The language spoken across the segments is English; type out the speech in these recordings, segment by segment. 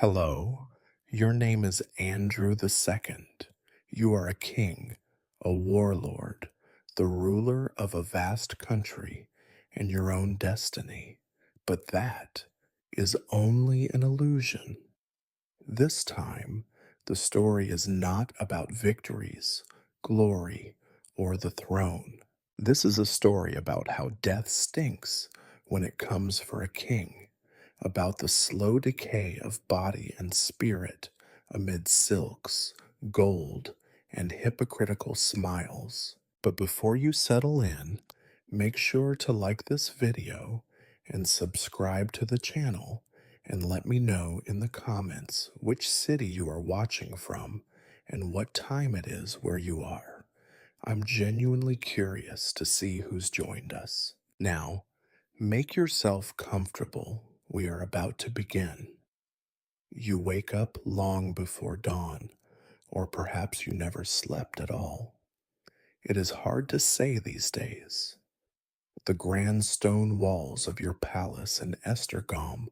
Hello, your name is Andrew the Second. You are a king, a warlord, the ruler of a vast country and your own destiny. But that is only an illusion. This time, the story is not about victories, glory, or the throne. This is a story about how death stinks when it comes for a king, about the slow decay of body and spirit amid silks, gold, and hypocritical smiles. But before you settle in, make sure to like this video and subscribe to the channel, and let me know in the comments which city you are watching from and what time it is where you are. I'm genuinely curious to see who's joined us. Now, make yourself comfortable. We are about to begin. You wake up long before dawn, or perhaps you never slept at all. It is hard to say these days. The grand stone walls of your palace in Estergom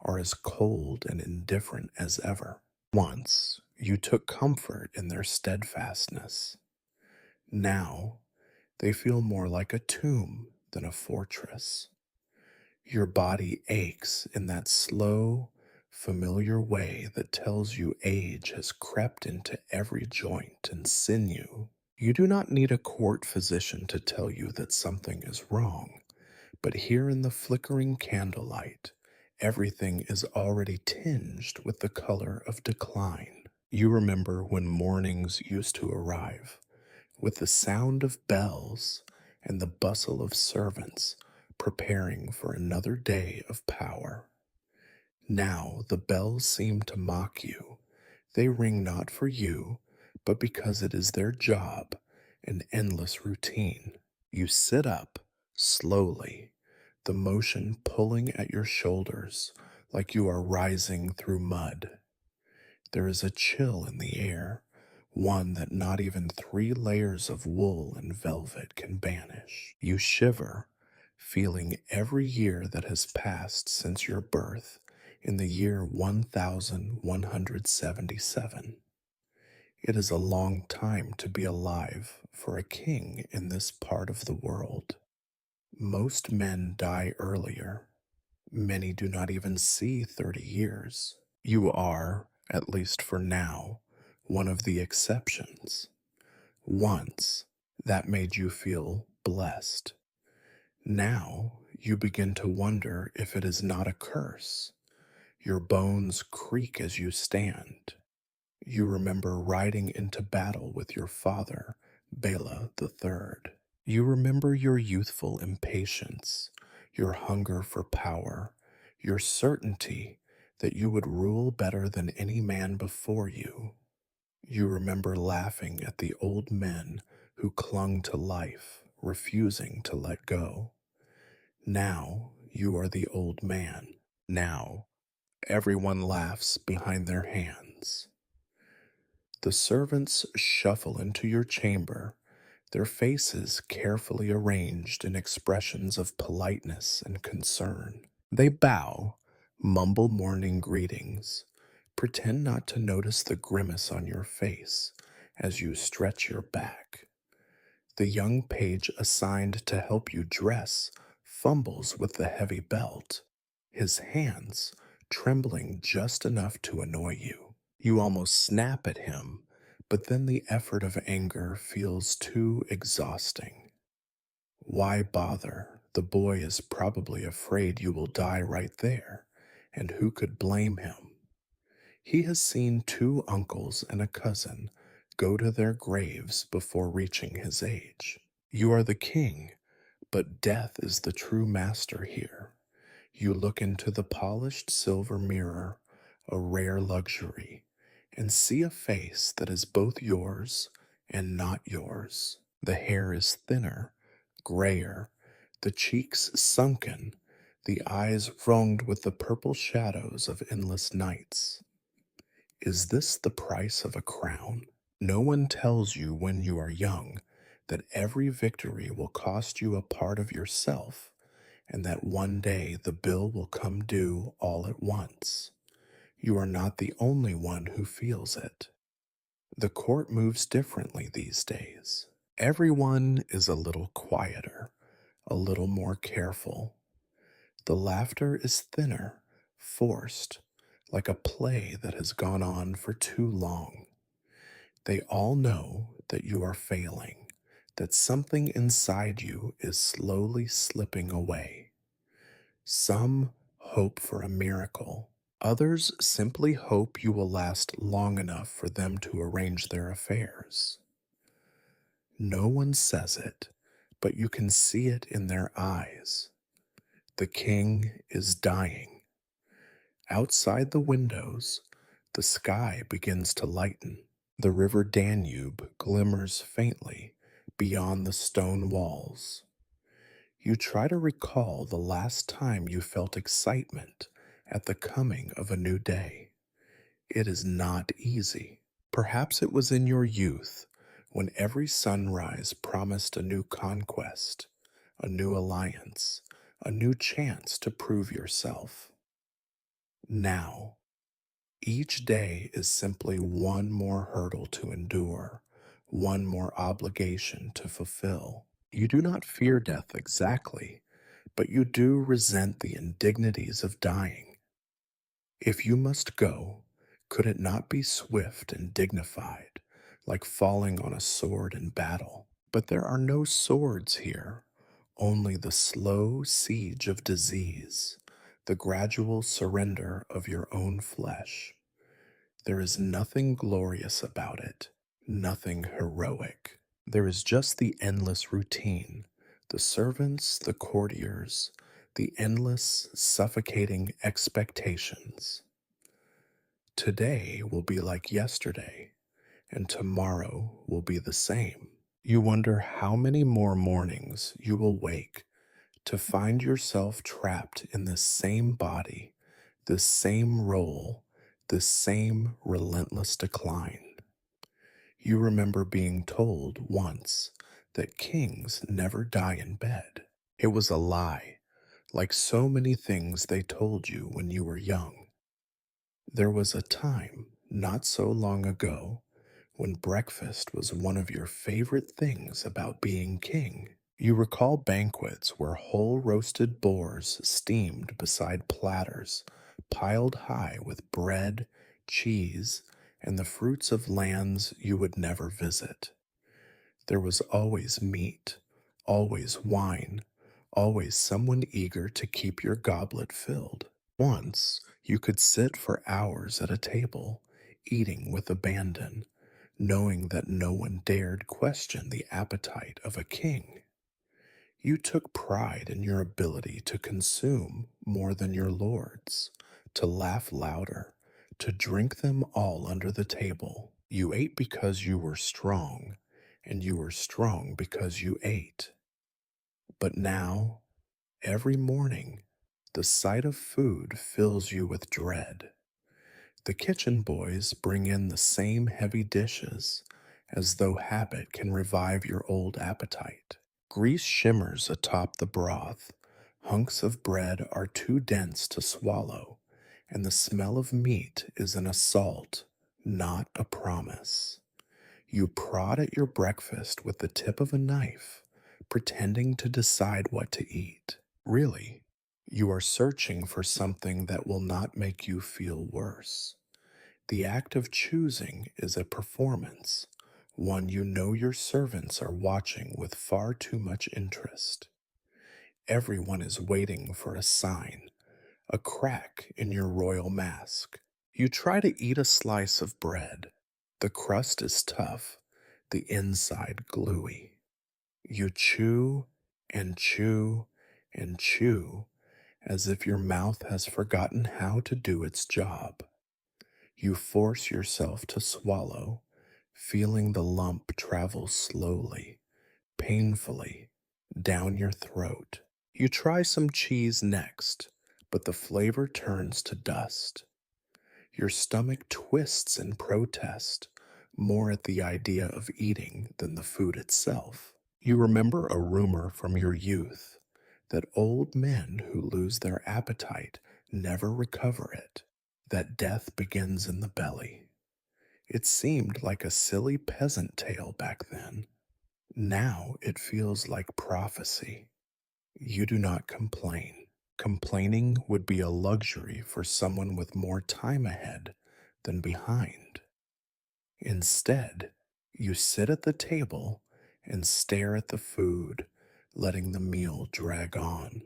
are as cold and indifferent as ever. Once you took comfort in their steadfastness. Now they feel more like a tomb than a fortress. Your body aches in that slow, familiar way that tells you age has crept into every joint and sinew. You do not need a court physician to tell you that something is wrong, but here in the flickering candlelight, everything is already tinged with the color of decline. You remember when mornings used to arrive, with the sound of bells and the bustle of servants preparing for another day of power. Now the bells seem to mock you. They ring not for you, but because it is their job, an endless routine. You sit up slowly, the motion pulling at your shoulders like you are rising through mud. There is a chill in the air, one that not even 3 layers of wool and velvet can banish. You shiver, feeling every year that has passed since your birth in the year 1177. It is a long time to be alive for a king in this part of the world. Most men die earlier. Many do not even see 30 years. You are, at least for now, one of the exceptions. Once, that made you feel blessed. Now, you begin to wonder if it is not a curse. Your bones creak as you stand. You remember riding into battle with your father, Bela the Third. You remember your youthful impatience, your hunger for power, your certainty that you would rule better than any man before you. You remember laughing at the old men who clung to life, refusing to let go. Now you are the old man. Now everyone laughs behind their hands. The servants shuffle into your chamber, their faces carefully arranged in expressions of politeness and concern. They bow, mumble morning greetings, pretend not to notice the grimace on your face as you stretch your back. The young page assigned to help you dress fumbles with the heavy belt, his hands trembling just enough to annoy you. You almost snap at him, but then the effort of anger feels too exhausting. Why bother? The boy is probably afraid you will die right there, and who could blame him? He has seen 2 uncles and a cousin go to their graves before reaching his age. You are the king, but death is the true master here. You look into the polished silver mirror, a rare luxury, and see a face that is both yours and not yours. The hair is thinner, grayer, the cheeks sunken, the eyes wronged with the purple shadows of endless nights. Is this the price of a crown? No one tells you when you are young that every victory will cost you a part of yourself, and that one day the bill will come due all at once. You are not the only one who feels it. The court moves differently these days. Everyone is a little quieter, a little more careful. The laughter is thinner, forced, like a play that has gone on for too long. They all know that you are failing, that something inside you is slowly slipping away. Some hope for a miracle. Others simply hope you will last long enough for them to arrange their affairs. No one says it, but you can see it in their eyes. The king is dying. Outside the windows, the sky begins to lighten. The river Danube glimmers faintly beyond the stone walls. You try to recall the last time you felt excitement at the coming of a new day. It is not easy. Perhaps it was in your youth when every sunrise promised a new conquest, a new alliance, a new chance to prove yourself. Now, each day is simply one more hurdle to endure, one more obligation to fulfill. You do not fear death exactly, but you do resent the indignities of dying. If you must go, could it not be swift and dignified, like falling on a sword in battle? But there are no swords here, only the slow siege of disease, the gradual surrender of your own flesh. There is nothing glorious about it, nothing heroic. There is just the endless routine, the servants, the courtiers, the endless, suffocating expectations. Today will be like yesterday, and tomorrow will be the same. You wonder how many more mornings you will wake to find yourself trapped in this same body, this same role, this same relentless decline. You remember being told once that kings never die in bed. It was a lie, like so many things they told you when you were young. There was a time, not so long ago, when breakfast was one of your favorite things about being king. You recall banquets where whole roasted boars steamed beside platters piled high with bread, cheese, and the fruits of lands you would never visit. There was always meat, always wine, always someone eager to keep your goblet filled. Once you could sit for hours at a table, eating with abandon, knowing that no one dared question the appetite of a king. You took pride in your ability to consume more than your lords, to laugh louder, to drink them all under the table. You ate because you were strong, and you were strong because you ate. But now, every morning, the sight of food fills you with dread. The kitchen boys bring in the same heavy dishes, as though habit can revive your old appetite. Grease shimmers atop the broth. Hunks of bread are too dense to swallow, and the smell of meat is an assault, not a promise. You prod at your breakfast with the tip of a knife, pretending to decide what to eat. Really, you are searching for something that will not make you feel worse. The act of choosing is a performance, one you know your servants are watching with far too much interest. Everyone is waiting for a sign, a crack in your royal mask. You try to eat a slice of bread. The crust is tough, the inside gluey. You chew and chew and chew as if your mouth has forgotten how to do its job. You force yourself to swallow, feeling the lump travel slowly, painfully, down your throat. You try some cheese next, but the flavor turns to dust. Your stomach twists in protest, more at the idea of eating than the food itself. You remember a rumor from your youth that old men who lose their appetite never recover it. that death begins in the belly. It seemed like a silly peasant tale back then. Now it feels like prophecy. You do not complain. Complaining would be a luxury for someone with more time ahead than behind. Instead, you sit at the table and stare at the food, letting the meal drag on.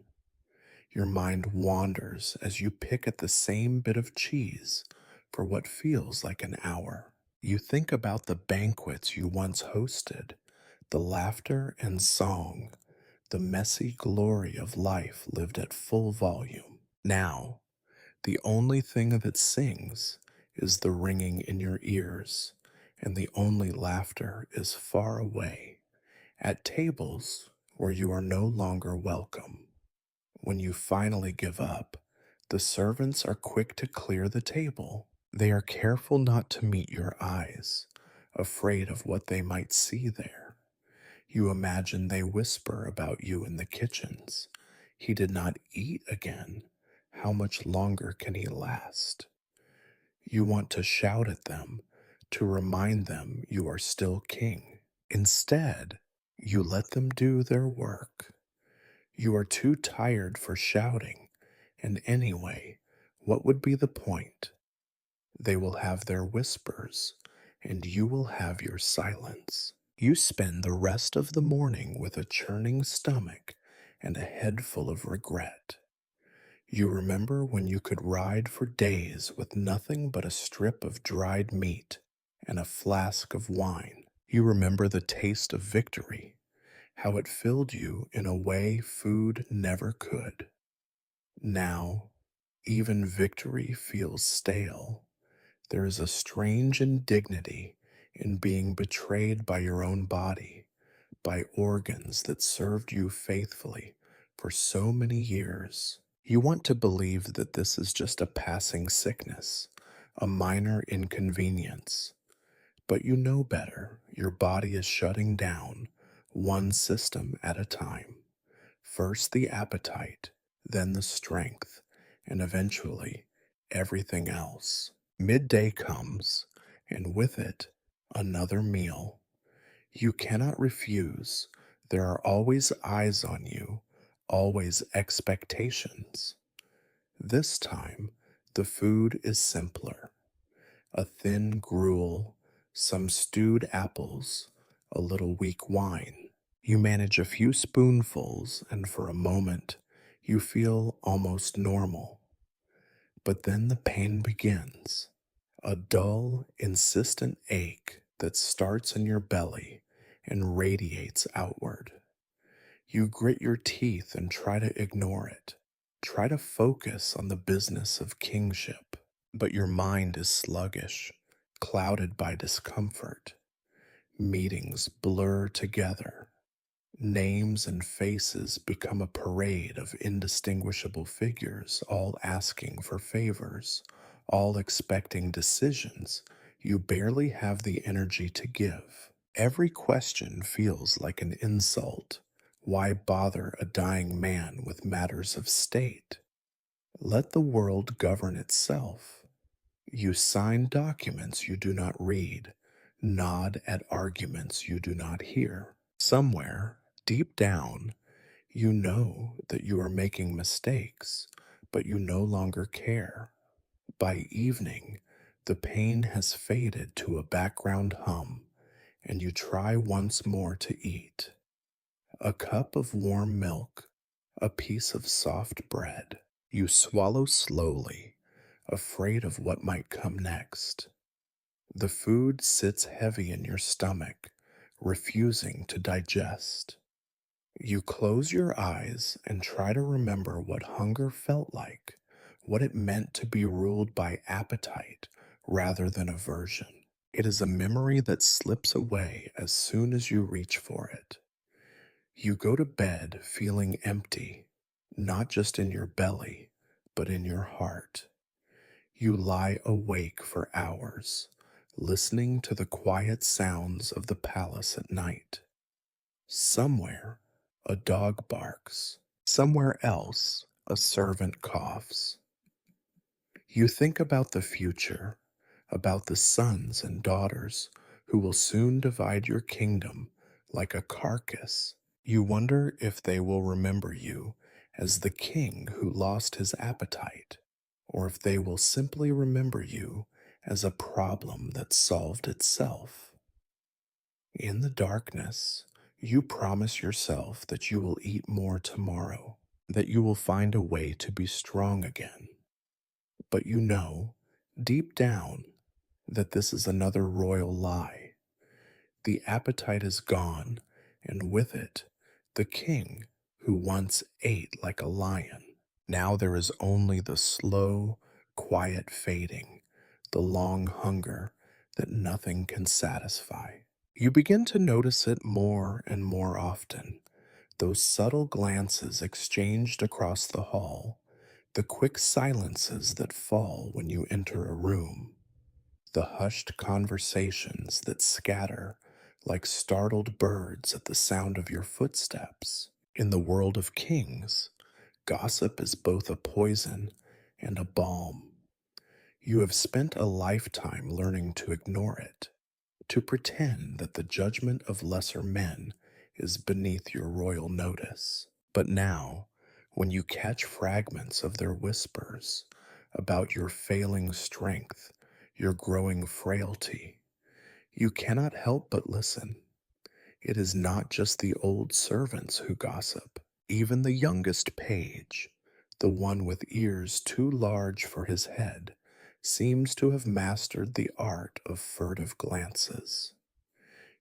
Your mind wanders as you pick at the same bit of cheese for what feels like an hour. You think about the banquets you once hosted, the laughter and song, the messy glory of life lived at full volume. Now, the only thing that sings is the ringing in your ears, and the only laughter is far away, at tables where you are no longer welcome. When you finally give up, the servants are quick to clear the table. They are careful not to meet your eyes, afraid of what they might see there. You imagine they whisper about you in the kitchens. He did not eat again. How much longer can he last? You want to shout at them, to remind them you are still king. Instead, you let them do their work. You are too tired for shouting, and anyway, what would be the point? They will have their whispers, and you will have your silence. You spend the rest of the morning with a churning stomach and a head full of regret. You remember when you could ride for days with nothing but a strip of dried meat and a flask of wine. You remember the taste of victory, how it filled you in a way food never could. Now, even victory feels stale. There is a strange indignity in being betrayed by your own body, by organs that served you faithfully for so many years. You want to believe that this is just a passing sickness, a minor inconvenience, but you know better. Your body is shutting down, one system at a time. First the appetite, then the strength, and eventually everything else. Midday comes, and with it, another meal. You cannot refuse. There are always eyes on you, always expectations. This time, the food is simpler. A thin gruel, some stewed apples, a little weak wine. You manage a few spoonfuls, and for a moment, you feel almost normal. But then the pain begins. A dull, insistent ache that starts in your belly and radiates outward. You grit your teeth and try to ignore it. Try to focus on the business of kingship. But your mind is sluggish, clouded by discomfort. Meetings blur together. Names and faces become a parade of indistinguishable figures, all asking for favors, all expecting decisions you barely have the energy to give. Every question feels like an insult. Why bother a dying man with matters of state? Let the world govern itself. You sign documents you do not read, nod at arguments you do not hear. Somewhere, deep down, you know that you are making mistakes, but you no longer care. By evening, the pain has faded to a background hum, and you try once more to eat. A cup of warm milk, a piece of soft bread. You swallow slowly, afraid of what might come next. The food sits heavy in your stomach, refusing to digest. You close your eyes and try to remember what hunger felt like, what it meant to be ruled by appetite rather than aversion. It is a memory that slips away as soon as you reach for it. You go to bed feeling empty, not just in your belly, but in your heart. You lie awake for hours, listening to the quiet sounds of the palace at night. Somewhere, a dog barks. Somewhere else, a servant coughs. You think about the future, about the sons and daughters who will soon divide your kingdom like a carcass. You wonder if they will remember you as the king who lost his appetite, or if they will simply remember you as a problem that solved itself. In the darkness, you promise yourself that you will eat more tomorrow, that you will find a way to be strong again. But you know, deep down, that this is another royal lie. The appetite is gone, and with it, the king who once ate like a lion. Now there is only the slow, quiet fading, the long hunger that nothing can satisfy. You begin to notice it more and more often, those subtle glances exchanged across the hall, the quick silences that fall when you enter a room, the hushed conversations that scatter like startled birds at the sound of your footsteps. In the world of kings, gossip is both a poison and a balm. You have spent a lifetime learning to ignore it, to pretend that the judgment of lesser men is beneath your royal notice. But now, when you catch fragments of their whispers about your failing strength, your growing frailty, you cannot help but listen. It is not just the old servants who gossip. Even the youngest page, the one with ears too large for his head, seems to have mastered the art of furtive glances.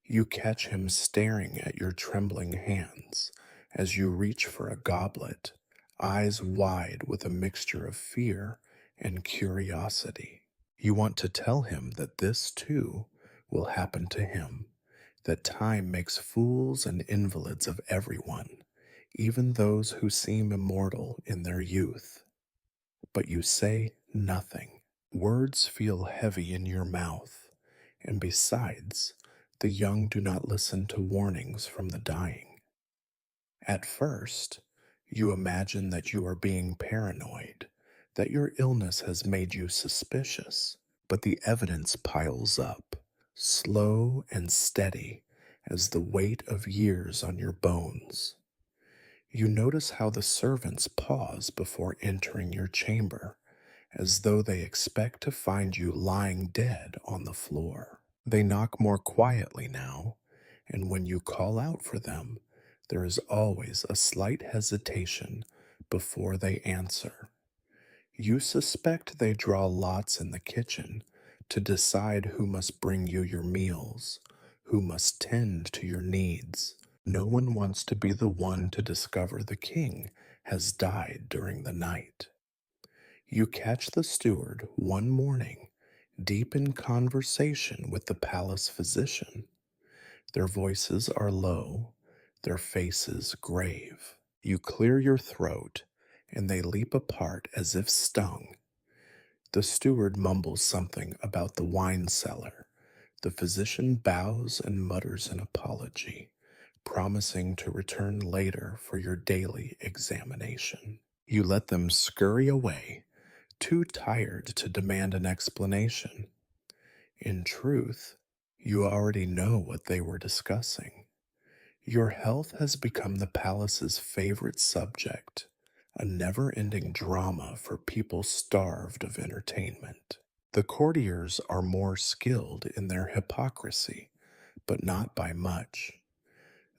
You catch him staring at your trembling hands as you reach for a goblet, eyes wide with a mixture of fear and curiosity. You want to tell him that this too will happen to him, that time makes fools and invalids of everyone, even those who seem immortal in their youth. But you say nothing. Words feel heavy in your mouth, and besides, the young do not listen to warnings from the dying. At first, you imagine that you are being paranoid, that your illness has made you suspicious, but the evidence piles up, slow and steady as the weight of years on your bones. You notice how the servants pause before entering your chamber, as though they expect to find you lying dead on the floor. They knock more quietly now, and when you call out for them, there is always a slight hesitation before they answer. You suspect they draw lots in the kitchen to decide who must bring you your meals, who must tend to your needs. No one wants to be the one to discover the king has died during the night. You catch the steward one morning, deep in conversation with the palace physician. Their voices are low, their faces grave. You clear your throat, and they leap apart as if stung. The steward mumbles something about the wine cellar. The physician bows and mutters an apology, promising to return later for your daily examination. You let them scurry away, too tired to demand an explanation. In truth, you already know what they were discussing. Your health has become the palace's favorite subject, a never ending drama for people starved of entertainment. The courtiers are more skilled in their hypocrisy, but not by much.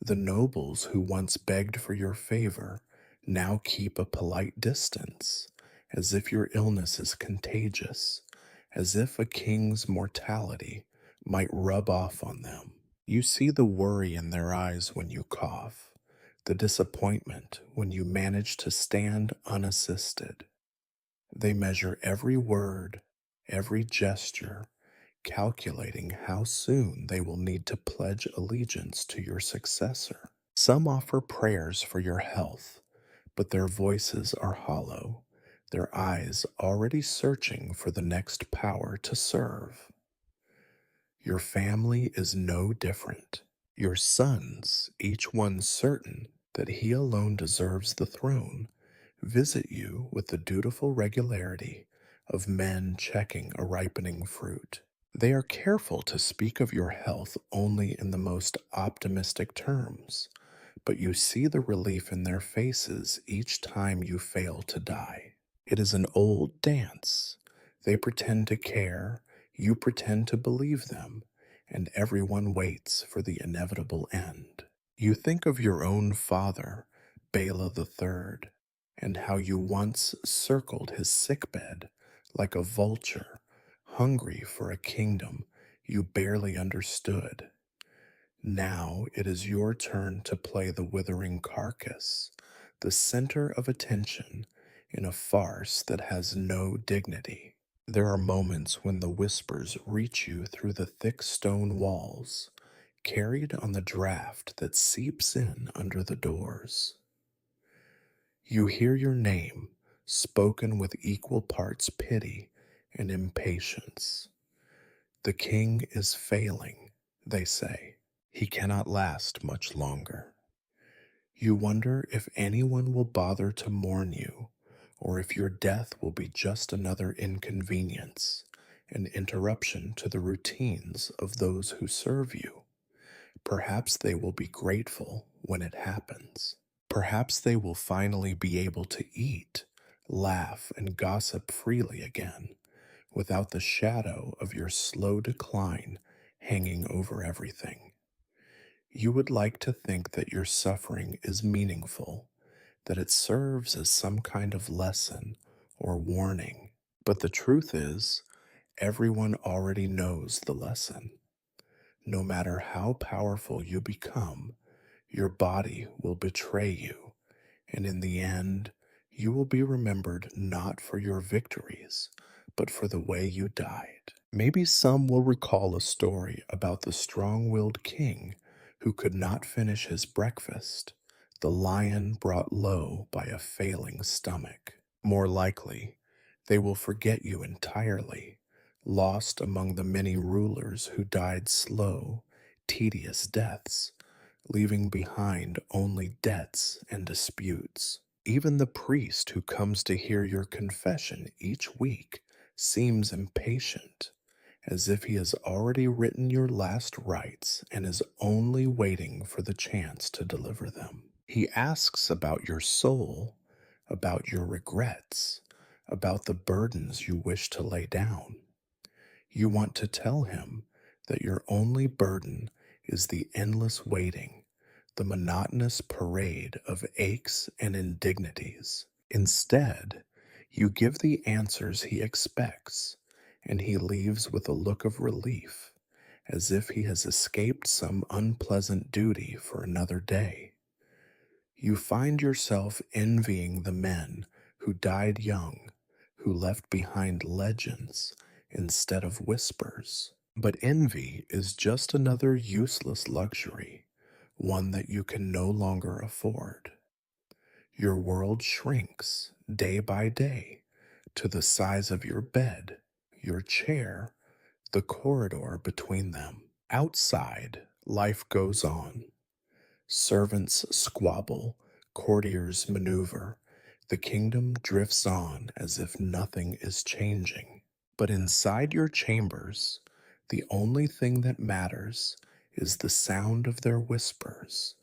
The nobles who once begged for your favor now keep a polite distance, as if your illness is contagious, as if a king's mortality might rub off on them. You see the worry in their eyes when you cough, the disappointment when you manage to stand unassisted. They measure every word, every gesture, calculating how soon they will need to pledge allegiance to your successor. Some offer prayers for your health, but their voices are hollow, their eyes already searching for the next power to serve. Your family is no different. Your sons, each one certain that he alone deserves the throne, visit you with the dutiful regularity of men checking a ripening fruit. They are careful to speak of your health only in the most optimistic terms, but you see the relief in their faces each time you fail to die. It is an old dance. They pretend to care, you pretend to believe them, and everyone waits for the inevitable end. You think of your own father, Bela the Third, and how you once circled his sickbed like a vulture, hungry for a kingdom you barely understood. Now it is your turn to play the withering carcass, the center of attention in a farce that has no dignity. There are moments when the whispers reach you through the thick stone walls, carried on the draft that seeps in under the doors. You hear your name, spoken with equal parts pity and impatience. The king is failing, they say. He cannot last much longer. You wonder if anyone will bother to mourn you, or if your death will be just another inconvenience, an interruption to the routines of those who serve you. Perhaps they will be grateful when it happens. Perhaps they will finally be able to eat, laugh, and gossip freely again, without the shadow of your slow decline hanging over everything. You would like to think that your suffering is meaningful, that it serves as some kind of lesson or warning. But the truth is, everyone already knows the lesson. No matter how powerful you become, your body will betray you, and in the end, you will be remembered not for your victories, but for the way you died. Maybe some will recall a story about the strong willed king who could not finish his breakfast, the lion brought low by a failing stomach. More likely, they will forget you entirely, lost among the many rulers who died slow, tedious deaths, leaving behind only debts and disputes. Even the priest who comes to hear your confession each week seems impatient, as if he has already written your last rites and is only waiting for the chance to deliver them. He asks about your soul, about your regrets, about the burdens you wish to lay down. You want to tell him that your only burden is the endless waiting, the monotonous parade of aches and indignities. Instead, you give the answers he expects, and he leaves with a look of relief, as if he has escaped some unpleasant duty for another day. You find yourself envying the men who died young, who left behind legends instead of whispers. But envy is just another useless luxury, one that you can no longer afford. Your world shrinks day by day to the size of your bed, your chair, the corridor between them. Outside, life goes on. Servants squabble, courtiers maneuver. The kingdom drifts on as if nothing is changing. But inside your chambers, the only thing that matters is the sound of their whispers,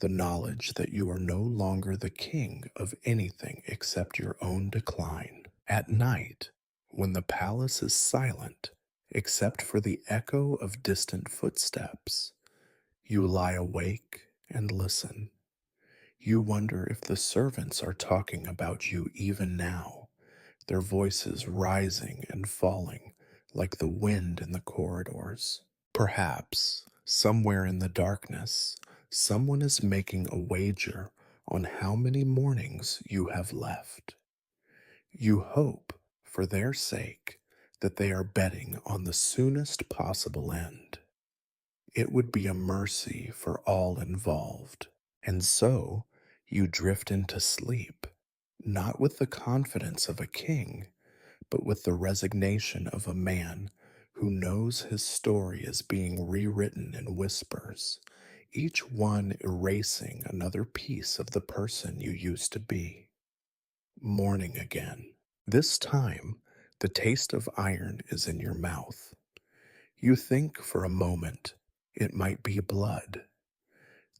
the knowledge that you are no longer the king of anything except your own decline. At night, when the palace is silent, except for the echo of distant footsteps, you lie awake and listen. You wonder if the servants are talking about you even now, their voices rising and falling like the wind in the corridors. Perhaps, somewhere in the darkness, someone is making a wager on how many mornings you have left. You hope, for their sake, that they are betting on the soonest possible end. It would be a mercy for all involved. And so you drift into sleep, not with the confidence of a king, but with the resignation of a man who knows his story is being rewritten in whispers, each one erasing another piece of the person you used to be. Morning again. This time, The taste of iron is in your mouth. You think for a moment it might be blood.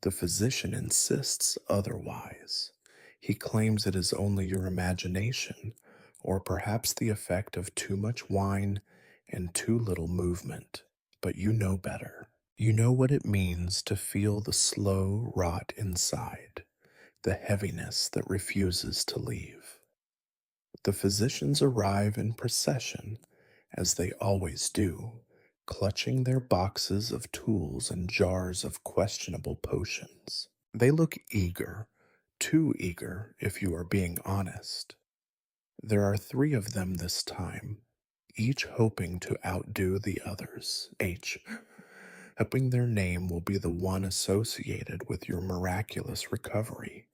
The physician insists otherwise. He claims it is only your imagination, or perhaps the effect of too much wine and too little movement. But you know better. You know what it means to feel the slow rot inside, the heaviness that refuses to leave. The physicians arrive in procession, as they always do, clutching their boxes of tools and jars of questionable potions. They look eager, too eager if you are being honest. There are three of them this time, each hoping to outdo the others. Hoping their name will be the one associated with your miraculous recovery,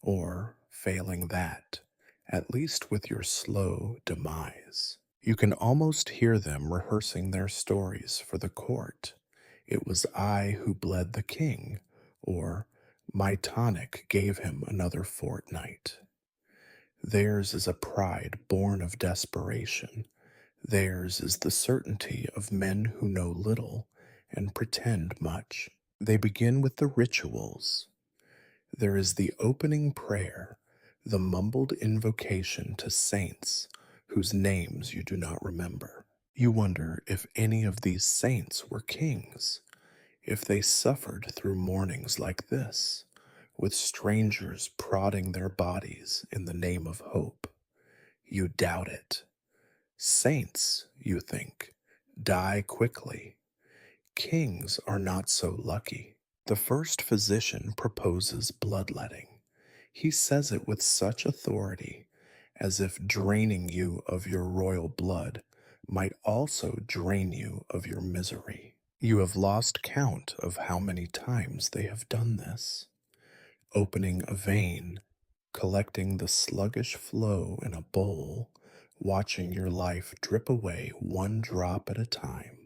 or, failing that, at least with your slow demise. You can almost hear them rehearsing their stories for the court. It was I who bled the king, or my tonic gave him another fortnight. Theirs is a pride born of desperation. Theirs is the certainty of men who know little and pretend much. They begin with the rituals. There is the opening prayer, the mumbled invocation to saints whose names you do not remember. You wonder if any of these saints were kings, if they suffered through mornings like this, with strangers prodding their bodies in the name of hope. You doubt it. Saints, you think, die quickly. Kings are not so lucky. The first physician proposes bloodletting. He says it with such authority, as if draining you of your royal blood might also drain you of your misery. You have lost count of how many times they have done this, opening a vein, collecting the sluggish flow in a bowl, watching your life drip away one drop at a time.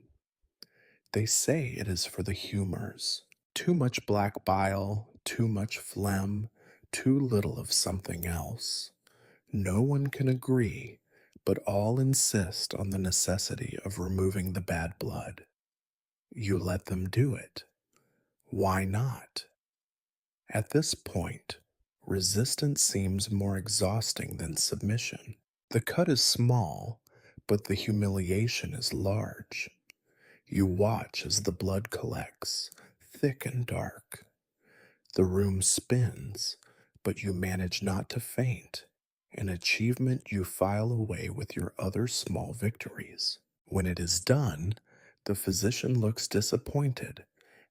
They say it is for the humors. Too much black bile, too much phlegm, too little of something else. No one can agree, but all insist on the necessity of removing the bad blood. You let them do it. Why not? At this point, resistance seems more exhausting than submission. The cut is small, but the humiliation is large. You watch as the blood collects, thick and dark. The room spins, but you manage not to faint, an achievement you file away with your other small victories. When it is done, the physician looks disappointed,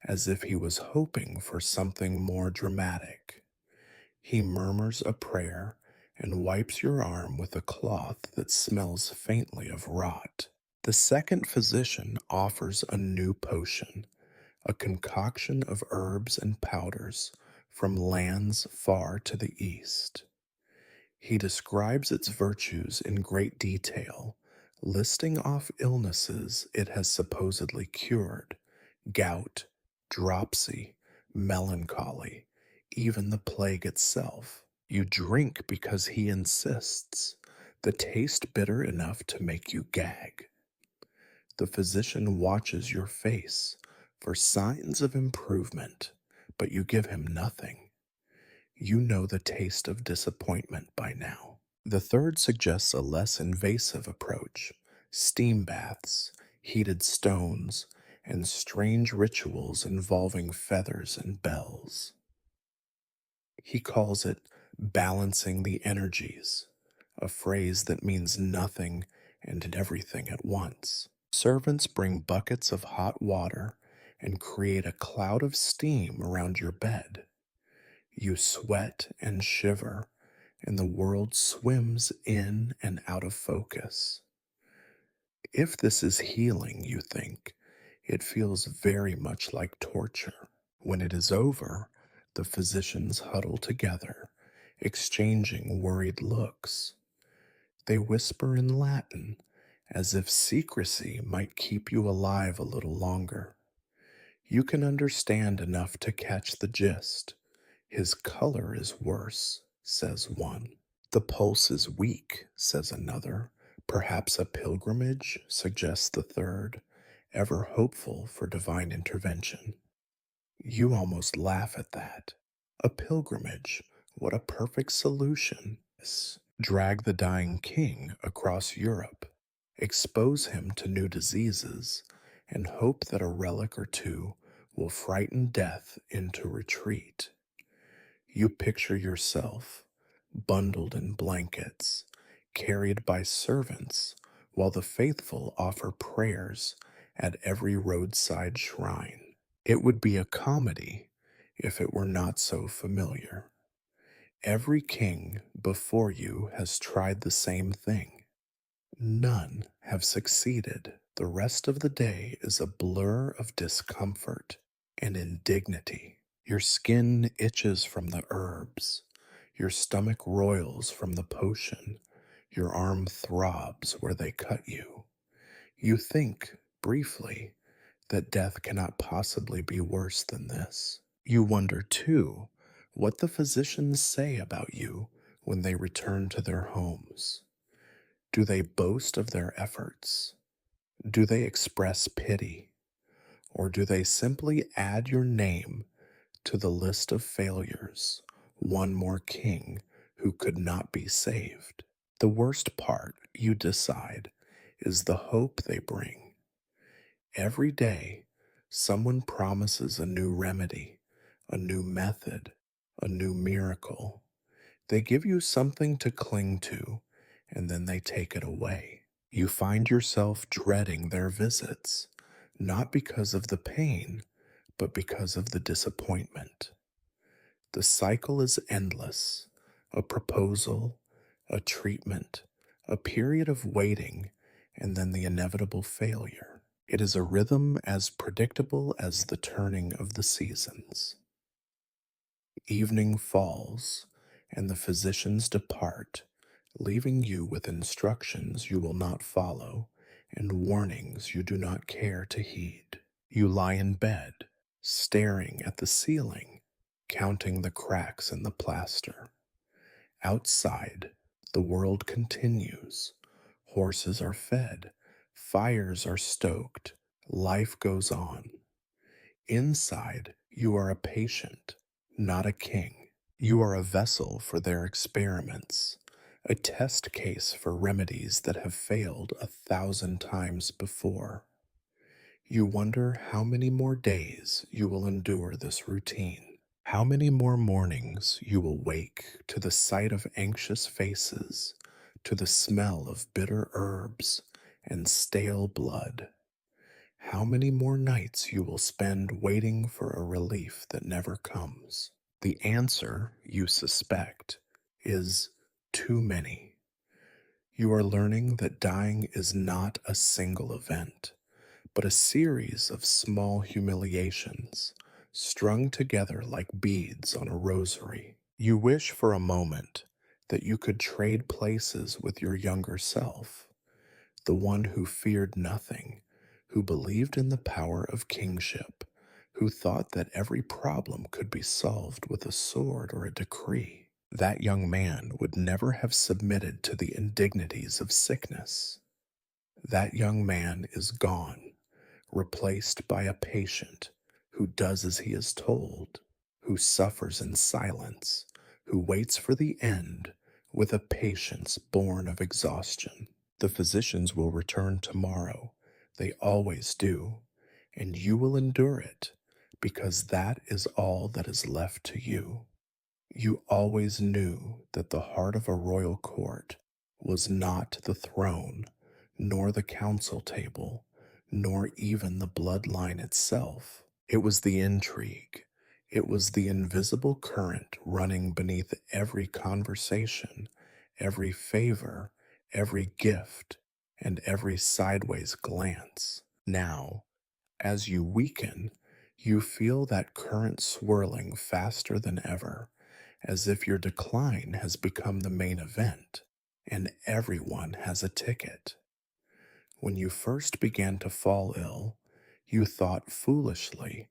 as if he was hoping for something more dramatic. He murmurs a prayer and wipes your arm with a cloth that smells faintly of rot. The second physician offers a new potion, a concoction of herbs and powders from lands far to the east. He describes its virtues in great detail, listing off illnesses it has supposedly cured: gout, dropsy, melancholy, even the plague itself. You drink because he insists, the taste bitter enough to make you gag. The physician watches your face for signs of improvement, but you give him nothing. You know the taste of disappointment by now. The third suggests a less invasive approach: steam baths, heated stones, and strange rituals involving feathers and bells. He calls it balancing the energies, a phrase that means nothing and everything at once. Servants bring buckets of hot water and create a cloud of steam around your bed. You sweat and shiver, and the world swims in and out of focus. If this is healing, you think, it feels very much like torture. When it is over, the physicians huddle together, exchanging worried looks. They whisper in Latin, as if secrecy might keep you alive a little longer. You can understand enough to catch the gist. His color is worse, says one. The pulse is weak, says another, Perhaps a pilgrimage, suggests the third, ever hopeful for divine intervention. You almost laugh at that. A pilgrimage, what a perfect solution. Yes. Drag the dying king across Europe, expose him to new diseases, and hope that a relic or two will frighten death into retreat. You picture yourself bundled in blankets, carried by servants, while the faithful offer prayers at every roadside shrine. It would be a comedy if it were not so familiar. Every king before you has tried the same thing. None have succeeded. The rest of the day is a blur of discomfort and indignity. Your skin itches from the herbs. Your stomach roils from the potion. Your arm throbs where they cut you. You think, briefly, that death cannot possibly be worse than this. You wonder, too, what the physicians say about you when they return to their homes. Do they boast of their efforts? Do they express pity? Or do they simply add your name to the list of failures, one more king who could not be saved? The worst part, you decide, is the hope they bring. Every day, someone promises a new remedy, a new method, a new miracle. They give you something to cling to, and then they take it away. You find yourself dreading their visits, not because of the pain, but because of the disappointment. The cycle is endless: a proposal, a treatment, a period of waiting, and then the inevitable failure. It is a rhythm as predictable as the turning of the seasons. Evening falls, and the physicians depart, leaving you with instructions you will not follow and warnings you do not care to heed. You lie in bed, staring at the ceiling, counting the cracks in the plaster. Outside, the world continues. Horses are fed, fires are stoked, life goes on. Inside, you are a patient, not a king. You are a vessel for their experiments, a test case for remedies that have failed 1,000 times before. You wonder how many more days you will endure this routine, how many more mornings you will wake to the sight of anxious faces, to the smell of bitter herbs and stale blood. How many more nights you will spend waiting for a relief that never comes. The answer, you suspect, is too many. You are learning that dying is not a single event, but a series of small humiliations strung together like beads on a rosary. You wish for a moment that you could trade places with your younger self, the one who feared nothing, who believed in the power of kingship, who thought that every problem could be solved with a sword or a decree. That young man would never have submitted to the indignities of sickness. That young man is gone, replaced by a patient who does as he is told, who suffers in silence, who waits for the end with a patience born of exhaustion. The physicians will return tomorrow. They always do. And you will endure it because that is all that is left to you. You always knew that the heart of a royal court was not the throne, nor the council table, nor even the bloodline itself. It was the intrigue. It was the invisible current running beneath every conversation, every favor, every gift, and every sideways glance. Now, as you weaken, you feel that current swirling faster than ever, as if your decline has become the main event, and everyone has a ticket. When you first began to fall ill, you thought foolishly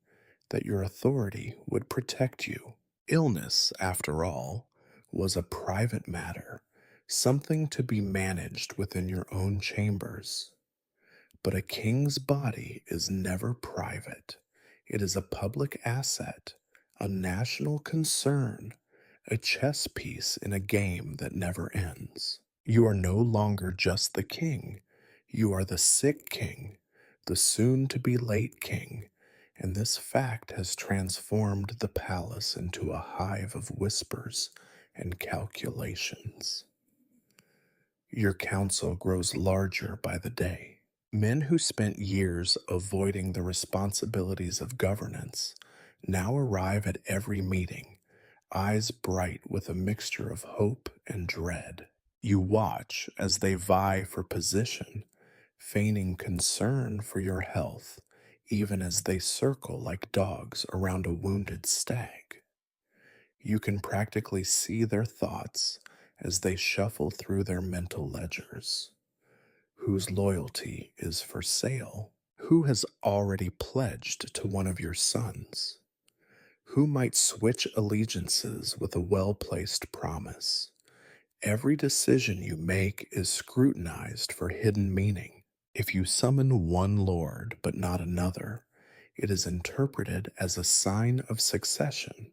that your authority would protect you. Illness, after all, was a private matter something to be managed within your own chambers. But a king's body is never private. It is a public asset, a national concern, a chess piece in a game that never ends. You are no longer just the king. You are the sick king, the soon to be late king, and this fact has transformed the palace into a hive of whispers and calculations. Your council grows larger by the day. Men who spent years avoiding the responsibilities of governance now arrive at every meeting, eyes bright with a mixture of hope and dread. You watch as they vie for position, feigning concern for your health, even as they circle like dogs around a wounded stag. You can practically see their thoughts as they shuffle through their mental ledgers. Whose loyalty is for sale? Who has already pledged to one of your sons? Who might switch allegiances with a well placed promise? Every decision you make is scrutinized for hidden meaning. If you summon one lord but not another, it is interpreted as a sign of succession,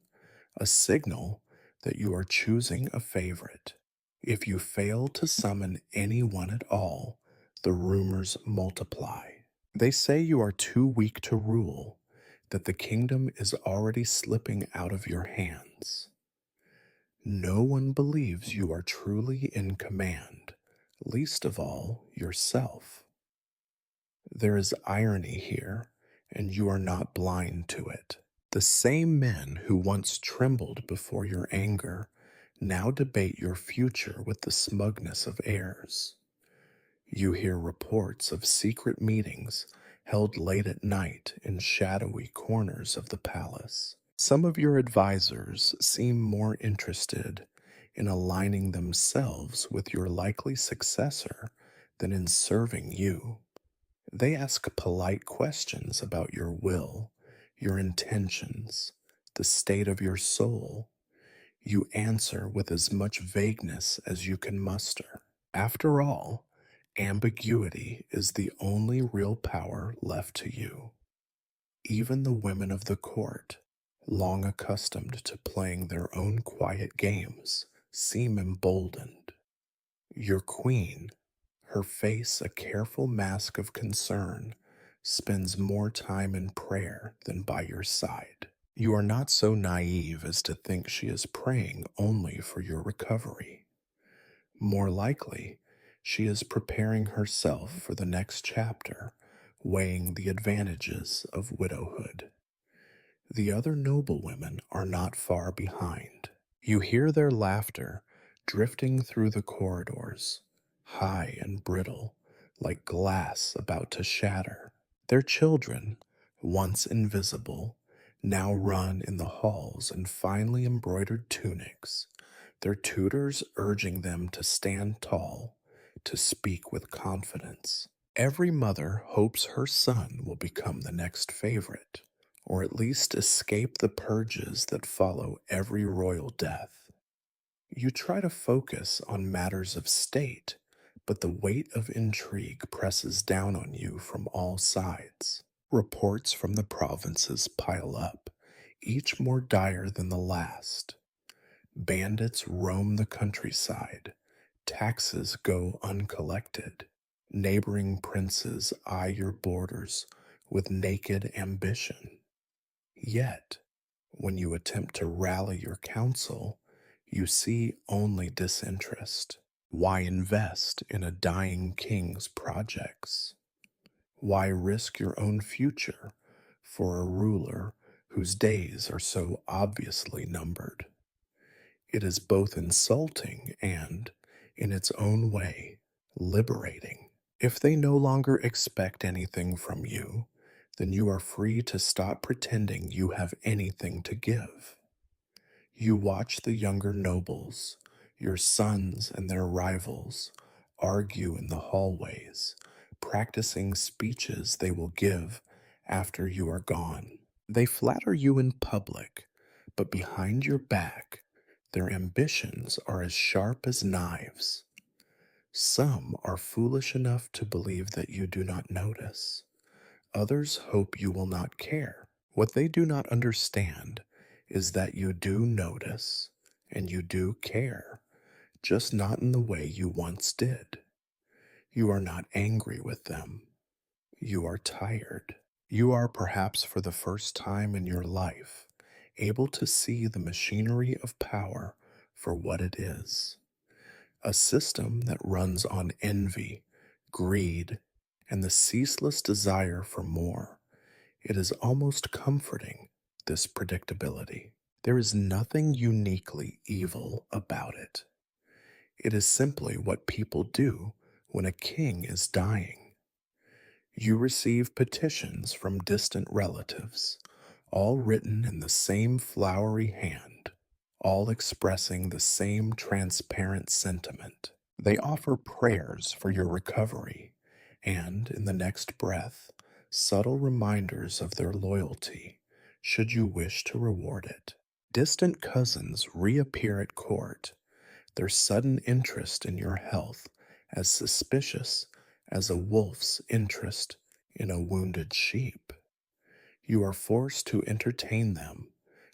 a signal that you are choosing a favorite. If you fail to summon anyone at all, the rumors multiply. They say you are too weak to rule, that the kingdom is already slipping out of your hands. No one believes you are truly in command, least of all yourself. There is irony here, and you are not blind to it. The same men who once trembled before your anger now debate your future with the smugness of heirs. You hear reports of secret meetings held late at night in shadowy corners of the palace. Some of your advisors seem more interested in aligning themselves with your likely successor than in serving you. They ask polite questions about your will, your intentions, the state of your soul. You answer with as much vagueness as you can muster. After all, ambiguity is the only real power left to you. Even the women of the court, long accustomed to playing their own quiet games, seem emboldened. Your queen, her face a careful mask of concern, spends more time in prayer than by your side. You are not so naive as to think she is praying only for your recovery. More likely, she is preparing herself for the next chapter, weighing the advantages of widowhood. The other noblewomen are not far behind. You hear their laughter drifting through the corridors, high and brittle, like glass about to shatter. Their children, once invisible, now run in the halls in finely embroidered tunics, their tutors urging them to stand tall, to speak with confidence. Every mother hopes her son will become the next favorite, or at least escape the purges that follow every royal death. You try to focus on matters of state, but the weight of intrigue presses down on you from all sides. Reports from the provinces pile up, each more dire than the last. Bandits roam the countryside, taxes go uncollected, neighboring princes eye your borders with naked ambition. Yet, when you attempt to rally your council, you see only disinterest. Why invest in a dying king's projects? Why risk your own future for a ruler whose days are so obviously numbered? It is both insulting and, in its own way, liberating. If they no longer expect anything from you, then you are free to stop pretending you have anything to give. You watch the younger nobles, your sons and their rivals, argue in the hallways, practicing speeches they will give after you are gone. They flatter you in public, but behind your back, Their ambitions are as sharp as knives. Some are foolish enough to believe that you do not notice. Others hope you will not care. What they do not understand is that you do notice and you do care, just not in the way you once did. You are not angry with them. You are tired. You are perhaps for the first time in your life able to see the machinery of power for what it is, a system that runs on envy, greed, and the ceaseless desire for more. It is almost comforting, this predictability. There is nothing uniquely evil about it. It is simply what people do when a king is dying. You receive petitions from distant relatives, all written in the same flowery hand, all expressing the same transparent sentiment. They offer prayers for your recovery, and in the next breath, subtle reminders of their loyalty, should you wish to reward it. Distant cousins reappear at court, their sudden interest in your health as suspicious as a wolf's interest in a wounded sheep. You are forced to entertain them,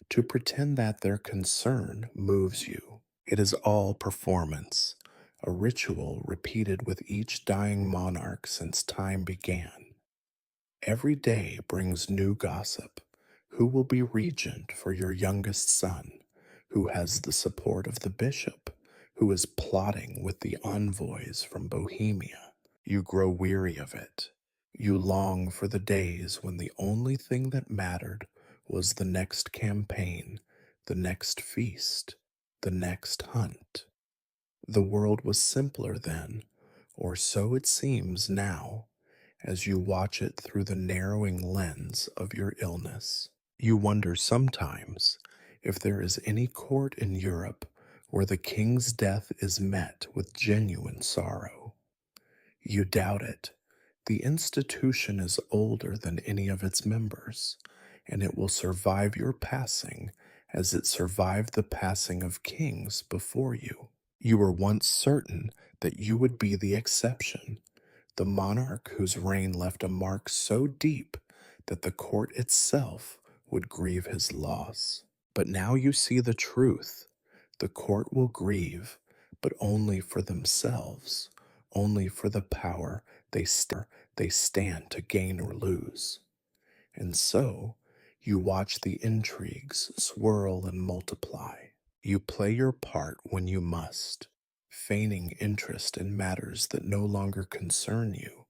to pretend that their concern moves you. It is all performance, a ritual repeated with each dying monarch since time began. Every day brings new gossip. Who will be regent for your youngest son? Who has the support of the bishop? Who is plotting with the envoys from Bohemia? You grow weary of it. You long for the days when the only thing that mattered was the next campaign, the next feast, the next hunt. The world was simpler then, or so it seems now, as you watch it through the narrowing lens of your illness. You wonder sometimes if there is any court in Europe where the king's death is met with genuine sorrow. You doubt it. The institution is older than any of its members, and it will survive your passing as it survived the passing of kings before you. You were once certain that you would be the exception, the monarch whose reign left a mark so deep that the court itself would grieve his loss. But now you see the truth. The court will grieve, but only for themselves, only for the power they stand to gain or lose. And so, you watch the intrigues swirl and multiply. You play your part when you must, feigning interest in matters that no longer concern you,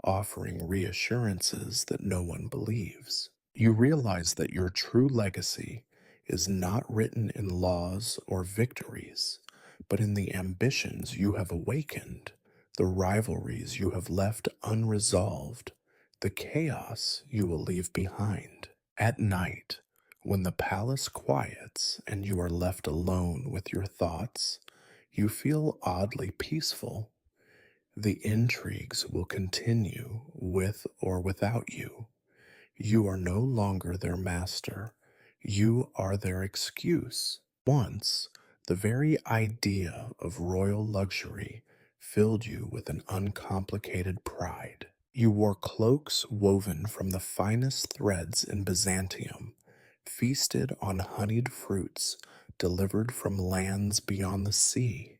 offering reassurances that no one believes. You realize that your true legacy is not written in laws or victories, but in the ambitions you have awakened, the rivalries you have left unresolved, the chaos you will leave behind. At night, when the palace quiets and you are left alone with your thoughts, you feel oddly peaceful. The intrigues will continue with or without you. You are no longer their master. You are their excuse. Once, the very idea of royal luxury filled you with an uncomplicated pride. You wore cloaks woven from the finest threads in Byzantium, feasted on honeyed fruits delivered from lands beyond the sea,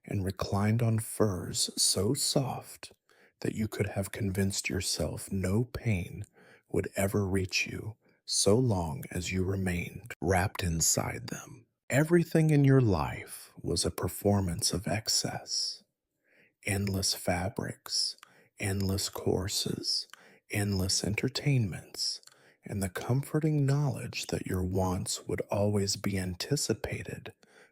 and reclined on furs so soft that you could have convinced yourself no pain would ever reach you so long as you remained wrapped inside them. Everything in your life was a performance of excess. Endless fabrics, endless courses, endless entertainments, and the comforting knowledge that your wants would always be anticipated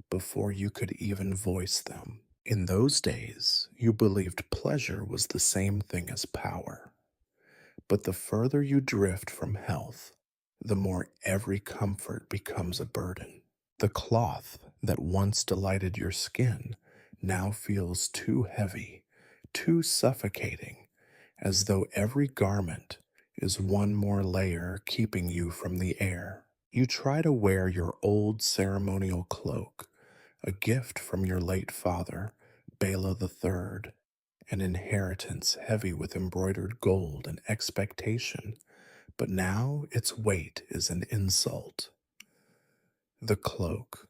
before you could even voice them. In those days, you believed pleasure was the same thing as power. But the further you drift from health, the more every comfort becomes a burden. The cloth that once delighted your skin now feels too heavy, too suffocating, as though every garment is one more layer keeping you from the air. You try to wear your old ceremonial cloak, a gift from your late father, Bela the Third, an inheritance heavy with embroidered gold and expectation, but now its weight is an insult. The cloak,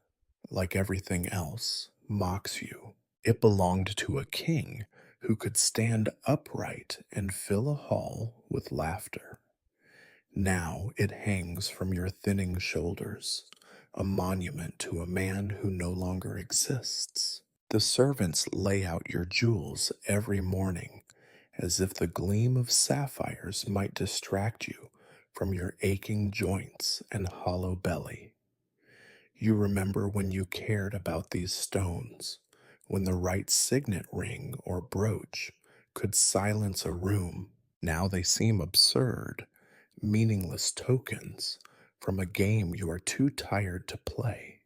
like everything else, mocks you. It belonged to a king who could stand upright and fill a hall with laughter. Now it hangs from your thinning shoulders, a monument to a man who no longer exists. The servants lay out your jewels every morning, as if the gleam of sapphires might distract you from your aching joints and hollow belly. You remember when you cared about these stones, when the right signet ring or brooch could silence a room. Now they seem absurd, meaningless tokens from a game you are too tired to play.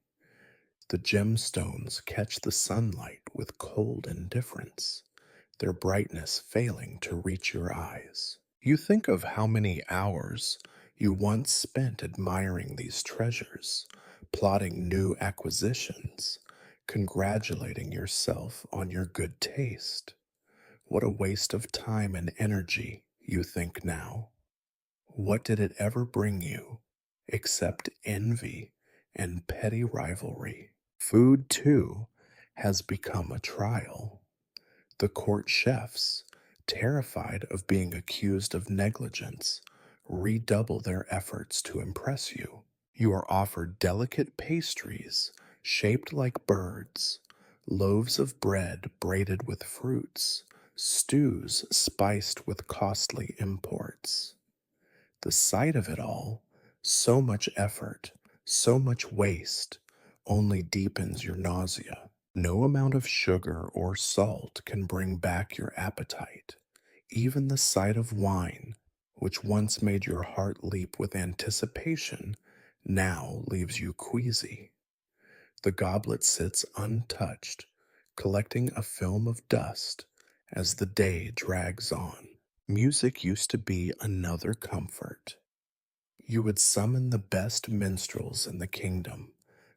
The gemstones catch the sunlight with cold indifference, their brightness failing to reach your eyes. You think of how many hours you once spent admiring these treasures, plotting new acquisitions, congratulating yourself on your good taste. What a waste of time and energy, you think now. What did it ever bring you except envy and petty rivalry? Food, too, has become a trial. The court chefs, terrified of being accused of negligence, redouble their efforts to impress you. You are offered delicate pastries shaped like birds, loaves of bread braided with fruits, stews spiced with costly imports. The sight of it all, so much effort, so much waste, only deepens your nausea. No amount of sugar or salt can bring back your appetite. Even the sight of wine, which once made your heart leap with anticipation, now leaves you queasy. The goblet sits untouched, collecting a film of dust as the day drags on. Music used to be another comfort. You would summon the best minstrels in the kingdom,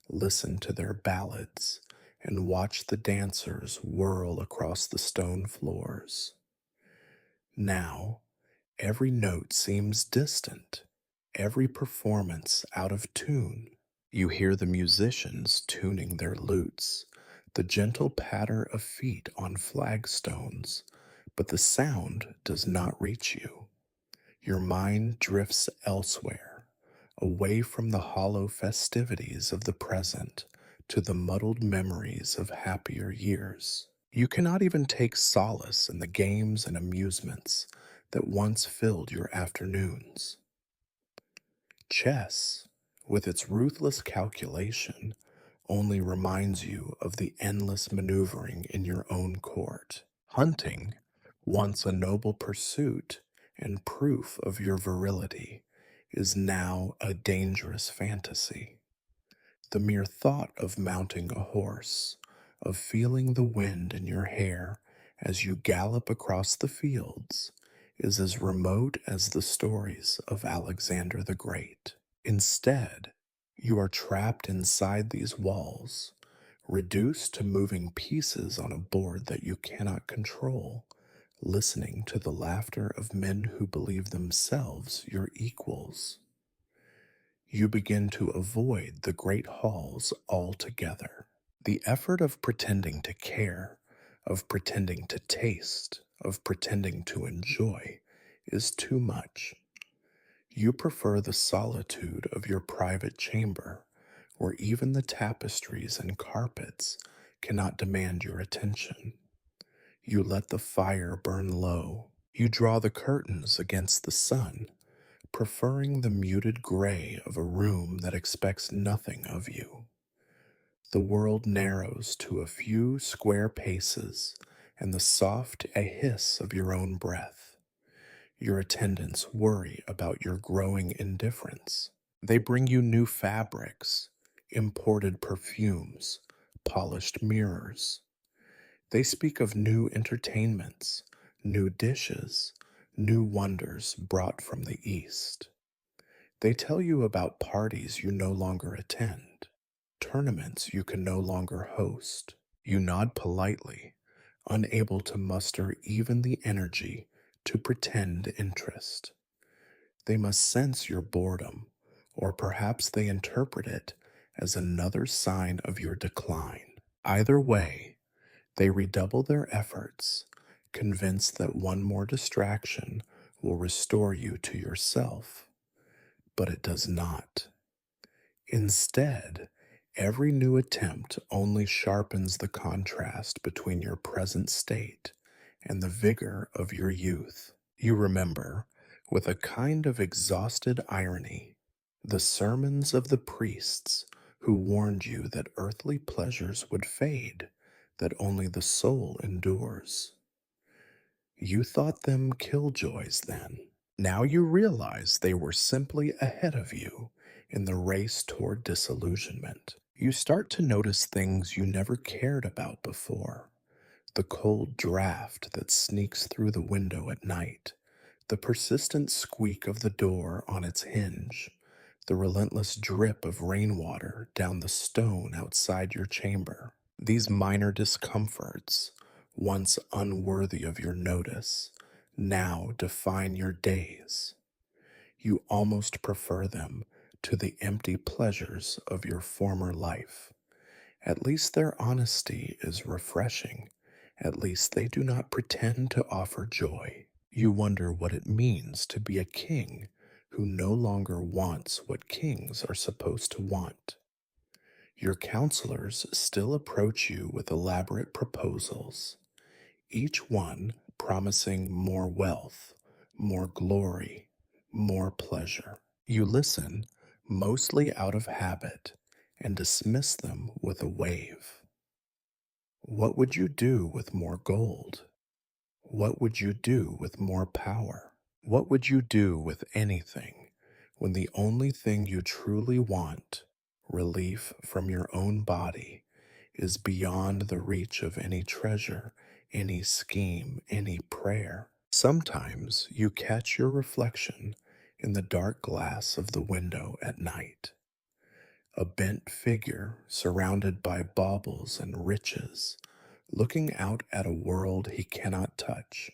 listen to their ballads, and watch the dancers whirl across the stone floors. Now, every note seems distant, every performance out of tune. You hear the musicians tuning their lutes, the gentle patter of feet on flagstones, but the sound does not reach you. Your mind drifts elsewhere, away from the hollow festivities of the present to the muddled memories of happier years. You cannot even take solace in the games and amusements that once filled your afternoons. Chess, with its ruthless calculation, only reminds you of the endless maneuvering in your own court. Hunting, once a noble pursuit and proof of your virility, is now a dangerous fantasy. The mere thought of mounting a horse, of feeling the wind in your hair as you gallop across the fields, is as remote as the stories of Alexander the Great. Instead, you are trapped inside these walls, reduced to moving pieces on a board that you cannot control, listening to the laughter of men who believe themselves your equals. You begin to avoid the great halls altogether. The effort of pretending to care, of pretending to taste, of pretending to enjoy is too much. You prefer the solitude of your private chamber, where even the tapestries and carpets cannot demand your attention. You let the fire burn low. You draw the curtains against the sun, preferring the muted gray of a room that expects nothing of you. The world narrows to a few square paces and the soft hiss of your own breath. Your attendants worry about your growing indifference. They bring you new fabrics, imported perfumes, polished mirrors. They speak of new entertainments, new dishes, new wonders brought from the East. They tell you about parties you no longer attend, tournaments you can no longer host. You nod politely, unable to muster even the energy to pretend interest. They must sense your boredom, or perhaps they interpret it as another sign of your decline. Either way, they redouble their efforts, convinced that one more distraction will restore you to yourself. But it does not. Instead, every new attempt only sharpens the contrast between your present state and the vigor of your youth. You remember, with a kind of exhausted irony, the sermons of the priests who warned you that earthly pleasures would fade, that only the soul endures. You thought them killjoys then. Now you realize they were simply ahead of you in the race toward disillusionment. You start to notice things you never cared about before. The cold draft that sneaks through the window at night, the persistent squeak of the door on its hinge, the relentless drip of rainwater down the stone outside your chamber. These minor discomforts, once unworthy of your notice, now define your days. You almost prefer them to the empty pleasures of your former life. At least their honesty is refreshing. At least they do not pretend to offer joy. You wonder what it means to be a king who no longer wants what kings are supposed to want. Your counselors still approach you with elaborate proposals, each one promising more wealth, more glory, more pleasure. You listen, mostly out of habit, and dismiss them with a wave. What would you do with more gold? What would you do with more power? What would you do with anything when the only thing you truly want, relief from your own body, is beyond the reach of any treasure, any scheme, any prayer? Sometimes you catch your reflection in the dark glass of the window at night. A bent figure surrounded by baubles and riches, looking out at a world he cannot touch.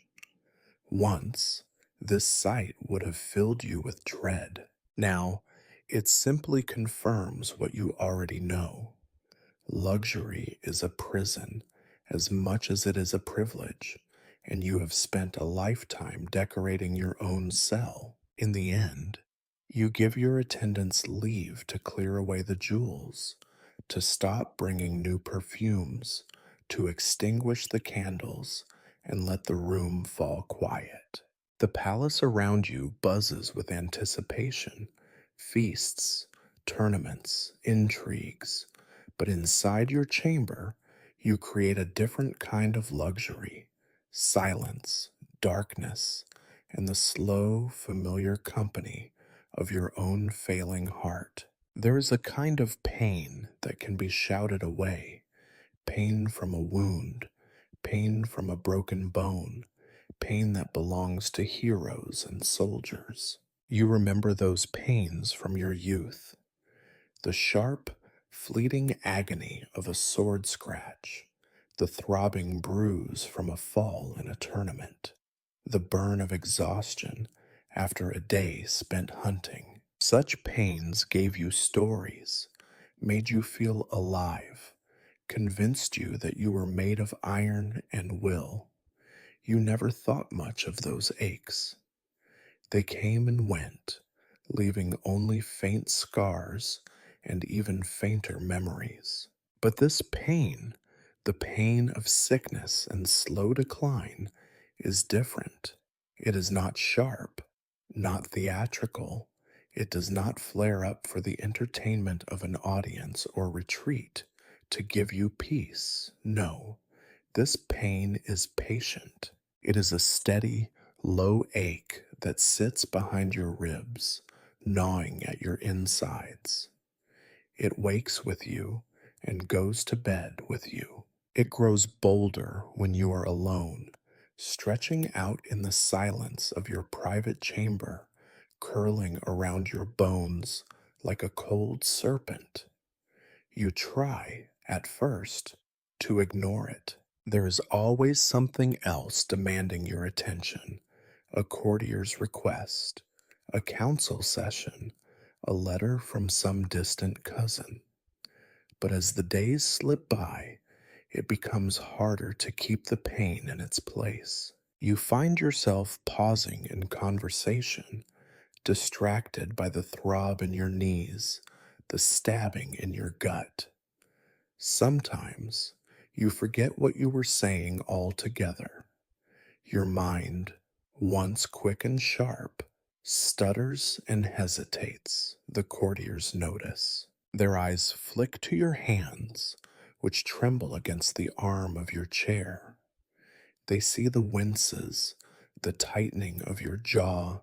Once, this sight would have filled you with dread. Now, it simply confirms what you already know. Luxury is a prison as much as it is a privilege, and you have spent a lifetime decorating your own cell. In the end, you give your attendants leave to clear away the jewels, to stop bringing new perfumes, to extinguish the candles, and let the room fall quiet. The palace around you buzzes with anticipation, feasts, tournaments, intrigues, but inside your chamber, you create a different kind of luxury: silence, darkness, and the slow, familiar company of your own failing heart. There is a kind of pain that can be shouted away: pain from a wound, pain from a broken bone, pain that belongs to heroes and soldiers. You remember those pains from your youth, the sharp, fleeting agony of a sword scratch, the throbbing bruise from a fall in a tournament, the burn of exhaustion after a day spent hunting. Such pains gave you stories, made you feel alive, convinced you that you were made of iron and will. You never thought much of those aches. They came and went, leaving only faint scars and even fainter memories. But this pain, the pain of sickness and slow decline, is different. It is not sharp, not theatrical. It does not flare up for the entertainment of an audience or retreat to give you peace. No, this pain is patient. It is a steady, low ache that sits behind your ribs, gnawing at your insides. It wakes with you and goes to bed with you. It grows bolder when you are alone, stretching out in the silence of your private chamber, curling around your bones like a cold serpent. You try, at first, to ignore it. There is always something else demanding your attention: a courtier's request, a council session, a letter from some distant cousin. But as the days slip by, it becomes harder to keep the pain in its place. You find yourself pausing in conversation, distracted by the throb in your knees, the stabbing in your gut. Sometimes you forget what you were saying altogether. Your mind, once quick and sharp, stutters and hesitates, the courtiers notice. Their eyes flick to your hands, which tremble against the arm of your chair. They see the winces, the tightening of your jaw,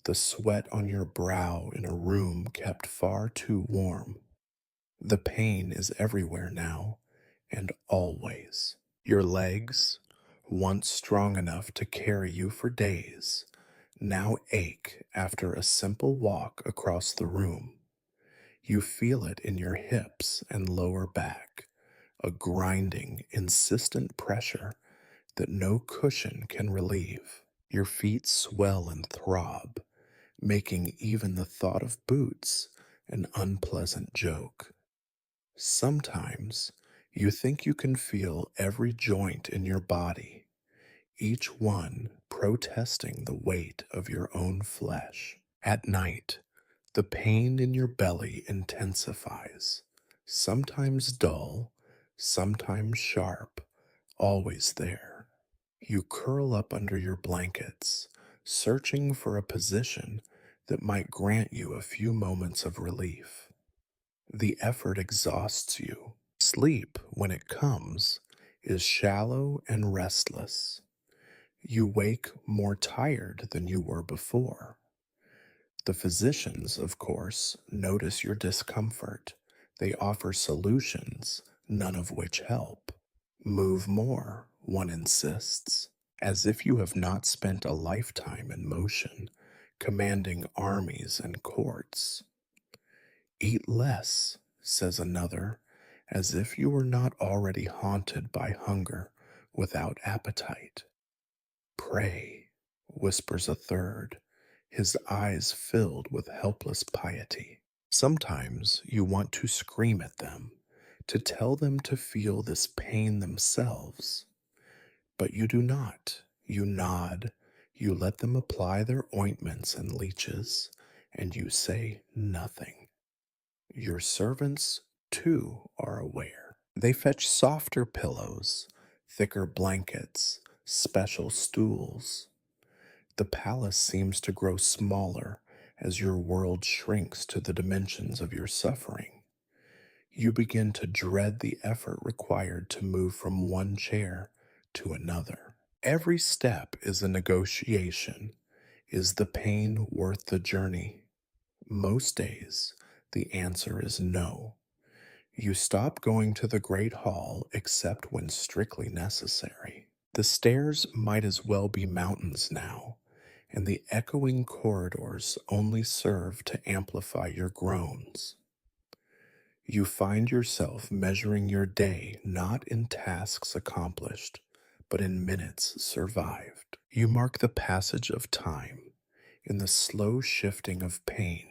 the sweat on your brow in a room kept far too warm. The pain is everywhere now, and always. Your legs, once strong enough to carry you for days, now ache after a simple walk across the room. You feel it in your hips and lower back, a grinding, insistent pressure that no cushion can relieve. Your feet swell and throb, making even the thought of boots an unpleasant joke. Sometimes you think you can feel every joint in your body, each one protesting the weight of your own flesh. At night, the pain in your belly intensifies, sometimes dull, sometimes sharp, always there. You curl up under your blankets, searching for a position that might grant you a few moments of relief. The effort exhausts you. Sleep, when it comes, is shallow and restless. You wake more tired than you were before. The physicians, of course, notice your discomfort. They offer solutions, none of which help. Move more, one insists, as if you have not spent a lifetime in motion, commanding armies and courts. Eat less, says another, as if you were not already haunted by hunger without appetite. Pray, whispers a third, his eyes filled with helpless piety. Sometimes you want to scream at them, to tell them to feel this pain themselves, but you do not. You nod, you let them apply their ointments and leeches, and you say nothing. Your servants, too, are aware. They fetch softer pillows, thicker blankets, special stools. The palace seems to grow smaller as your world shrinks to the dimensions of your suffering. You begin to dread the effort required to move from one chair to another. Every step is a negotiation. Is the pain worth the journey? Most days, the answer is no. You stop going to the great hall except when strictly necessary. The stairs might as well be mountains now, and the echoing corridors only serve to amplify your groans. You find yourself measuring your day not in tasks accomplished, but in minutes survived. You mark the passage of time in the slow shifting of pain,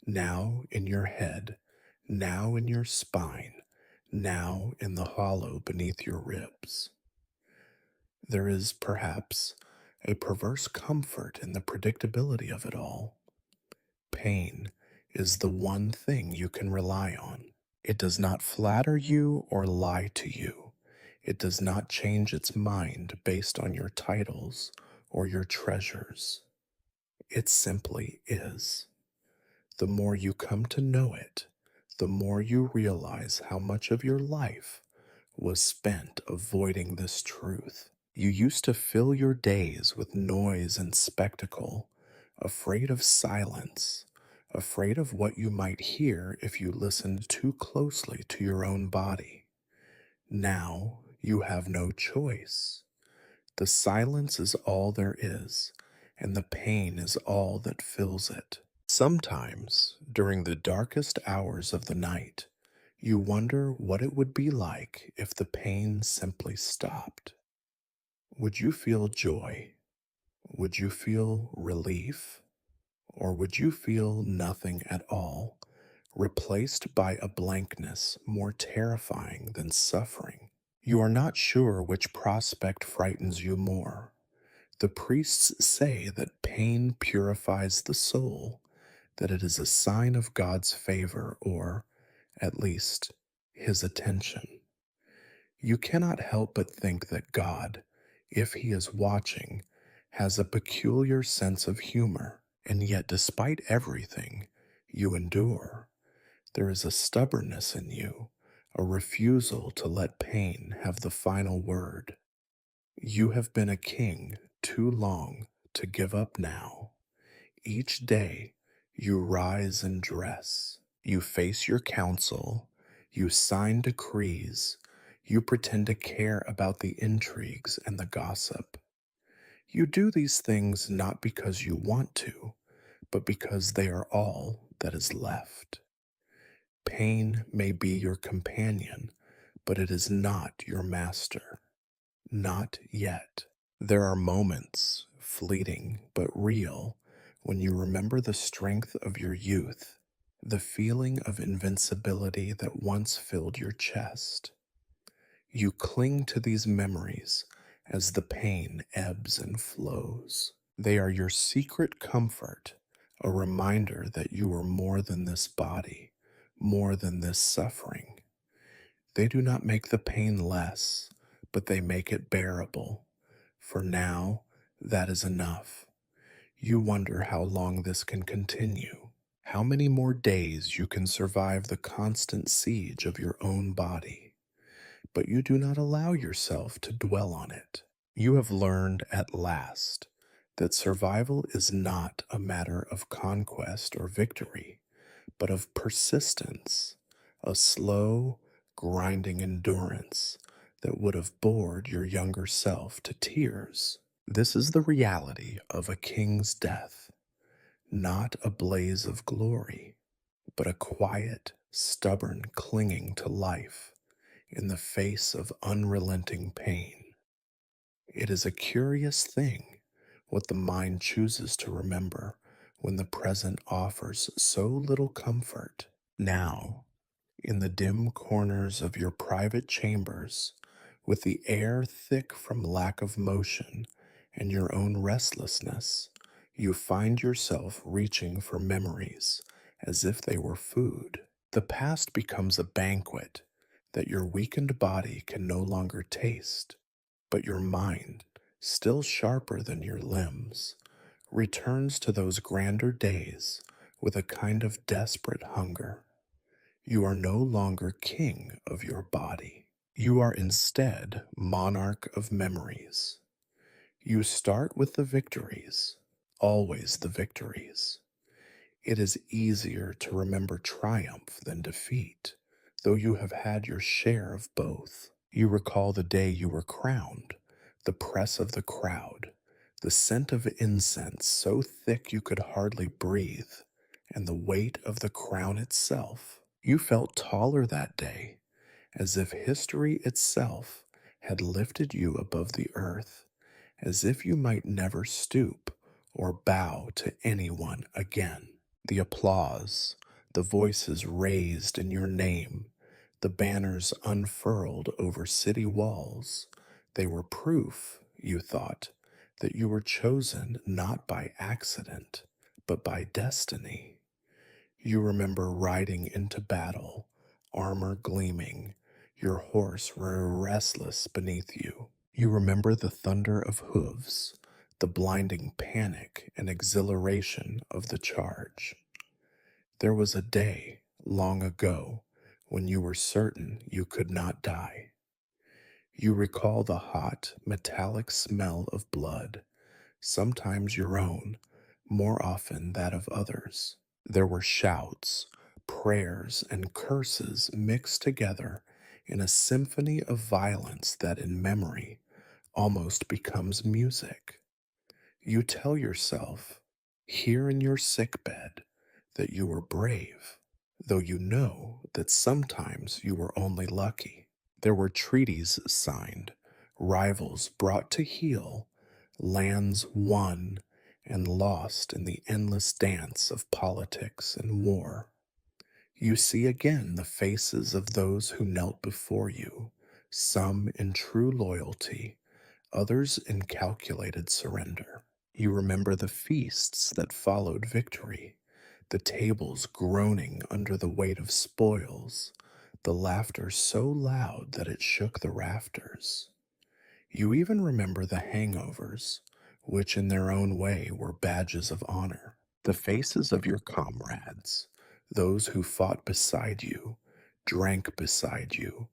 now in your head, now in your spine, now in the hollow beneath your ribs. There is, perhaps, a perverse comfort in the predictability of it all. Pain is the one thing you can rely on. It does not flatter you or lie to you. It does not change its mind based on your titles or your treasures. It simply is. The more you come to know it, the more you realize how much of your life was spent avoiding this truth. You used to fill your days with noise and spectacle, afraid of silence, afraid of what you might hear if you listened too closely to your own body. Now you have no choice. The silence is all there is, and the pain is all that fills it. Sometimes, during the darkest hours of the night, You wonder what it would be like if the pain simply stopped. Would you feel joy? Would you feel relief? Or would you feel nothing at all, replaced by a blankness more terrifying than suffering? You are not sure which prospect frightens you more. The priests say that pain purifies the soul, that it is a sign of God's favor, or, at least, his attention. You cannot help but think that God, if he is watching, has a peculiar sense of humor, and yet, despite everything you endure, there is a stubbornness in you, a refusal to let pain have the final word. You have been a king too long to give up now. Each day you rise and dress, you face your council, you sign decrees, you pretend to care about the intrigues and the gossip. You do these things not because you want to, but because they are all that is left. Pain may be your companion, but it is not your master. Not yet. There are moments, fleeting but real, when you remember the strength of your youth, the feeling of invincibility that once filled your chest. You cling to these memories as the pain ebbs and flows. They are your secret comfort, a reminder that you are more than this body, more than this suffering. They do not make the pain less, but they make it bearable. For now, that is enough. You wonder how long this can continue, how many more days you can survive the constant siege of your own body. But you do not allow yourself to dwell on it. You have learned at last that survival is not a matter of conquest or victory, but of persistence, a slow, grinding endurance that would have bored your younger self to tears. This is the reality of a king's death, not a blaze of glory, but a quiet, stubborn clinging to life in the face of unrelenting pain. It is a curious thing what the mind chooses to remember when the present offers so little comfort. Now, in the dim corners of your private chambers, with the air thick from lack of motion and your own restlessness, you find yourself reaching for memories as if they were food. The past becomes a banquet that your weakened body can no longer taste, but your mind, still sharper than your limbs, returns to those grander days with a kind of desperate hunger. You are no longer king of your body. You are instead monarch of memories. You start with the victories, always the victories. It is easier to remember triumph than defeat, though you have had your share of both. You recall the day you were crowned, the press of the crowd, the scent of incense so thick you could hardly breathe, and the weight of the crown itself. You felt taller that day, as if history itself had lifted you above the earth, as if you might never stoop or bow to anyone again. The applause, the voices raised in your name, the banners unfurled over city walls, they were proof, you thought, that you were chosen not by accident, but by destiny. You remember riding into battle, armor gleaming, your horse restless beneath you. You remember the thunder of hooves, the blinding panic and exhilaration of the charge. There was a day, long ago, when you were certain you could not die. You recall the hot, metallic smell of blood, sometimes your own, more often that of others. There were shouts, prayers, and curses mixed together in a symphony of violence that in memory almost becomes music. You tell yourself, here in your sick bed, that you were brave. though you know that sometimes you were only lucky. There were treaties signed, rivals brought to heel, lands won and lost in the endless dance of politics and war. You see again the faces of those who knelt before you, some in true loyalty, others in calculated surrender. You remember the feasts that followed victory, the tables groaning under the weight of spoils, the laughter so loud that it shook the rafters. You even remember the hangovers, which in their own way were badges of honor, the faces of your comrades, those who fought beside you, drank beside you,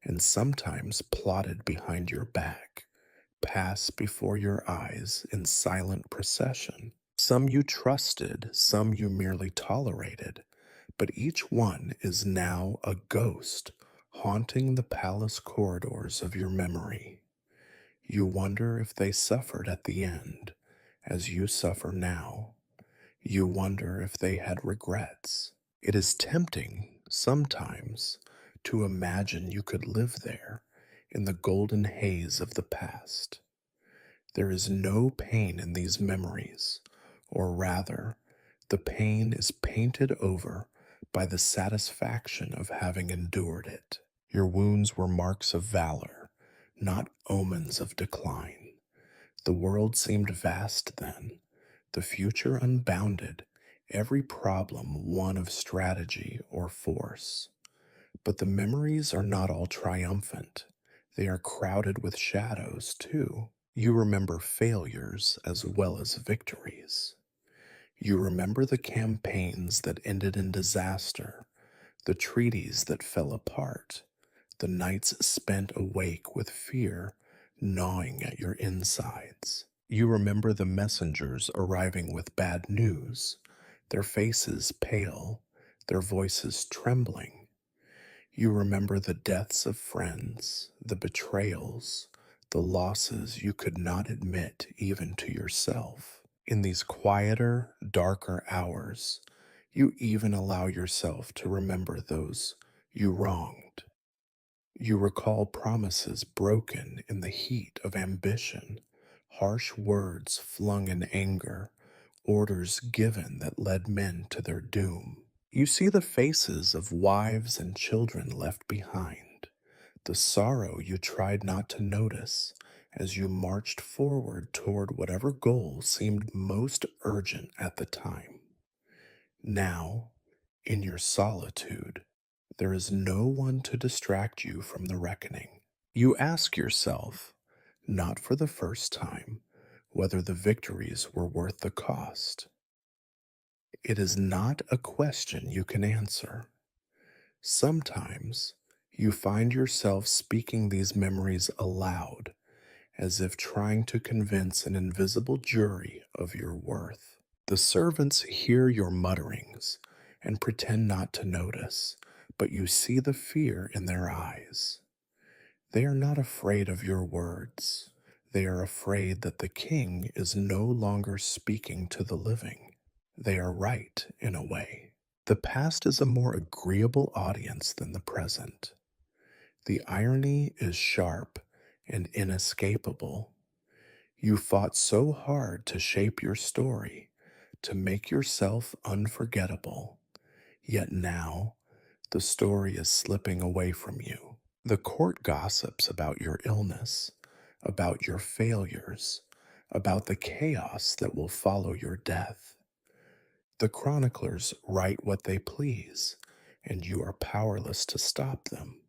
and sometimes plotted behind your back, pass before your eyes in silent procession. Some you trusted, some you merely tolerated, but each one is now a ghost haunting the palace corridors of your memory. You wonder if they suffered at the end, as you suffer now. You wonder if they had regrets. It is tempting, sometimes, to imagine you could live there, in the golden haze of the past. There is no pain in these memories, or rather, the pain is painted over by the satisfaction of having endured it. Your wounds were marks of valor, not omens of decline. The world seemed vast then, the future unbounded, every problem one of strategy or force. But the memories are not all triumphant. They are crowded with shadows, too. You remember failures as well as victories. You remember the campaigns that ended in disaster, the treaties that fell apart, the nights spent awake with fear gnawing at your insides. You remember the messengers arriving with bad news, their faces pale, their voices trembling. You remember the deaths of friends, the betrayals, the losses you could not admit even to yourself. In these quieter, darker hours, you even allow yourself to remember those you wronged. You recall promises broken in the heat of ambition, harsh words flung in anger, orders given that led men to their doom. You see the faces of wives and children left behind, the sorrow you tried not to notice as you marched forward toward whatever goal seemed most urgent at the time. Now, in your solitude, there is no one to distract you from the reckoning. You ask yourself, not for the first time, whether the victories were worth the cost. It is not a question you can answer. Sometimes you find yourself speaking these memories aloud, as if trying to convince an invisible jury of your worth. The servants hear your mutterings and pretend not to notice, but you see the fear in their eyes. They are not afraid of your words. They are afraid that the king is no longer speaking to the living. They are right, in a way. The past is a more agreeable audience than the present. The irony is sharp and inescapable. You fought so hard to shape your story, to make yourself unforgettable. Yet now, the story is slipping away from you. The court gossips about your illness, about your failures, about the chaos that will follow your death. The chroniclers write what they please, and you are powerless to stop them.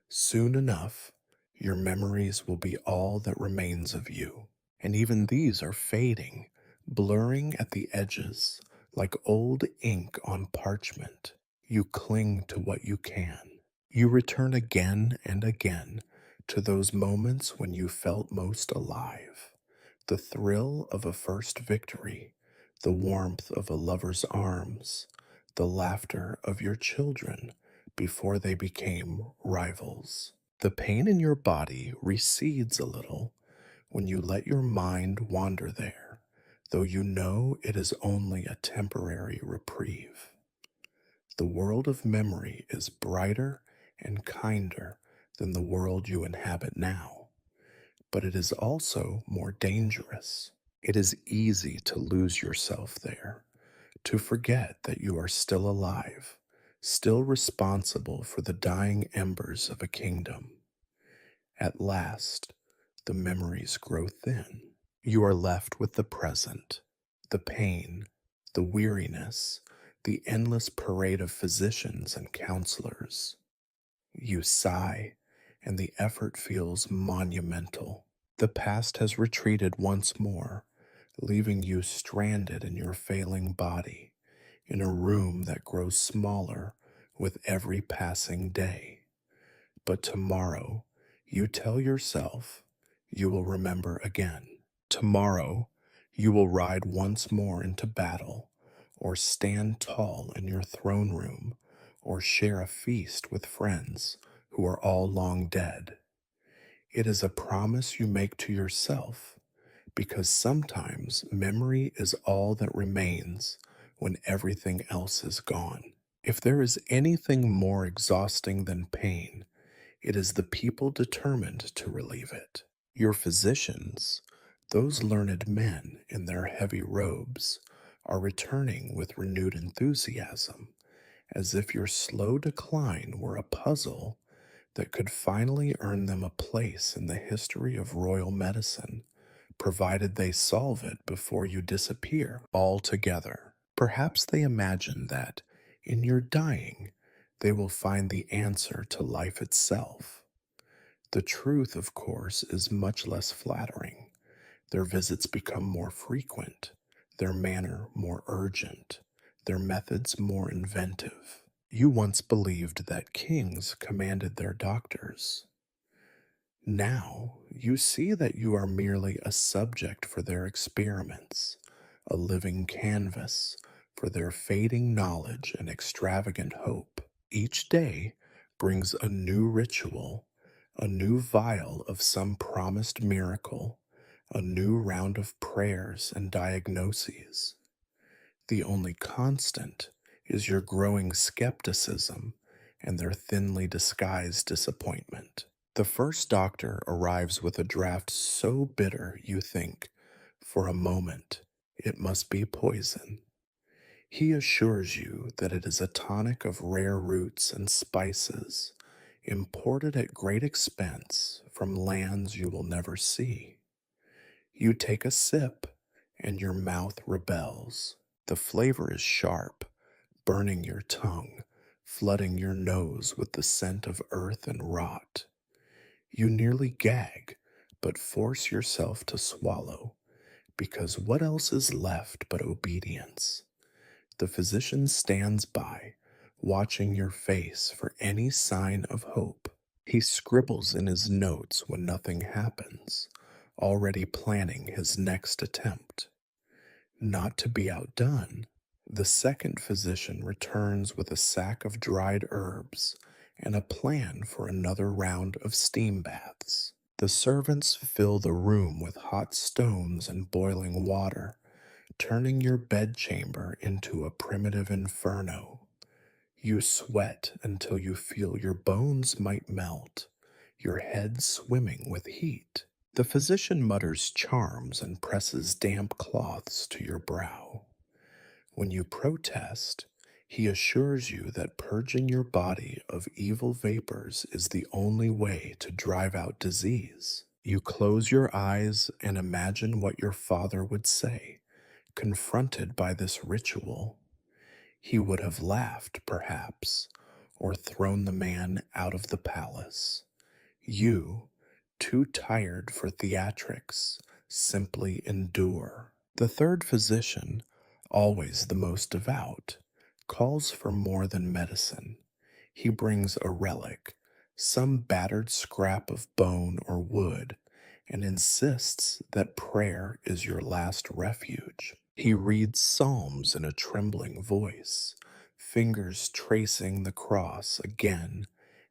Soon enough, your memories will be all that remains of you, and even these are fading, blurring at the edges, like old ink on parchment. You cling to what you can. You return again and again to those moments when you felt most alive. The thrill of a first victory, the warmth of a lover's arms, the laughter of your children before they became rivals. The pain in your body recedes a little when you let your mind wander there, though you know it is only a temporary reprieve. The world of memory is brighter and kinder than the world you inhabit now, but it is also more dangerous. It is easy to lose yourself there, to forget that you are still alive, still responsible for the dying embers of a kingdom. At last, the memories grow thin. You are left with the present, the pain, the weariness, the endless parade of physicians and counselors. You sigh, and the effort feels monumental. The past has retreated once more, leaving you stranded in your failing body, in a room that grows smaller with every passing day. But tomorrow, you tell yourself, you will remember again. Tomorrow, you will ride once more into battle, or stand tall in your throne room, or share a feast with friends who are all long dead. It is a promise you make to yourself, because sometimes memory is all that remains when everything else is gone. If there is anything more exhausting than pain, it is the people determined to relieve it. Your physicians, those learned men in their heavy robes, are returning with renewed enthusiasm, as if your slow decline were a puzzle that could finally earn them a place in the history of royal medicine, provided they solve it before you disappear altogether. Perhaps they imagine that, in your dying, they will find the answer to life itself. The truth, of course, is much less flattering. Their visits become more frequent, their manner more urgent, their methods more inventive. You once believed that kings commanded their doctors. Now you see that you are merely a subject for their experiments, a living canvas for their fading knowledge and extravagant hope. Each day brings a new ritual, a new vial of some promised miracle, a new round of prayers and diagnoses. The only constant is your growing skepticism and their thinly disguised disappointment. The first doctor arrives with a draught so bitter you think, for a moment, it must be poison. He assures you that it is a tonic of rare roots and spices, imported at great expense from lands you will never see. You take a sip, and your mouth rebels. The flavor is sharp, burning your tongue, flooding your nose with the scent of earth and rot. You nearly gag, but force yourself to swallow, because what else is left but obedience? The physician stands by, watching your face for any sign of hope. He scribbles in his notes when nothing happens, already planning his next attempt. Not to be outdone, the second physician returns with a sack of dried herbs and a plan for another round of steam baths. The servants fill the room with hot stones and boiling water, turning your bedchamber into a primitive inferno. You sweat until you feel your bones might melt, your head swimming with heat. The physician mutters charms and presses damp cloths to your brow. When you protest, he assures you that purging your body of evil vapors is the only way to drive out disease. You close your eyes and imagine what your father would say, confronted by this ritual. He would have laughed, perhaps, or thrown the man out of the palace. You, too tired for theatrics, simply endure. The third physician, always the most devout, calls for more than medicine. He brings a relic, some battered scrap of bone or wood, and insists that prayer is your last refuge. He reads psalms in a trembling voice, fingers tracing the cross again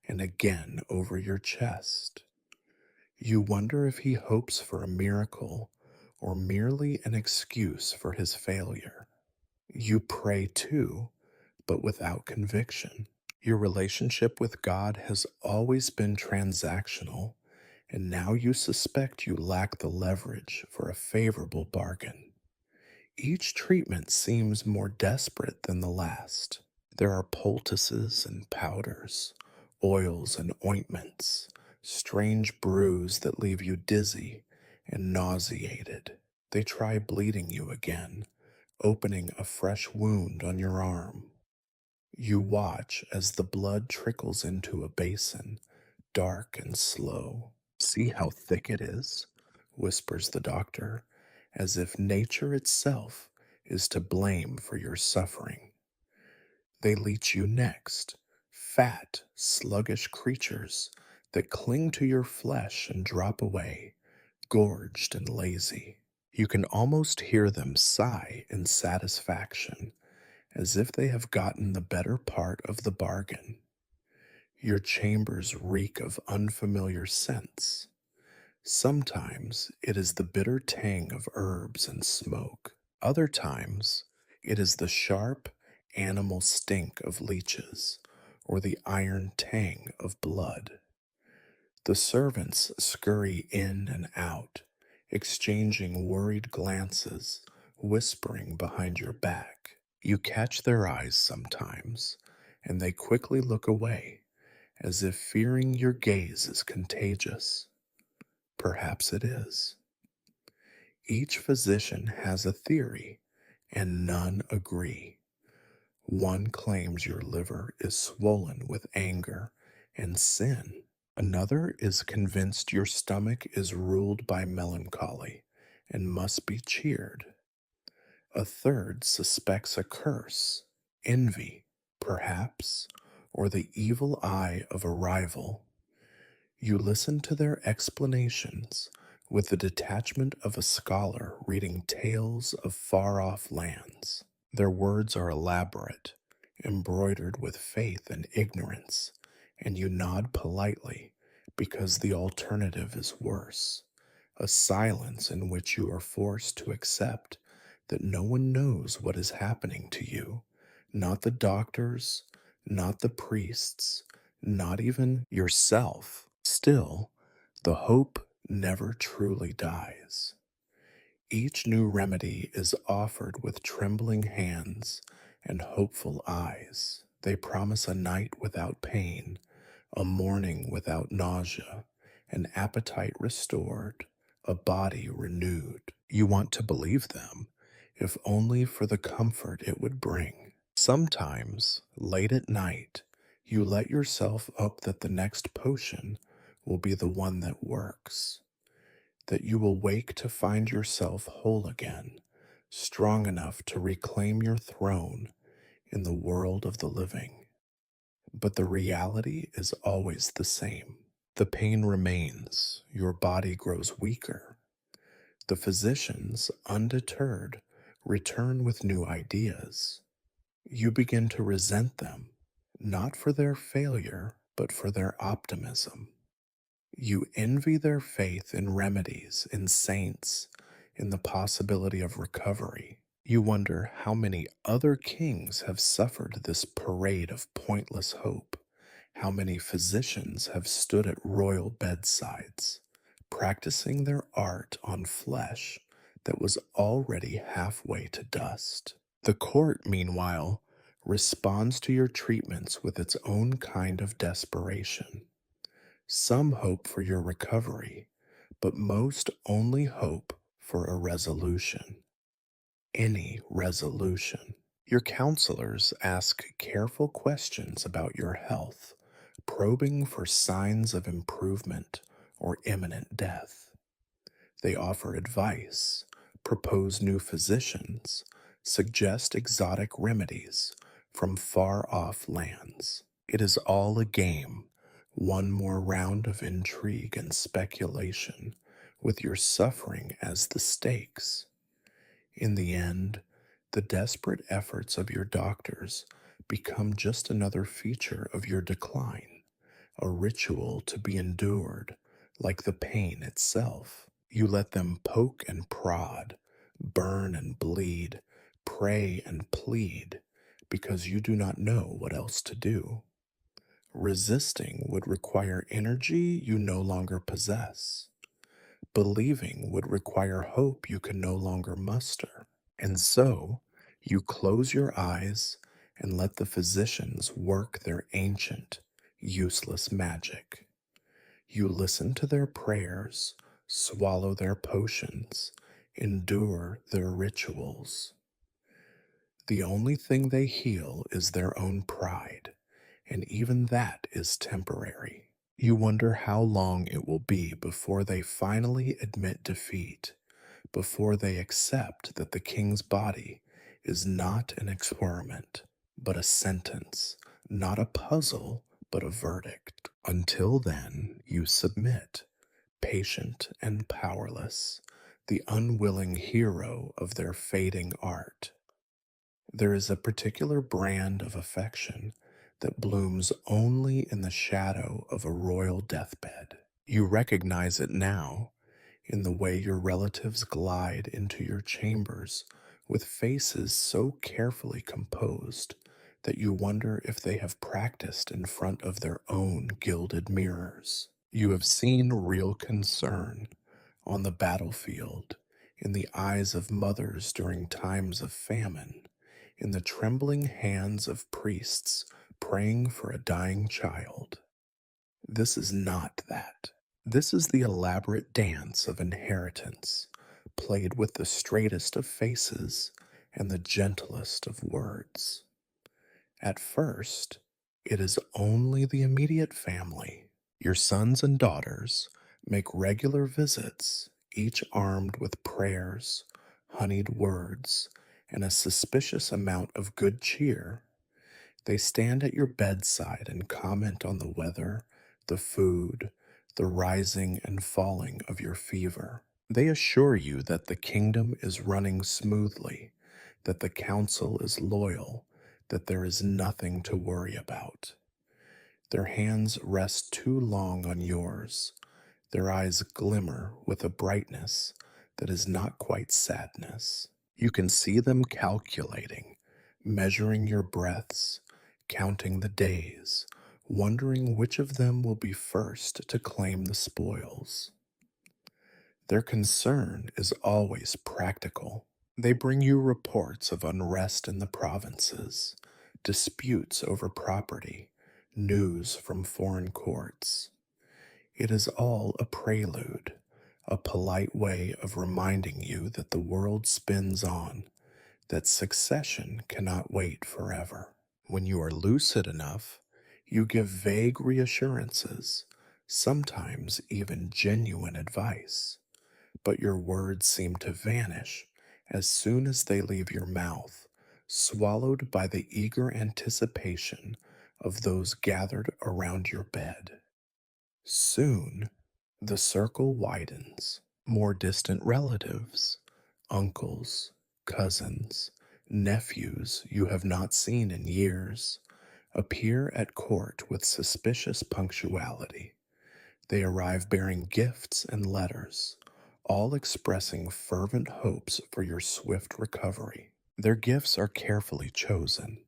and again over your chest. You wonder if he hopes for a miracle or merely an excuse for his failure. You pray too, but without conviction. Your relationship with God has always been transactional, and now you suspect you lack the leverage for a favorable bargain. Each treatment seems more desperate than the last. There are poultices and powders, oils and ointments, strange brews that leave you dizzy and nauseated. They try bleeding you again, opening a fresh wound on your arm. You watch as the blood trickles into a basin, dark and slow. "See how thick it is?" whispers the doctor, as if nature itself is to blame for your suffering. They leech you next, fat, sluggish creatures that cling to your flesh and drop away, gorged and lazy. You can almost hear them sigh in satisfaction, as if they have gotten the better part of the bargain. Your chambers reek of unfamiliar scents. Sometimes it is the bitter tang of herbs and smoke. Other times it is the sharp animal stink of leeches or the iron tang of blood. The servants scurry in and out, exchanging worried glances, whispering behind your back. You catch their eyes sometimes, and they quickly look away, as if fearing your gaze is contagious. Perhaps it is. Each physician has a theory, and none agree. One claims your liver is swollen with anger and sin. Another is convinced your stomach is ruled by melancholy and must be cheered. A third suspects a curse, envy, perhaps, or the evil eye of a rival. You listen to their explanations with the detachment of a scholar reading tales of far off lands. Their words are elaborate, embroidered with faith and ignorance, and you nod politely because the alternative is worse, a silence in which you are forced to accept that no one knows what is happening to you, not the doctors, not the priests, not even yourself. Still, the hope never truly dies. Each new remedy is offered with trembling hands and hopeful eyes. They promise a night without pain, a morning without nausea, an appetite restored, a body renewed. You want to believe them, if only for the comfort it would bring. Sometimes, late at night, you let yourself up that the next potion will be the one that works, that you will wake to find yourself whole again, strong enough to reclaim your throne in the world of the living. But the reality is always the same. The pain remains, your body grows weaker. The physicians, undeterred, return with new ideas. You begin to resent them, not for their failure, but for their optimism. You envy their faith in remedies, in saints, in the possibility of recovery. You wonder how many other kings have suffered this parade of pointless hope, how many physicians have stood at royal bedsides, practicing their art on flesh that was already halfway to dust. The court, meanwhile, responds to your treatments with its own kind of desperation. Some hope for your recovery, but most only hope for a resolution. Any resolution. Your counselors ask careful questions about your health, probing for signs of improvement or imminent death. They offer advice, propose new physicians, suggest exotic remedies from far off lands. It is all a game, one more round of intrigue and speculation, with your suffering as the stakes. In the end, the desperate efforts of your doctors become just another feature of your decline, a ritual to be endured, like the pain itself. You let them poke and prod, burn and bleed, pray and plead, because you do not know what else to do. Resisting would require energy you no longer possess. Believing would require hope you can no longer muster. And so, you close your eyes and let the physicians work their ancient, useless magic. You listen to their prayers, swallow their potions, endure their rituals. The only thing they heal is their own pride, and even that is temporary. You wonder how long it will be before they finally admit defeat, before they accept that the king's body is not an experiment, but a sentence, not a puzzle, but a verdict. Until then, you submit, patient and powerless, the unwilling hero of their fading art. There is a particular brand of affection that blooms only in the shadow of a royal deathbed. You recognize it now in the way your relatives glide into your chambers with faces so carefully composed that you wonder if they have practiced in front of their own gilded mirrors. You have seen real concern on the battlefield, in the eyes of mothers during times of famine, in the trembling hands of priests praying for a dying child. This is not that. This is the elaborate dance of inheritance, played with the straightest of faces and the gentlest of words. At first, it is only the immediate family. Your sons and daughters make regular visits, each armed with prayers, honeyed words, and a suspicious amount of good cheer. They stand at your bedside and comment on the weather, the food, the rising and falling of your fever. They assure you that the kingdom is running smoothly, that the council is loyal, that there is nothing to worry about. Their hands rest too long on yours. Their eyes glimmer with a brightness that is not quite sadness. You can see them calculating, measuring your breaths, counting the days, wondering which of them will be first to claim the spoils. Their concern is always practical. They bring you reports of unrest in the provinces, disputes over property, news from foreign courts. It is all a prelude, a polite way of reminding you that the world spins on, that succession cannot wait forever. When you are lucid enough, you give vague reassurances, sometimes even genuine advice, but your words seem to vanish as soon as they leave your mouth, swallowed by the eager anticipation of those gathered around your bed. Soon, the circle widens. More distant relatives, uncles, cousins, nephews you have not seen in years, appear at court with suspicious punctuality. They arrive bearing gifts and letters, all expressing fervent hopes for your swift recovery. Their gifts are carefully chosen,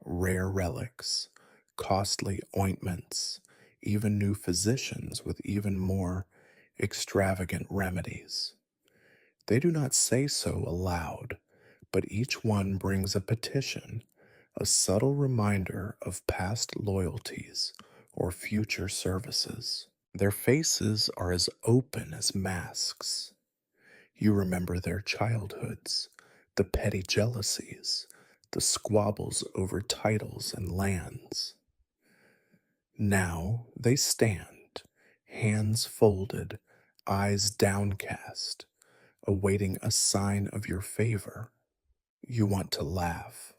rare relics, costly ointments, even new physicians with even more extravagant remedies. They do not say so aloud, but each one brings a petition, a subtle reminder of past loyalties or future services. Their faces are as open as masks. You remember their childhoods, the petty jealousies, the squabbles over titles and lands. Now they stand, hands folded, eyes downcast, awaiting a sign of your favor. You want to laugh,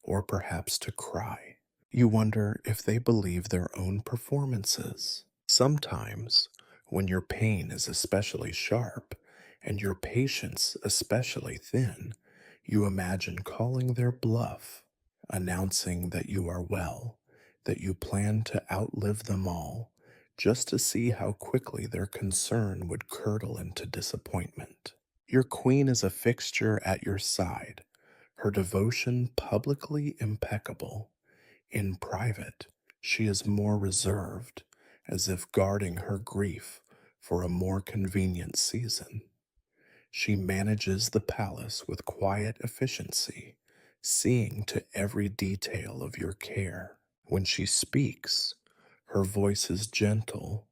or perhaps to cry. You wonder if they believe their own performances. Sometimes, when your pain is especially sharp and your patience especially thin, you imagine calling their bluff, announcing that you are well, that you plan to outlive them all, just to see how quickly their concern would curdle into disappointment. Your queen is a fixture at your side, her devotion publicly impeccable. In private, she is more reserved, as if guarding her grief for a more convenient season. She manages the palace with quiet efficiency, seeing to every detail of your care. When she speaks, her voice is gentle,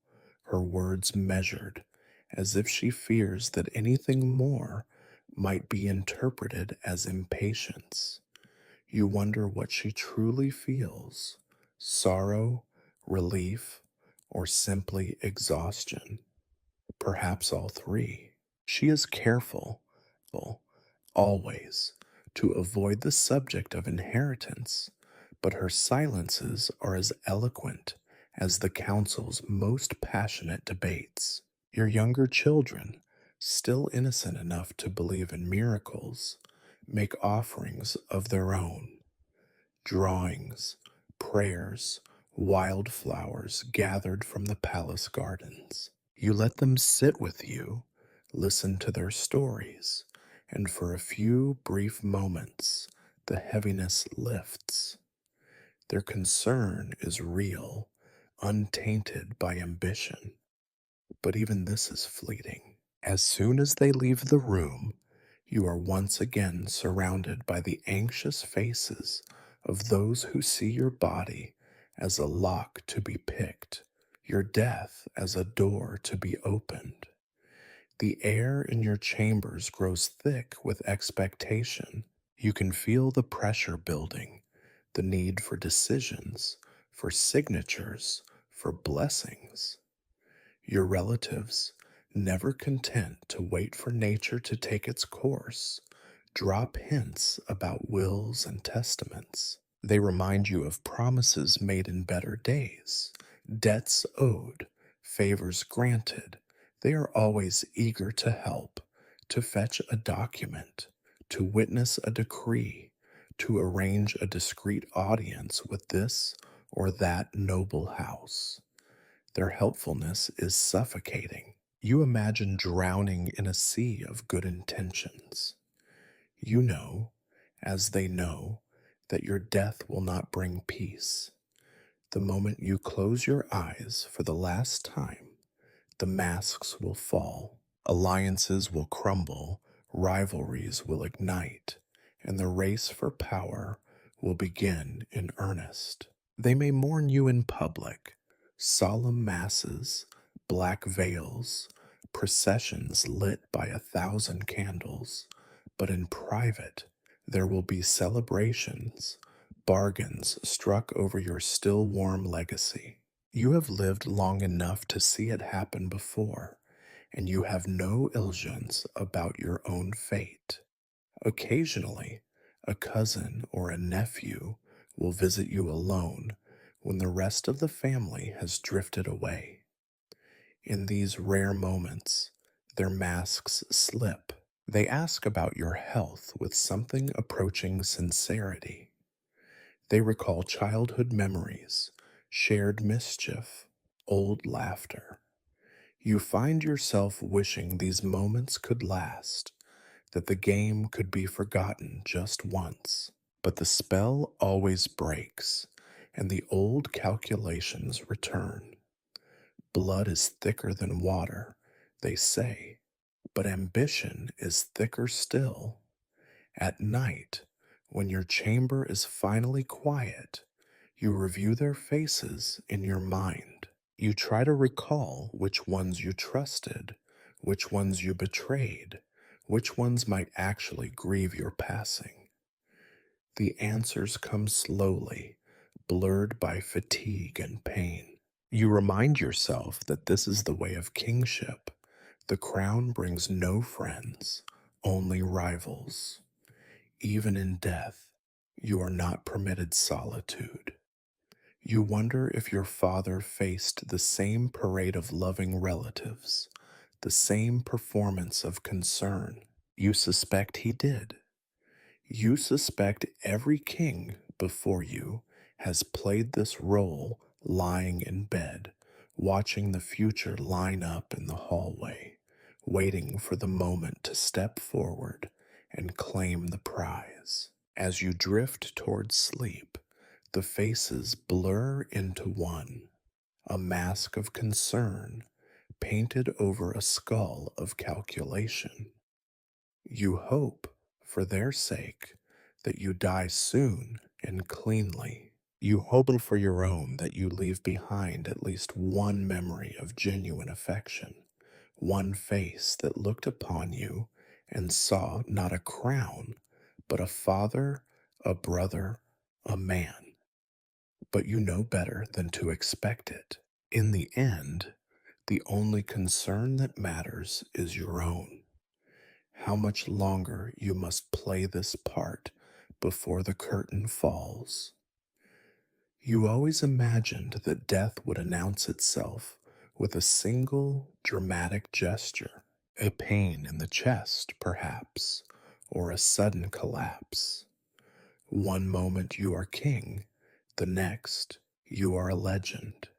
her words measured, as if she fears that anything more might be interpreted as impatience. You wonder what she truly feels: sorrow, relief, or simply exhaustion. Perhaps all three. She is careful, always, to avoid the subject of inheritance, but her silences are as eloquent as the council's most passionate debates. Your younger children, still innocent enough to believe in miracles, make offerings of their own: drawings, prayers, wildflowers gathered from the palace gardens. You let them sit with you, listen to their stories, and for a few brief moments, the heaviness lifts. Their concern is real, untainted by ambition. But even this is fleeting. As soon as they leave the room, you are once again surrounded by the anxious faces of those who see your body as a lock to be picked, your death as a door to be opened. The air in your chambers grows thick with expectation. You can feel the pressure building, the need for decisions, for signatures, for blessings. Your relatives, never content to wait for nature to take its course, drop hints about wills and testaments. They remind you of promises made in better days, debts owed, favors granted. They are always eager to help, to fetch a document, to witness a decree, to arrange a discreet audience with this or that noble house. Their helpfulness is suffocating. You imagine drowning in a sea of good intentions. You know, as they know, that your death will not bring peace. The moment you close your eyes for the last time, the masks will fall, alliances will crumble, rivalries will ignite, and the race for power will begin in earnest. They may mourn you in public: solemn masses, black veils, processions lit by 1,000 candles, but in private there will be celebrations, bargains struck over your still warm legacy. You have lived long enough to see it happen before, and you have no illusions about your own fate. Occasionally, a cousin or a nephew will visit you alone when the rest of the family has drifted away. In these rare moments, their masks slip. They ask about your health with something approaching sincerity. They recall childhood memories, shared mischief, old laughter. You find yourself wishing these moments could last, that the game could be forgotten just once. But the spell always breaks, and the old calculations return. Blood is thicker than water, they say, but ambition is thicker still. At night, when your chamber is finally quiet, you review their faces in your mind. You try to recall which ones you trusted, which ones you betrayed, which ones might actually grieve your passing. The answers come slowly, blurred by fatigue and pain. You remind yourself that this is the way of kingship. The crown brings no friends, only rivals. Even in death, you are not permitted solitude. You wonder if your father faced the same parade of loving relatives, the same performance of concern. You suspect he did. You suspect every king before you has played this role lying in bed, watching the future line up in the hallway, waiting for the moment to step forward and claim the prize. As you drift towards sleep, the faces blur into one, a mask of concern painted over a skull of calculation. You hope, for their sake, that you die soon and cleanly. You hope for your own that you leave behind at least one memory of genuine affection, one face that looked upon you and saw not a crown, but a father, a brother, a man. But you know better than to expect it. In the end, the only concern that matters is your own. How much longer you must play this part before the curtain falls. You always imagined that death would announce itself with a single dramatic gesture, a pain in the chest, perhaps, or a sudden collapse. One moment you are king, the next you are a legend.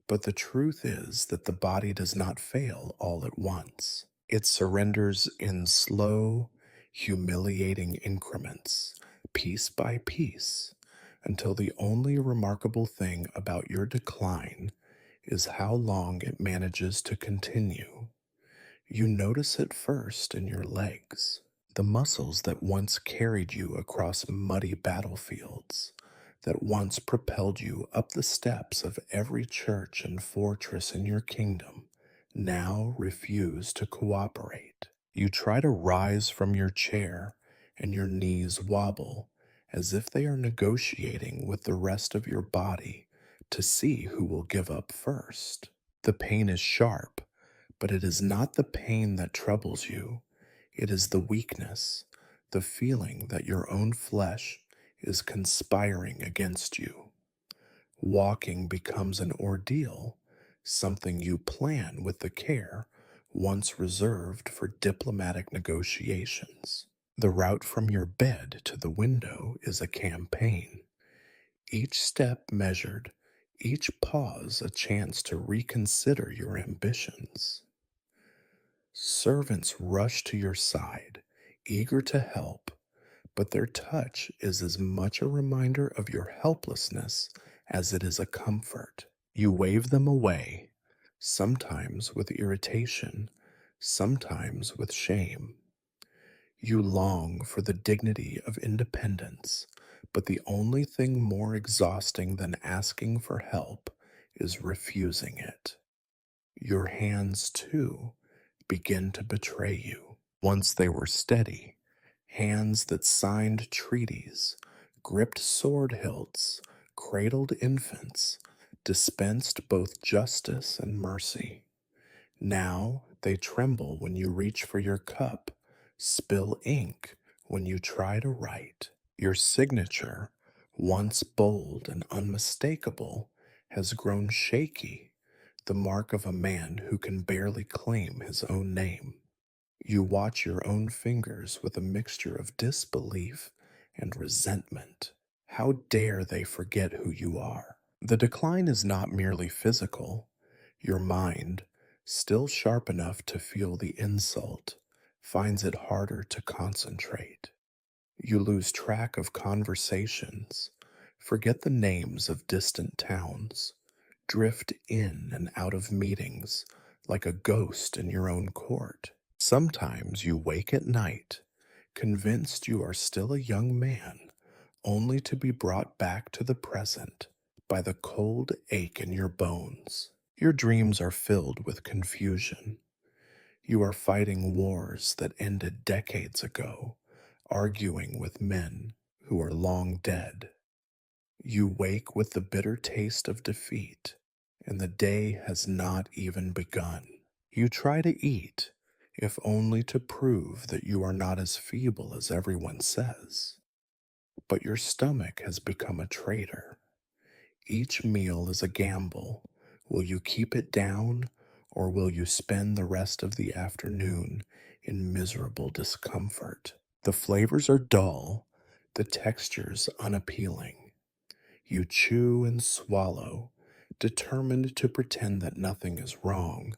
But the truth is that the body does not fail all at once. It surrenders in slow, humiliating increments, piece by piece, until the only remarkable thing about your decline is how long it manages to continue. You notice it first in your legs, the muscles that once carried you across muddy battlefields, that once propelled you up the steps of every church and fortress in your kingdom, now refuse to cooperate. You try to rise from your chair, and your knees wobble as if they are negotiating with the rest of your body to see who will give up first. The pain is sharp, but it is not the pain that troubles you. It is the weakness, the feeling that your own flesh is conspiring against you. Walking becomes an ordeal, something you plan with the care once reserved for diplomatic negotiations. The route from your bed to the window is a campaign, each step measured, each pause a chance to reconsider your ambitions. Servants rush to your side, eager to help, but their touch is as much a reminder of your helplessness as it is a comfort. You wave them away, sometimes with irritation, sometimes with shame. You long for the dignity of independence, but the only thing more exhausting than asking for help is refusing it. Your hands, too, begin to betray you. Once they were steady, hands that signed treaties, gripped sword hilts, cradled infants, dispensed both justice and mercy. Now they tremble when you reach for your cup, spill ink when you try to write. Your signature, once bold and unmistakable, has grown shaky, the mark of a man who can barely claim his own name. You watch your own fingers with a mixture of disbelief and resentment. How dare they forget who you are? The decline is not merely physical. Your mind, still sharp enough to feel the insult, finds it harder to concentrate. You lose track of conversations, forget the names of distant towns, drift in and out of meetings like a ghost in your own court. Sometimes you wake at night, convinced you are still a young man, only to be brought back to the present by the cold ache in your bones. Your dreams are filled with confusion. You are fighting wars that ended decades ago, arguing with men who are long dead. You wake with the bitter taste of defeat, and the day has not even begun. You try to eat, if only to prove that you are not as feeble as everyone says. But your stomach has become a traitor. Each meal is a gamble. Will you keep it down, or will you spend the rest of the afternoon in miserable discomfort? The flavors are dull, the textures unappealing. You chew and swallow, determined to pretend that nothing is wrong,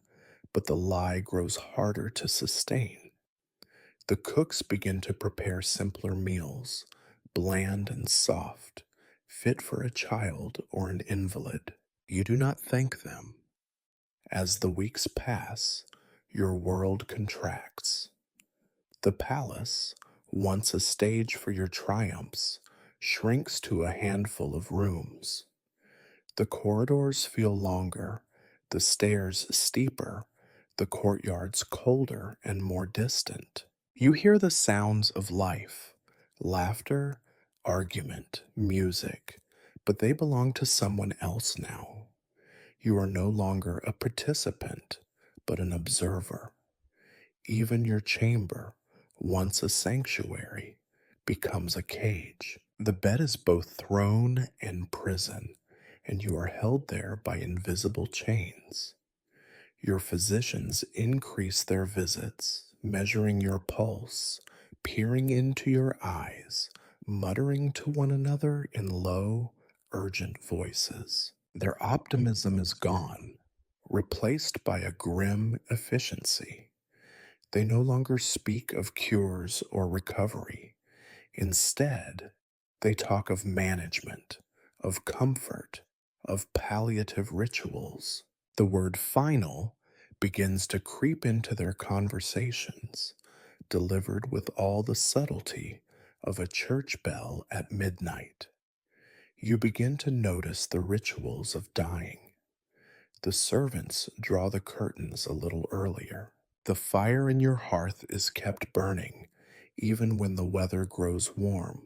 but the lie grows harder to sustain. The cooks begin to prepare simpler meals, bland and soft, fit for a child or an invalid. You do not thank them. As the weeks pass, your world contracts. The palace, once a stage for your triumphs, shrinks to a handful of rooms. The corridors feel longer, the stairs steeper, the courtyards colder and more distant. You hear the sounds of life, laughter, argument, music, but they belong to someone else now. You are no longer a participant, but an observer. Even your chamber, once a sanctuary, becomes a cage. The bed is both throne and prison, and you are held there by invisible chains. Your physicians increase their visits, measuring your pulse, peering into your eyes, muttering to one another in low, urgent voices. Their optimism is gone, replaced by a grim efficiency. They no longer speak of cures or recovery. Instead, they talk of management, of comfort, of palliative rituals. The word final begins to creep into their conversations, delivered with all the subtlety of a church bell at midnight. You begin to notice the rituals of dying. The servants draw the curtains a little earlier. The fire in your hearth is kept burning, even when the weather grows warm.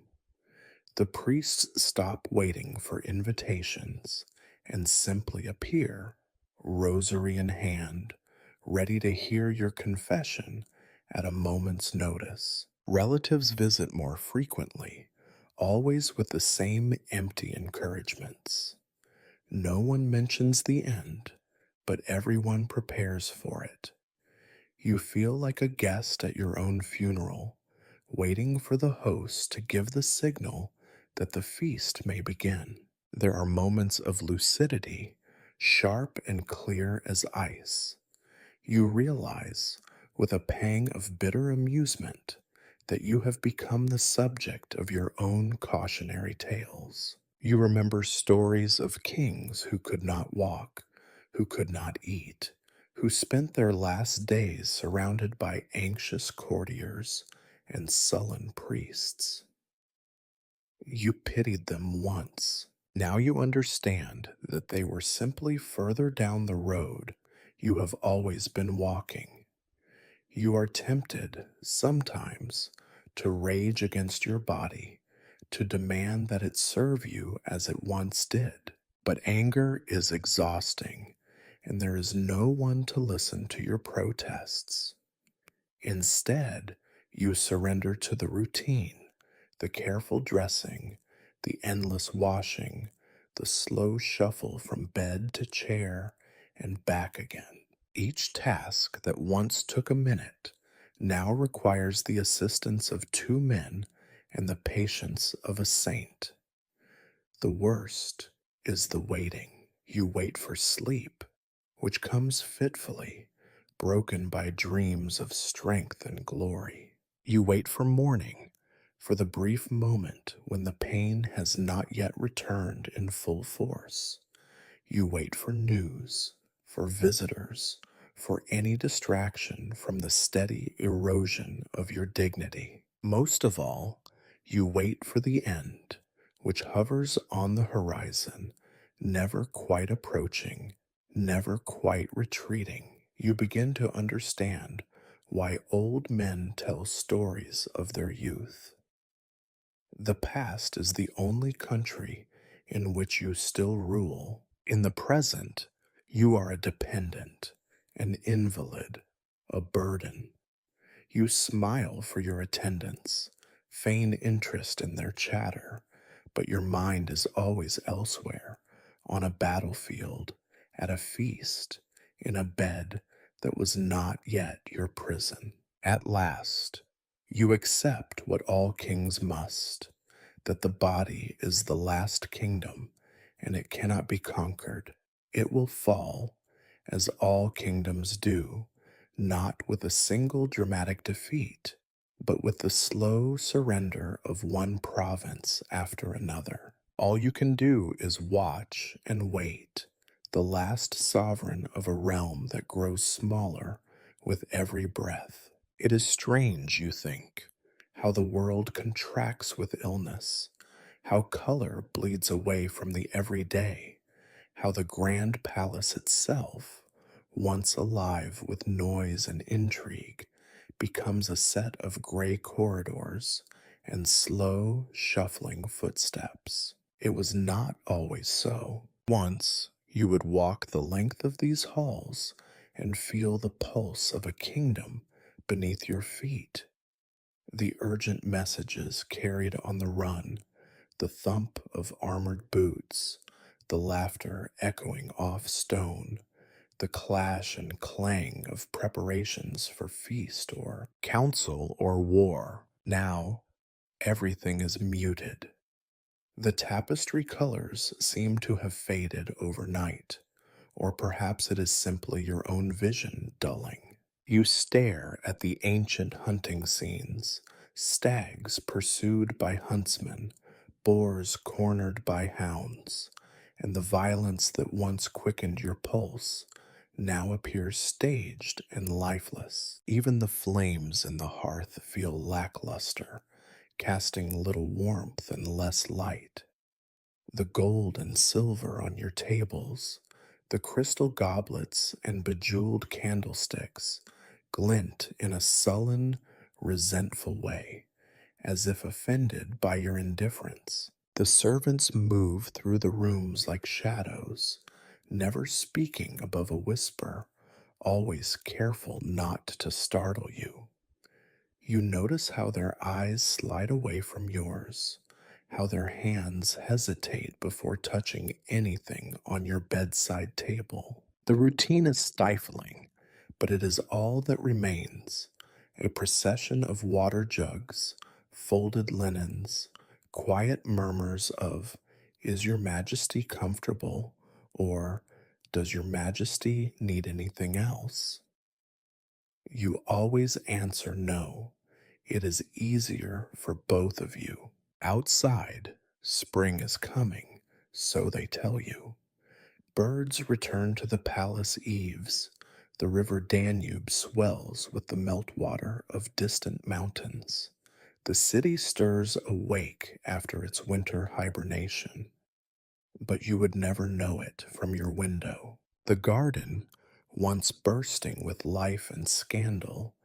The priests stop waiting for invitations and simply appear, rosary in hand, ready to hear your confession at a moment's notice. Relatives visit more frequently, always with the same empty encouragements. No one mentions the end, but everyone prepares for it. You feel like a guest at your own funeral, waiting for the host to give the signal that the feast may begin. There are moments of lucidity, sharp and clear as ice. You realize, with a pang of bitter amusement, that you have become the subject of your own cautionary tales. You remember stories of kings who could not walk, who could not eat, who spent their last days surrounded by anxious courtiers and sullen priests. You pitied them once. Now you understand that they were simply further down the road you have always been walking. You are tempted, sometimes, to rage against your body, to demand that it serve you as it once did. But anger is exhausting, and there is no one to listen to your protests. Instead, you surrender to the routine, the careful dressing, the endless washing, the slow shuffle from bed to chair and back again. Each task that once took a minute now requires the assistance of two men and the patience of a saint. The worst is the waiting. You wait for sleep, which comes fitfully, broken by dreams of strength and glory. You wait for morning, for the brief moment when the pain has not yet returned in full force. You wait for news, for visitors, for any distraction from the steady erosion of your dignity. Most of all, you wait for the end, which hovers on the horizon, never quite approaching, never quite retreating. You begin to understand why old men tell stories of their youth. The past is the only country in which you still rule. In the present, you are a dependent, an invalid, a burden. You smile for your attendants, feign interest in their chatter, but your mind is always elsewhere, on a battlefield, at a feast, in a bed that was not yet your prison. At last, you accept what all kings must, that the body is the last kingdom, and it cannot be conquered. It will fall, as all kingdoms do, not with a single dramatic defeat, but with the slow surrender of one province after another. All you can do is watch and wait, the last sovereign of a realm that grows smaller with every breath. It is strange, you think, how the world contracts with illness, how color bleeds away from the everyday, how the grand palace itself, once alive with noise and intrigue, becomes a set of gray corridors and slow, shuffling footsteps. It was not always so. Once, you would walk the length of these halls and feel the pulse of a kingdom beneath your feet. The urgent messages carried on the run, the thump of armored boots, the laughter echoing off stone, the clash and clang of preparations for feast or council or war. Now, everything is muted. The tapestry colors seem to have faded overnight, or perhaps it is simply your own vision dulling. You stare at the ancient hunting scenes, stags pursued by huntsmen, boars cornered by hounds, and the violence that once quickened your pulse now appears staged and lifeless. Even the flames in the hearth feel lackluster, casting little warmth and less light. The gold and silver on your tables, the crystal goblets and bejeweled candlesticks glint in a sullen, resentful way, as if offended by your indifference. The servants move through the rooms like shadows, never speaking above a whisper, always careful not to startle you. You notice how their eyes slide away from yours, how their hands hesitate before touching anything on your bedside table. The routine is stifling, but it is all that remains, a procession of water jugs, folded linens, quiet murmurs of, "Is your majesty comfortable?" or "Does your majesty need anything else?" You always answer no. It is easier for both of you. Outside, spring is coming, so they tell you. Birds return to the palace eaves. The river Danube swells with the meltwater of distant mountains. The city stirs awake after its winter hibernation, but you would never know it from your window. The garden, once bursting with life and scandal,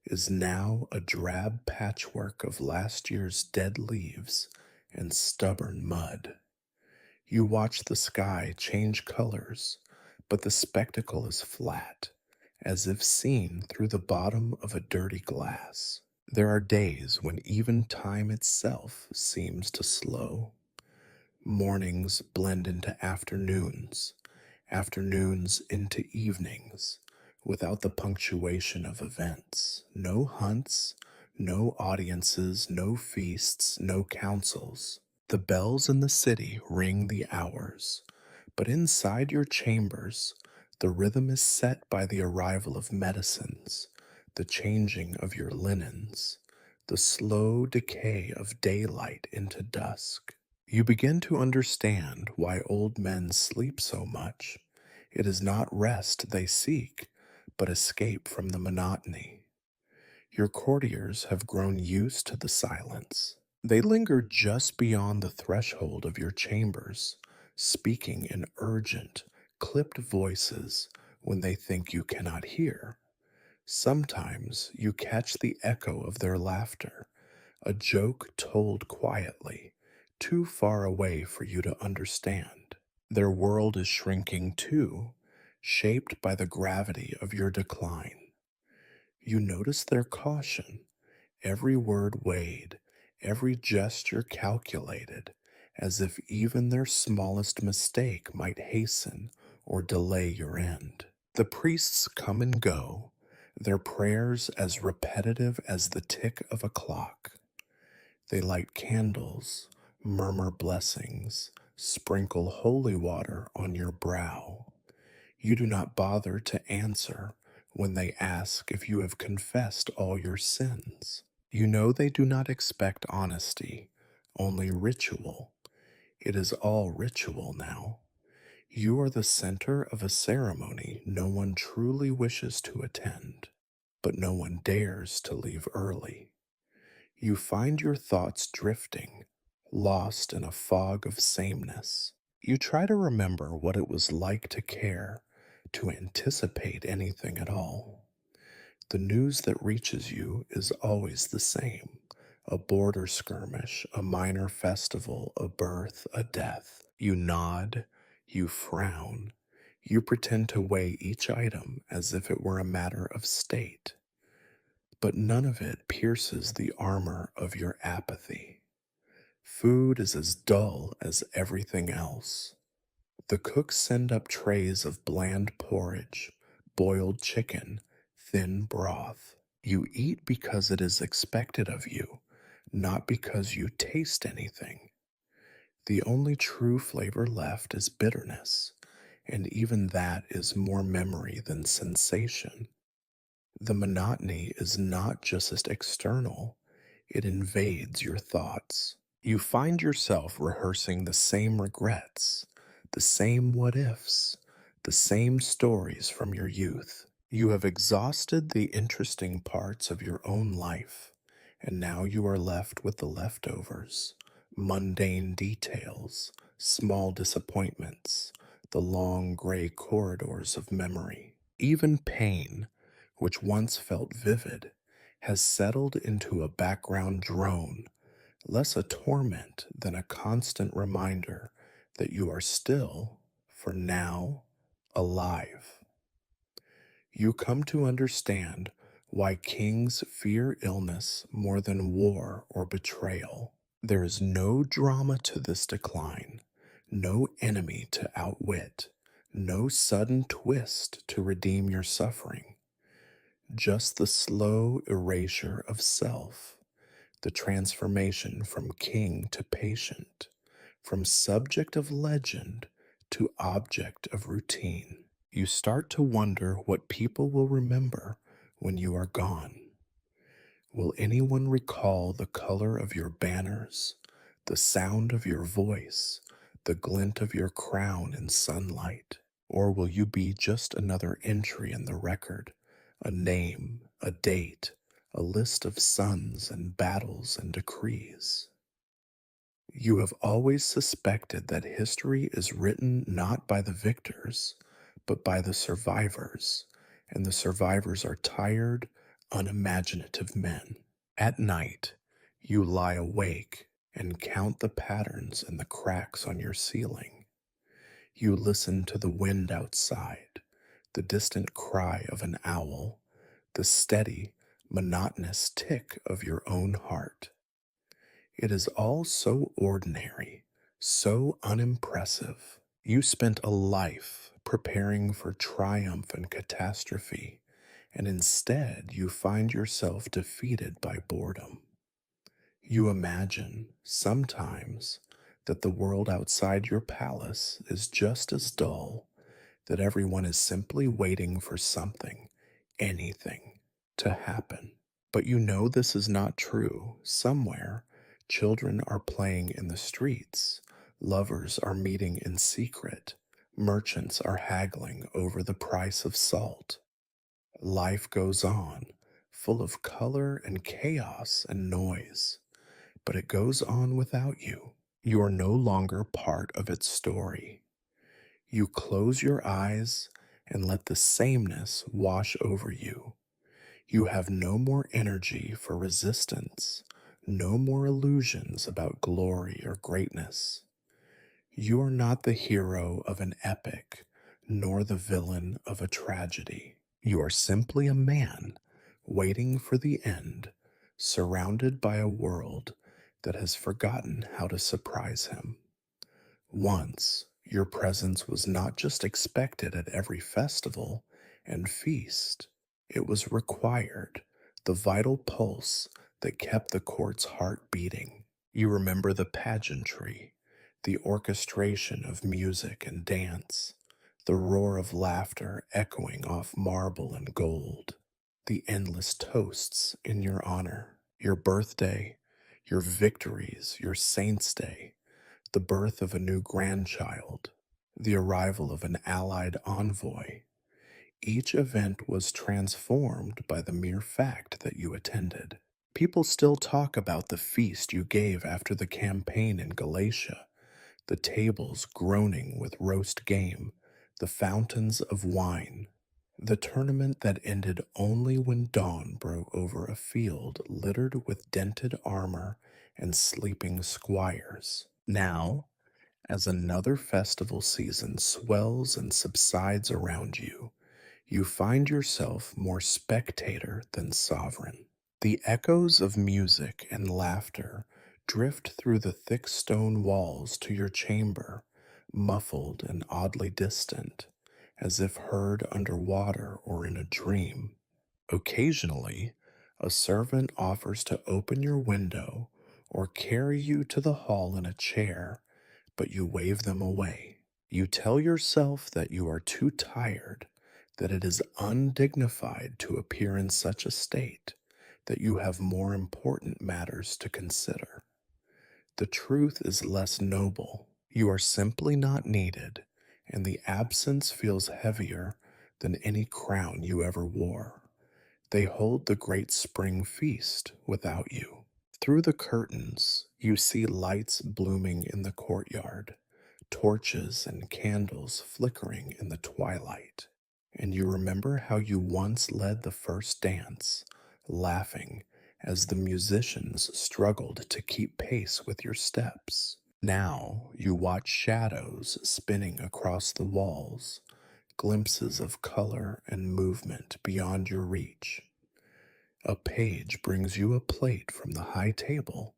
is now a drab patchwork of last year's dead leaves and stubborn mud. You watch the sky change colors, but the spectacle is flat, as if seen through the bottom of a dirty glass. There are days when even time itself seems to slow. Mornings blend into afternoons, afternoons into evenings, without the punctuation of events. No hunts, no audiences, no feasts, no councils. The bells in the city ring the hours, but inside your chambers, the rhythm is set by the arrival of medicines, the changing of your linens, the slow decay of daylight into dusk. You begin to understand why old men sleep so much. It is not rest they seek, but escape from the monotony. Your courtiers have grown used to the silence. They linger just beyond the threshold of your chambers, speaking in urgent, clipped voices when they think you cannot hear. Sometimes you catch the echo of their laughter, a joke told quietly, too far away for you to understand. Their world is shrinking too, shaped by the gravity of your decline. You notice their caution, every word weighed, every gesture calculated, as if even their smallest mistake might hasten or delay your end. The priests come and go, their prayers as repetitive as the tick of a clock. They light candles, murmur blessings, sprinkle holy water on your brow. You do not bother to answer when they ask if you have confessed all your sins. You know they do not expect honesty, only ritual. It is all ritual now. You are the center of a ceremony no one truly wishes to attend, but no one dares to leave early. You find your thoughts drifting, lost in a fog of sameness. You try to remember what it was like to care, to anticipate anything at all. The news that reaches you is always the same: a border skirmish, a minor festival, a birth, a death. You nod, you frown, you pretend to weigh each item as if it were a matter of state. But none of it pierces the armor of your apathy. Food is as dull as everything else. The cooks send up trays of bland porridge, boiled chicken, thin broth. You eat because it is expected of you, not because you taste anything. The only true flavor left is bitterness, and even that is more memory than sensation. The monotony is not just external, it invades your thoughts. You find yourself rehearsing the same regrets, the same what ifs, the same stories from your youth. You have exhausted the interesting parts of your own life, and now you are left with the leftovers: mundane details, small disappointments, the long gray corridors of memory. Even pain, which once felt vivid, has settled into a background drone, less a torment than a constant reminder that you are still, for now, alive. You come to understand why kings fear illness more than war or betrayal. There is no drama to this decline, no enemy to outwit, no sudden twist to redeem your suffering. Just the slow erasure of self, the transformation from king to patient, from subject of legend to object of routine. You start to wonder what people will remember when you are gone. Will anyone recall the color of your banners, the sound of your voice, the glint of your crown in sunlight? Or will you be just another entry in the record, a name, a date, a list of sons and battles and decrees? You have always suspected that history is written not by the victors, but by the survivors, and the survivors are tired, unimaginative men. At night, you lie awake and count the patterns in the cracks on your ceiling. You listen to the wind outside, the distant cry of an owl, the steady, monotonous tick of your own heart. It is all so ordinary, so unimpressive. You spent a life preparing for triumph and catastrophe, and instead you find yourself defeated by boredom. You imagine, sometimes, that the world outside your palace is just as dull, that everyone is simply waiting for something, anything, to happen. But you know this is not true. Somewhere, children are playing in the streets, lovers are meeting in secret, merchants are haggling over the price of salt. Life goes on, full of color and chaos and noise, but it goes on without you. You are no longer part of its story. You close your eyes and let the sameness wash over you. You have no more energy for resistance, no more illusions about glory or greatness. You are not the hero of an epic, nor the villain of a tragedy. You are simply a man waiting for the end, surrounded by a world that has forgotten how to surprise him. Once, your presence was not just expected at every festival and feast, it was required, the vital pulse that kept the court's heart beating. You remember the pageantry, the orchestration of music and dance, the roar of laughter echoing off marble and gold, the endless toasts in your honor. Your birthday, your victories, your saint's day, the birth of a new grandchild, the arrival of an allied envoy. Each event was transformed by the mere fact that you attended. People still talk about the feast you gave after the campaign in Galatia, the tables groaning with roast game, the fountains of wine, the tournament that ended only when dawn broke over a field littered with dented armor and sleeping squires. Now, as another festival season swells and subsides around you, you find yourself more spectator than sovereign. The echoes of music and laughter drift through the thick stone walls to your chamber, muffled and oddly distant, as if heard under water or in a dream. Occasionally, a servant offers to open your window or carry you to the hall in a chair, but you wave them away. You tell yourself that you are too tired, that it is undignified to appear in such a state, that you have more important matters to consider. The truth is less noble. You are simply not needed, and the absence feels heavier than any crown you ever wore. They hold the great spring feast without you. Through the curtains, you see lights blooming in the courtyard, torches and candles flickering in the twilight, and you remember how you once led the first dance, laughing as the musicians struggled to keep pace with your steps. Now you watch shadows spinning across the walls, glimpses of color and movement beyond your reach. A page brings you a plate from the high table,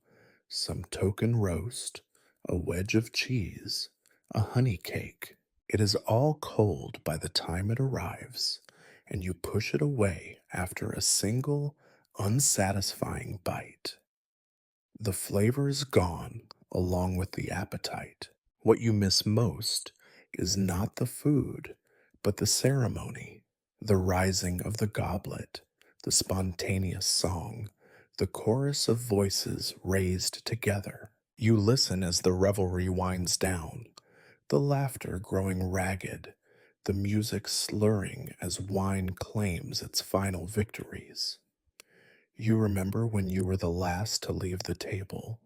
some token roast, a wedge of cheese, a honey cake. It is all cold by the time it arrives, and you push it away after a single, unsatisfying bite. The flavor is gone, along with the appetite. What you miss most is not the food, but the ceremony, the rising of the goblet, the spontaneous song, the chorus of voices raised together. You listen as the revelry winds down, the laughter growing ragged, the music slurring as wine claims its final victories. You remember when you were the last to leave the table,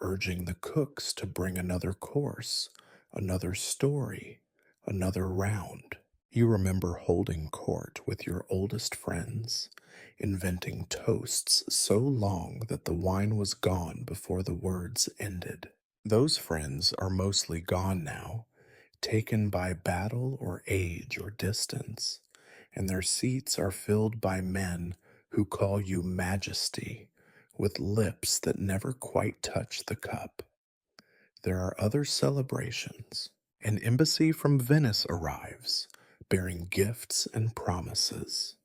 urging the cooks to bring another course, another story, another round. You remember holding court with your oldest friends, inventing toasts so long that the wine was gone before the words ended. Those friends are mostly gone now, taken by battle or age or distance, and their seats are filled by men who call you Majesty, with lips that never quite touch the cup. There are other celebrations. An embassy from Venice arrives, bearing gifts and promises.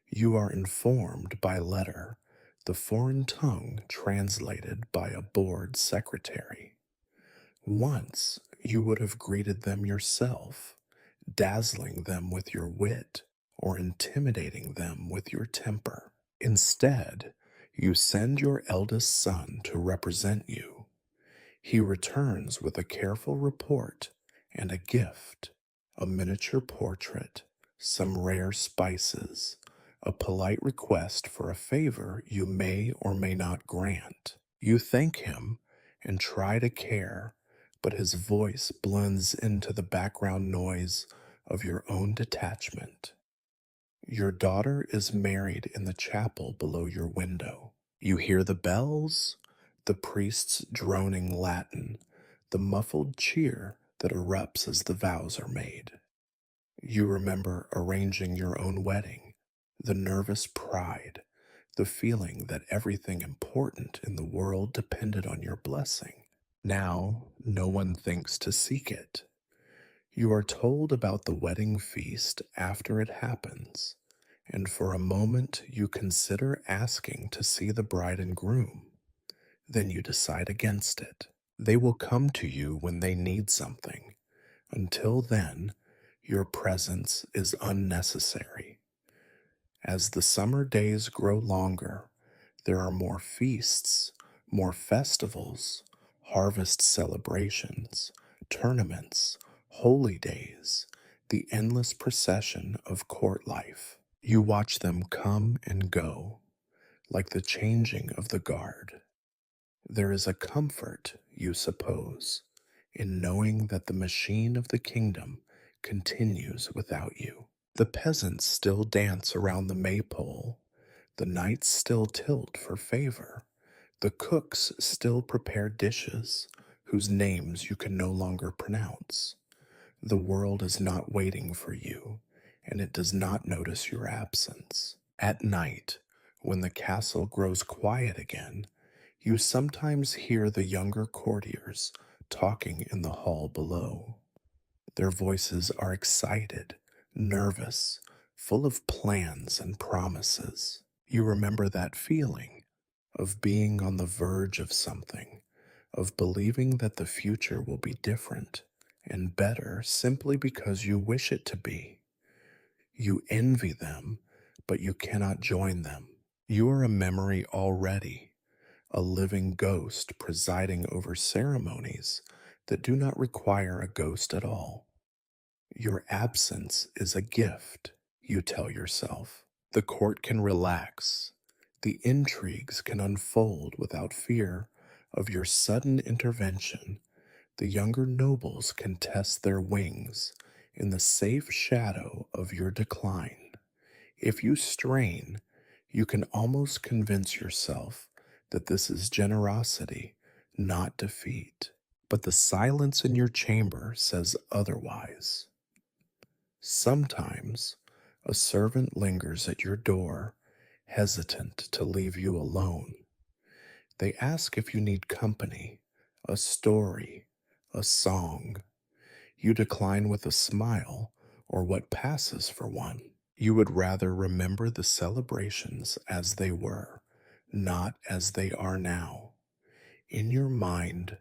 You are informed by letter, the foreign tongue translated by a bored secretary. Once you would have greeted them yourself, dazzling them with your wit or intimidating them with your temper. Instead, you send your eldest son to represent you. He returns with a careful report and a gift, a miniature portrait, some rare spices, a polite request for a favor you may or may not grant. You thank him and try to care, but his voice blends into the background noise of your own detachment. Your daughter is married in the chapel below your window. You hear the bells, the priest's droning Latin, the muffled cheer that erupts as the vows are made. You remember arranging your own wedding, the nervous pride, the feeling that everything important in the world depended on your blessing. Now, no one thinks to seek it. You are told about the wedding feast after it happens, and for a moment you consider asking to see the bride and groom. Then you decide against it. They will come to you when they need something. Until then, your presence is unnecessary. As the summer days grow longer, There are more feasts, more festivals, harvest celebrations, tournaments, holy days, the endless procession of court life. You watch them come and go, like the changing of the guard. There is a comfort, you suppose, in knowing that the machine of the kingdom continues without you. The peasants still dance around the maypole, the knights still tilt for favor, the cooks still prepare dishes whose names you can no longer pronounce. The world is not waiting for you, and it does not notice your absence. At night, when the castle grows quiet again, you sometimes hear the younger courtiers talking in the hall below. Their voices are excited, nervous, full of plans and promises. You remember that feeling of being on the verge of something, of believing that the future will be different and better simply because you wish it to be. You envy them, but you cannot join them. You are a memory already, a living ghost presiding over ceremonies that do not require a ghost at all. Your absence is a gift, you tell yourself. The court can relax. The intrigues can unfold without fear of your sudden intervention. The younger nobles can test their wings in the safe shadow of your decline. If you strain, you can almost convince yourself that this is generosity, not defeat. But the silence in your chamber says otherwise. Sometimes a servant lingers at your door, hesitant to leave you alone. They ask if you need company, a story, a song. You decline with a smile or what passes for one. You would rather remember the celebrations as they were, not as they are now. In your mind,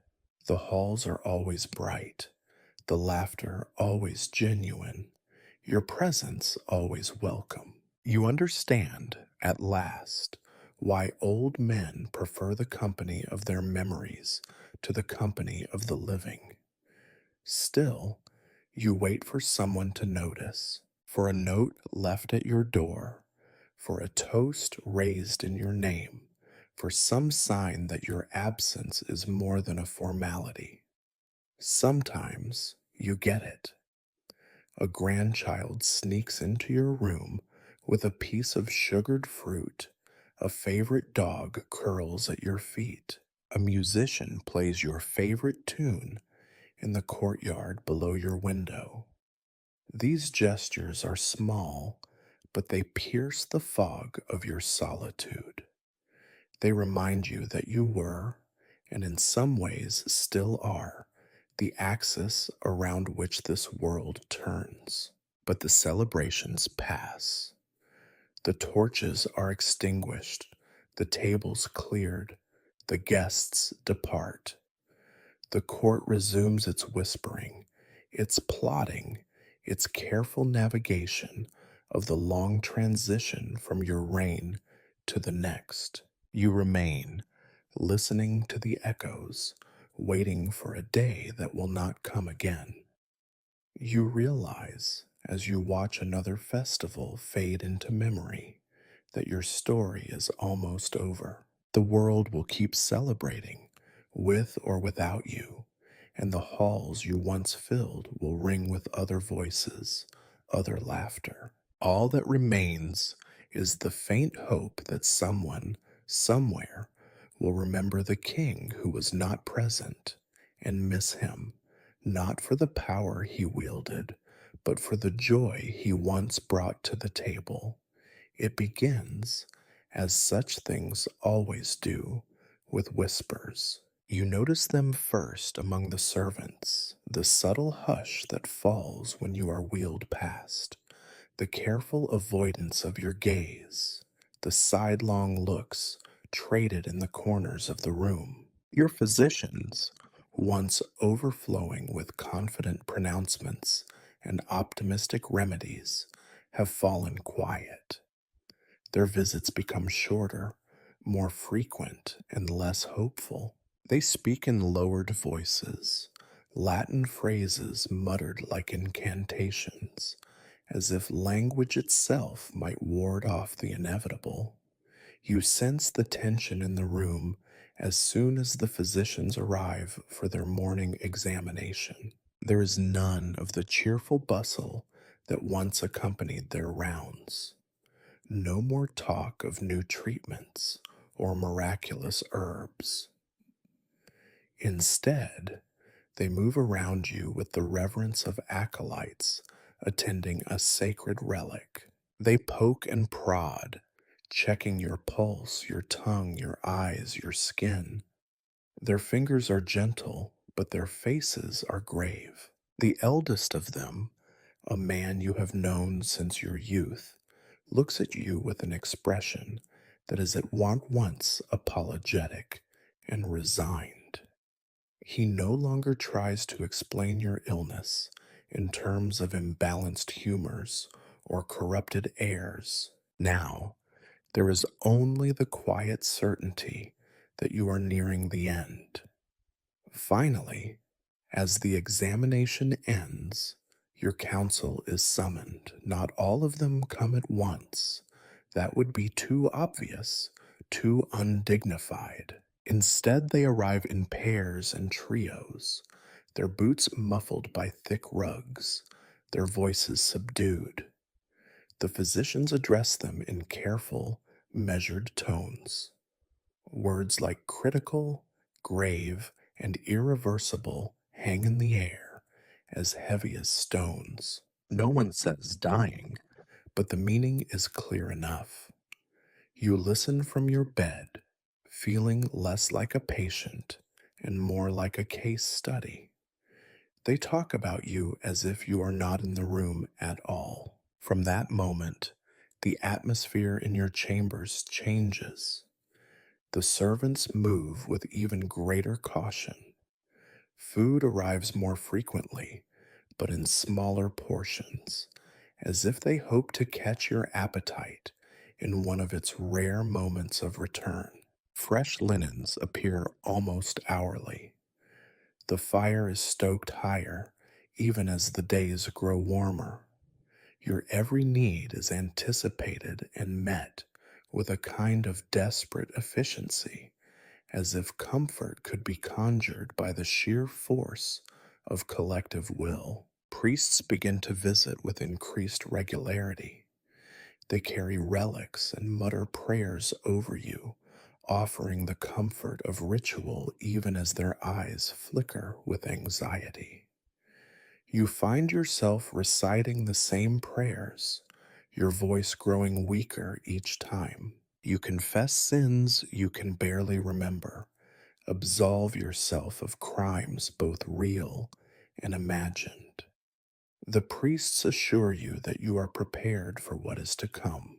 the halls are always bright, the laughter always genuine, your presence always welcome. You understand, at last, why old men prefer the company of their memories to the company of the living. Still, you wait for someone to notice, for a note left at your door, for a toast raised in your name, for some sign that your absence is more than a formality. Sometimes you get it. A grandchild sneaks into your room with a piece of sugared fruit. A favorite dog curls at your feet. A musician plays your favorite tune in the courtyard below your window. These gestures are small, but they pierce the fog of your solitude. They remind you that you were, and in some ways still are, the axis around which this world turns. But the celebrations pass. The torches are extinguished, the tables cleared, the guests depart. The court resumes its whispering, its plotting, its careful navigation of the long transition from your reign to the next. You remain, listening to the echoes, waiting for a day that will not come again. You realize, as you watch another festival fade into memory, that your story is almost over. The world will keep celebrating, with or without you, and the halls you once filled will ring with other voices, other laughter. All that remains is the faint hope that someone, somewhere, will remember the king who was not present and miss him, not for the power he wielded, but for the joy he once brought to the table. It begins, as such things always do, with whispers. You notice them first among the servants, the subtle hush that falls when you are wheeled past, the careful avoidance of your gaze, the sidelong looks traded in the corners of the room. Your physicians, once overflowing with confident pronouncements and optimistic remedies, have fallen quiet. Their visits become shorter, more frequent and less hopeful. They speak in lowered voices, Latin phrases muttered like incantations, as if language itself might ward off the inevitable. You sense the tension in the room as soon as the physicians arrive for their morning examination. There is none of the cheerful bustle that once accompanied their rounds. No more talk of new treatments or miraculous herbs. Instead, they move around you with the reverence of acolytes attending a sacred relic. They poke and prod, checking your pulse, your tongue, your eyes, your skin. Their fingers are gentle, but their faces are grave. The eldest of them, a man you have known since your youth, looks at you with an expression that is at once apologetic and resigned. He no longer tries to explain your illness in terms of imbalanced humors or corrupted airs. Now, there is only the quiet certainty that you are nearing the end. Finally, as the examination ends, your counsel is summoned. Not all of them come at once. That would be too obvious, too undignified. Instead, they arrive in pairs and trios, their boots muffled by thick rugs, their voices subdued. The physicians address them in careful, measured tones. Words like critical, grave, and irreversible hang in the air, as heavy as stones. No one says dying, but the meaning is clear enough. You listen from your bed, feeling less like a patient and more like a case study. They talk about you as if you are not in the room at all. From that moment, the atmosphere in your chambers changes. The servants move with even greater caution. Food arrives more frequently, but in smaller portions, as if they hope to catch your appetite in one of its rare moments of return. Fresh linens appear almost hourly. The fire is stoked higher, even as the days grow warmer. Your every need is anticipated and met with a kind of desperate efficiency, as if comfort could be conjured by the sheer force of collective will. Priests begin to visit with increased regularity. They carry relics and mutter prayers over you, offering the comfort of ritual even as their eyes flicker with anxiety. You find yourself reciting the same prayers, your voice growing weaker each time. You confess sins you can barely remember, absolve yourself of crimes both real and imagined. The priests assure you that you are prepared for what is to come.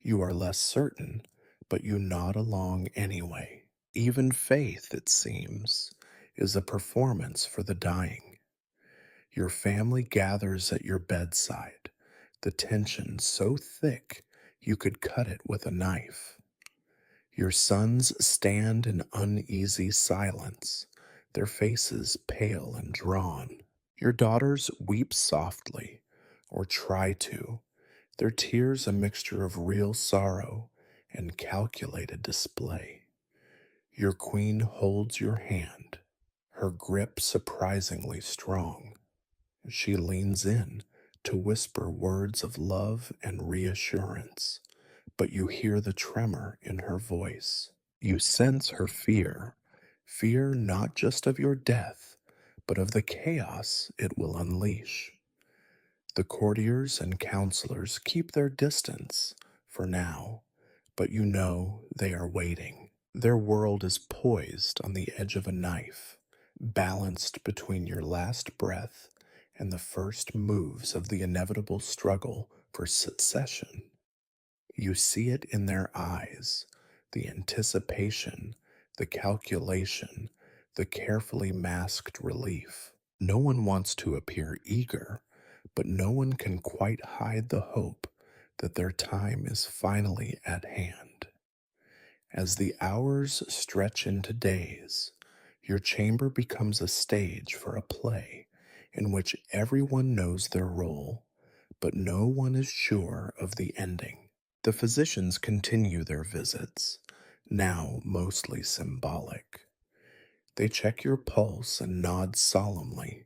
You are less certain, but you nod along anyway. Even faith, it seems, is a performance for the dying. Your family gathers at your bedside, the tension so thick you could cut it with a knife. Your sons stand in uneasy silence, their faces pale and drawn. Your daughters weep softly, or try to, their tears a mixture of real sorrow and calculated display. Your queen holds your hand, her grip surprisingly strong. She leans in to whisper words of love and reassurance, but you hear the tremor in her voice. You sense her fear, fear not just of your death, but of the chaos it will unleash. The courtiers and counselors keep their distance for now, but you know they are waiting. Their world is poised on the edge of a knife, balanced between your last breath and the first moves of the inevitable struggle for succession. You see it in their eyes, the anticipation, the calculation, the carefully masked relief. No one wants to appear eager, but no one can quite hide the hope that their time is finally at hand. As the hours stretch into days, your chamber becomes a stage for a play in which everyone knows their role, but no one is sure of the ending. The physicians continue their visits, now mostly symbolic. They check your pulse and nod solemnly,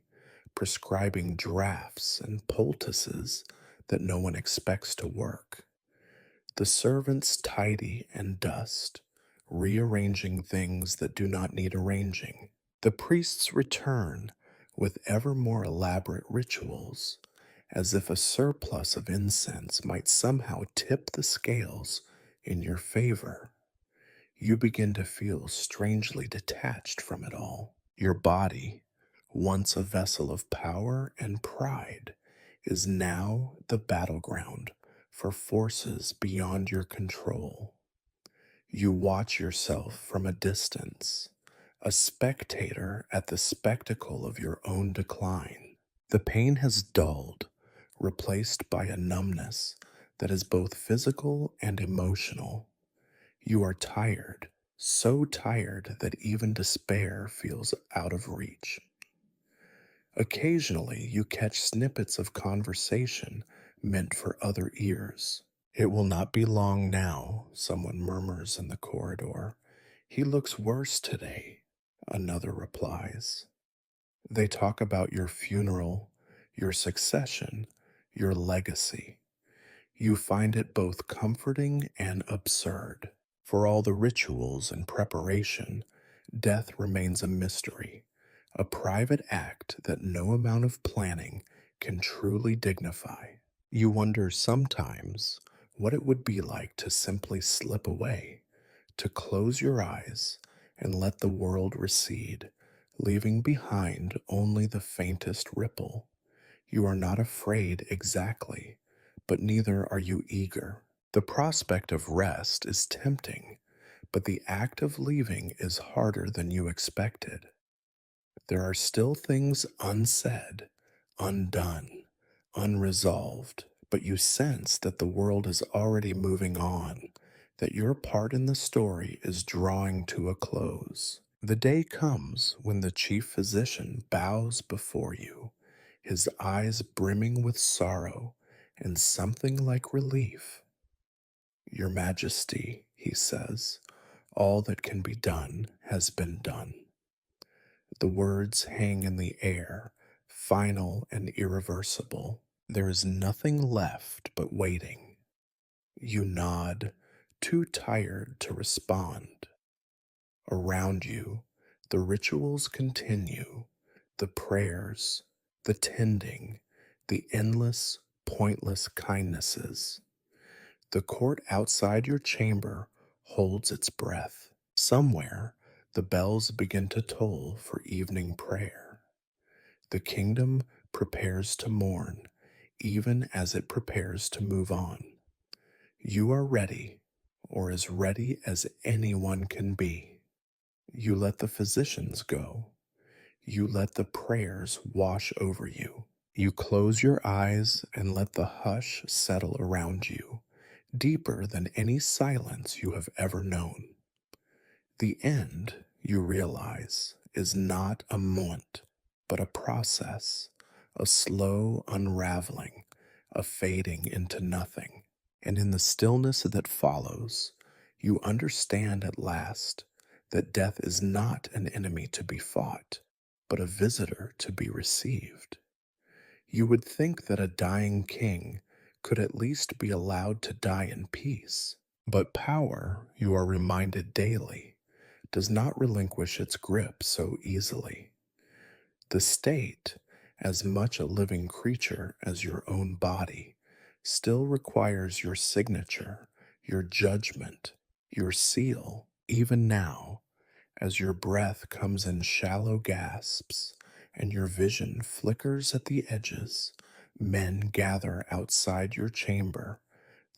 prescribing drafts and poultices that no one expects to work. The servants tidy and dust, rearranging things that do not need arranging. The priests return with ever more elaborate rituals, as if a surplus of incense might somehow tip the scales in your favor. You begin to feel strangely detached from it all. Your body, once a vessel of power and pride, is now the battleground for forces beyond your control. You watch yourself from a distance, a spectator at the spectacle of your own decline. The pain has dulled, replaced by a numbness that is both physical and emotional. You are tired, so tired that even despair feels out of reach. Occasionally, you catch snippets of conversation meant for other ears. "It will not be long now," someone murmurs in the corridor. "He looks worse today," another replies. They talk about your funeral, your succession, your legacy. You find it both comforting and absurd. For all the rituals and preparation, death remains a mystery, a private act that no amount of planning can truly dignify. You wonder sometimes what it would be like to simply slip away, to close your eyes and let the world recede, leaving behind only the faintest ripple. You are not afraid exactly, but neither are you eager. The prospect of rest is tempting, but the act of leaving is harder than you expected. There are still things unsaid, undone, unresolved, but you sense that the world is already moving on, that your part in the story is drawing to a close. The day comes when the chief physician bows before you, his eyes brimming with sorrow and something like relief. "Your Majesty," he says, "all that can be done has been done." The words hang in the air, final and irreversible. There is nothing left but waiting. You nod, too tired to respond. Around you, the rituals continue, the prayers, the tending, the endless, pointless kindnesses. The court outside your chamber holds its breath. Somewhere, the bells begin to toll for evening prayer. The kingdom prepares to mourn, even as it prepares to move on. You are ready, or as ready as anyone can be. You let the physicians go. You let the prayers wash over you. You close your eyes and let the hush settle around you, deeper than any silence you have ever known. The end, you realize, is not a moment, but a process, a slow unraveling, a fading into nothing. And in the stillness that follows, you understand at last that death is not an enemy to be fought, but a visitor to be received. You would think that a dying king could at least be allowed to die in peace, but power, you are reminded daily, does not relinquish its grip so easily. The state, as much a living creature as your own body, still requires your signature, your judgment, your seal, even now, as your breath comes in shallow gasps and your vision flickers at the edges. Men gather outside your chamber,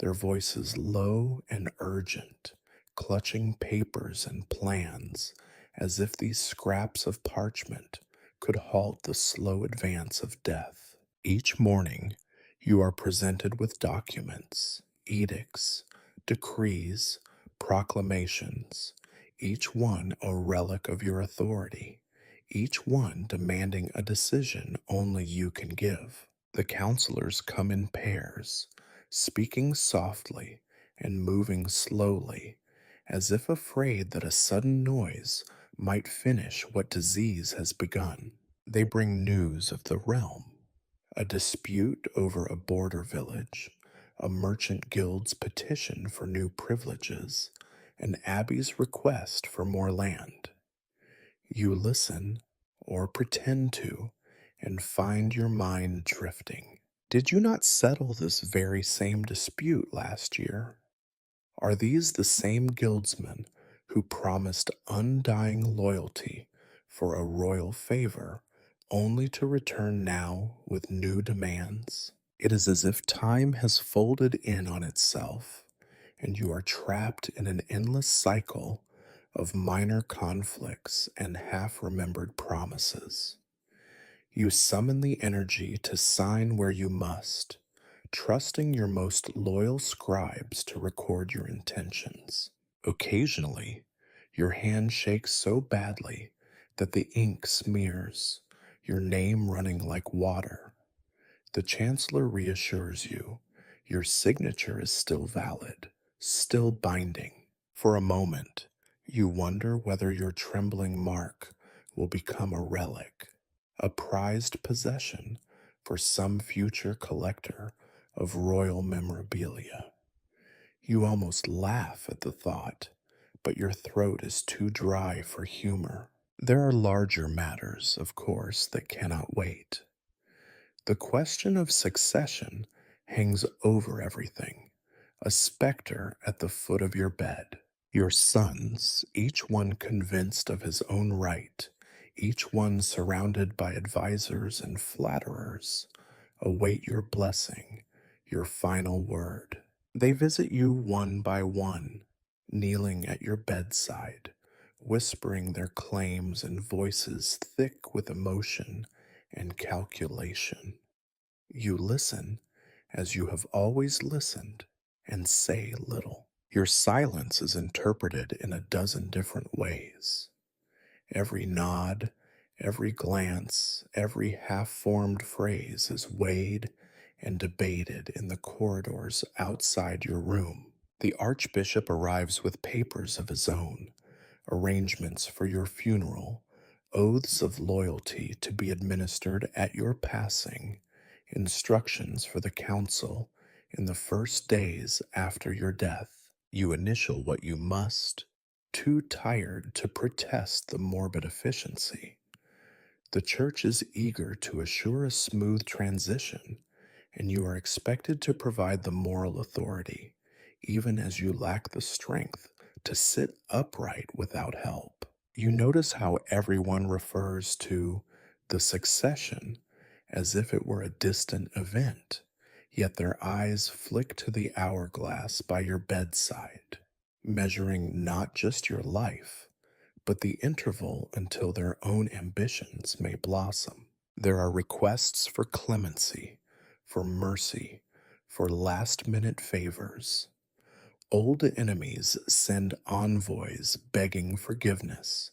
their voices low and urgent, clutching papers and plans, as if these scraps of parchment could halt the slow advance of death. Each morning, you are presented with documents, edicts, decrees, proclamations, each one a relic of your authority, each one demanding a decision only you can give. The counselors come in pairs, speaking softly and moving slowly, as if afraid that a sudden noise might finish what disease has begun. They bring news of the realm, a dispute over a border village, a merchant guild's petition for new privileges, an abbey's request for more land. You listen, or pretend to, and find your mind drifting. Did you not settle this very same dispute last year? Are these the same guildsmen who promised undying loyalty for a royal favor, only to return now with new demands? It is as if time has folded in on itself, and you are trapped in an endless cycle of minor conflicts and half remembered promises. You summon the energy to sign where you must, trusting your most loyal scribes to record your intentions. Occasionally, your hand shakes so badly that the ink smears, your name running like water. The Chancellor reassures you your signature is still valid, still binding. For a moment, you wonder whether your trembling mark will become a relic, a prized possession for some future collector of royal memorabilia. You almost laugh at the thought, but your throat is too dry for humor. There are larger matters, of course, that cannot wait. The question of succession hangs over everything, a specter at the foot of your bed. Your sons, each one convinced of his own right, each one surrounded by advisers and flatterers, await your blessing, your final word. They visit you one by one, kneeling at your bedside, whispering their claims in voices thick with emotion and calculation. You listen as you have always listened and say little. Your silence is interpreted in a dozen different ways. Every nod, every glance, every half formed phrase is weighed and debated in the corridors outside your room. The Archbishop arrives with papers of his own, arrangements for your funeral, oaths of loyalty to be administered at your passing, instructions for the council in the first days after your death. You initial what you must, too tired to protest the morbid efficiency. The church is eager to assure a smooth transition, and you are expected to provide the moral authority, even as you lack the strength to sit upright without help. You notice how everyone refers to the succession as if it were a distant event, yet their eyes flick to the hourglass by your bedside, measuring not just your life, but the interval until their own ambitions may blossom. There are requests for clemency, for mercy, for last minute favors. Old enemies send envoys begging forgiveness.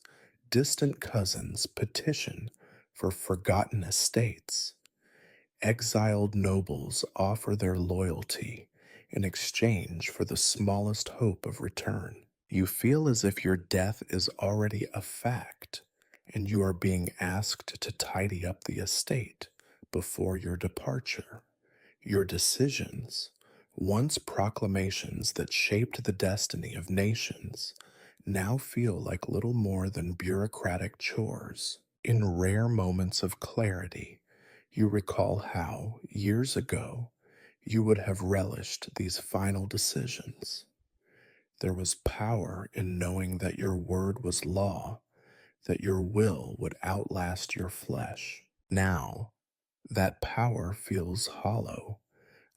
Distant cousins petition for forgotten estates. Exiled nobles offer their loyalty in exchange for the smallest hope of return. You feel as if your death is already a fact, and you are being asked to tidy up the estate before your departure. Your decisions, once proclamations that shaped the destiny of nations, now feel like little more than bureaucratic chores. In rare moments of clarity, you recall how, years ago, you would have relished these final decisions. There was power in knowing that your word was law, that your will would outlast your flesh. Now, that power feels hollow,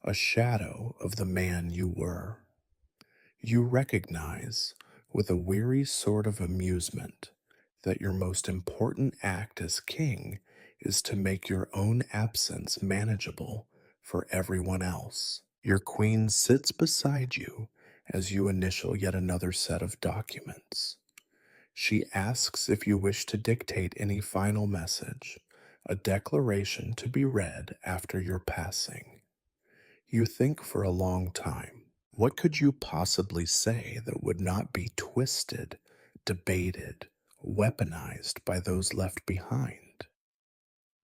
a shadow of the man you were. You recognize, with a weary sort of amusement, that your most important act as king is to make your own absence manageable for everyone else. Your queen sits beside you as you initial yet another set of documents. She asks if you wish to dictate any final message, a declaration to be read after your passing. You think for a long time. What could you possibly say that would not be twisted, debated, weaponized by those left behind?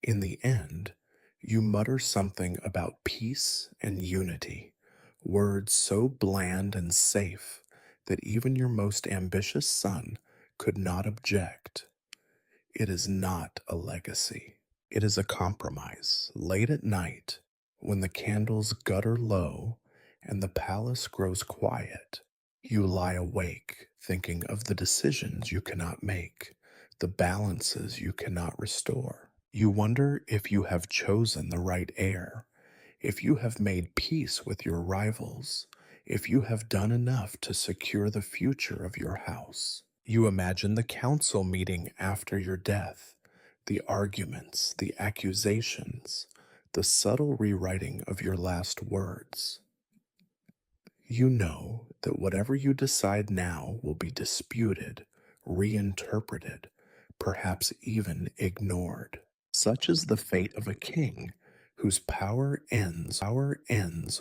In the end, you mutter something about peace and unity, words so bland and safe that even your most ambitious son could not object. It is not a legacy. It is a compromise. Late at night, when the candles gutter low and the palace grows quiet, you lie awake thinking of the decisions you cannot make, the balances you cannot restore. You wonder if you have chosen the right heir, if you have made peace with your rivals, if you have done enough to secure the future of your house. You imagine the council meeting after your death, the arguments, the accusations, the subtle rewriting of your last words. You know that whatever you decide now will be disputed, reinterpreted, perhaps even ignored. Such is the fate of a king whose power ends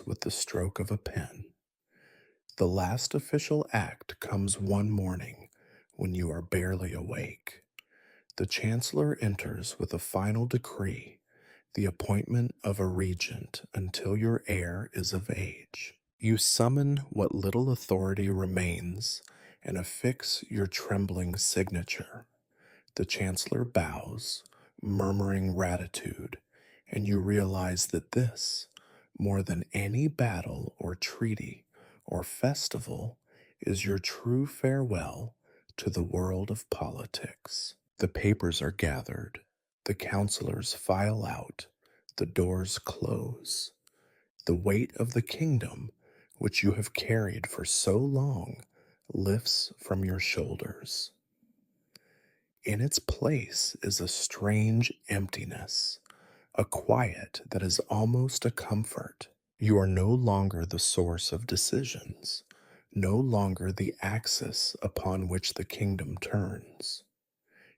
with the stroke of a pen. The last official act comes one morning when you are barely awake. The chancellor enters with a final decree, the appointment of a regent until your heir is of age. You summon what little authority remains and affix your trembling signature. The chancellor bows, murmuring gratitude, and you realize that this, more than any battle or treaty or festival, is your true farewell to the world of politics. The papers are gathered, the counselors file out, the doors close. The weight of the kingdom, which you have carried for so long, lifts from your shoulders. In its place is a strange emptiness, a quiet that is almost a comfort. You are no longer the source of decisions, no longer the axis upon which the kingdom turns.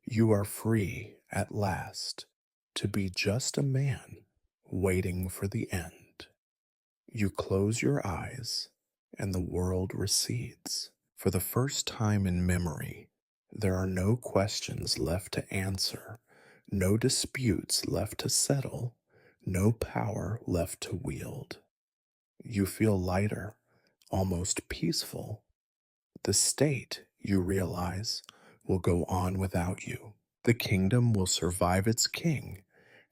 You are free at last to be just a man waiting for the end. You close your eyes and the world recedes. For the first time in memory, there are no questions left to answer, no disputes left to settle, no power left to wield. You feel lighter, almost peaceful. The state, you realize, will go on without you. The kingdom will survive its king,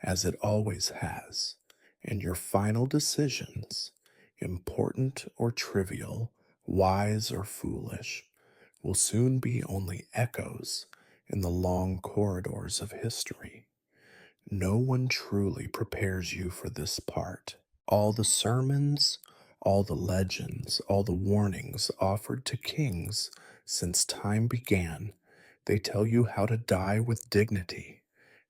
as it always has, and your final decisions, important or trivial, wise or foolish, will soon be only echoes in the long corridors of history. No one truly prepares you for this part. All the sermons, all the legends, all the warnings offered to kings since time began, they tell you how to die with dignity,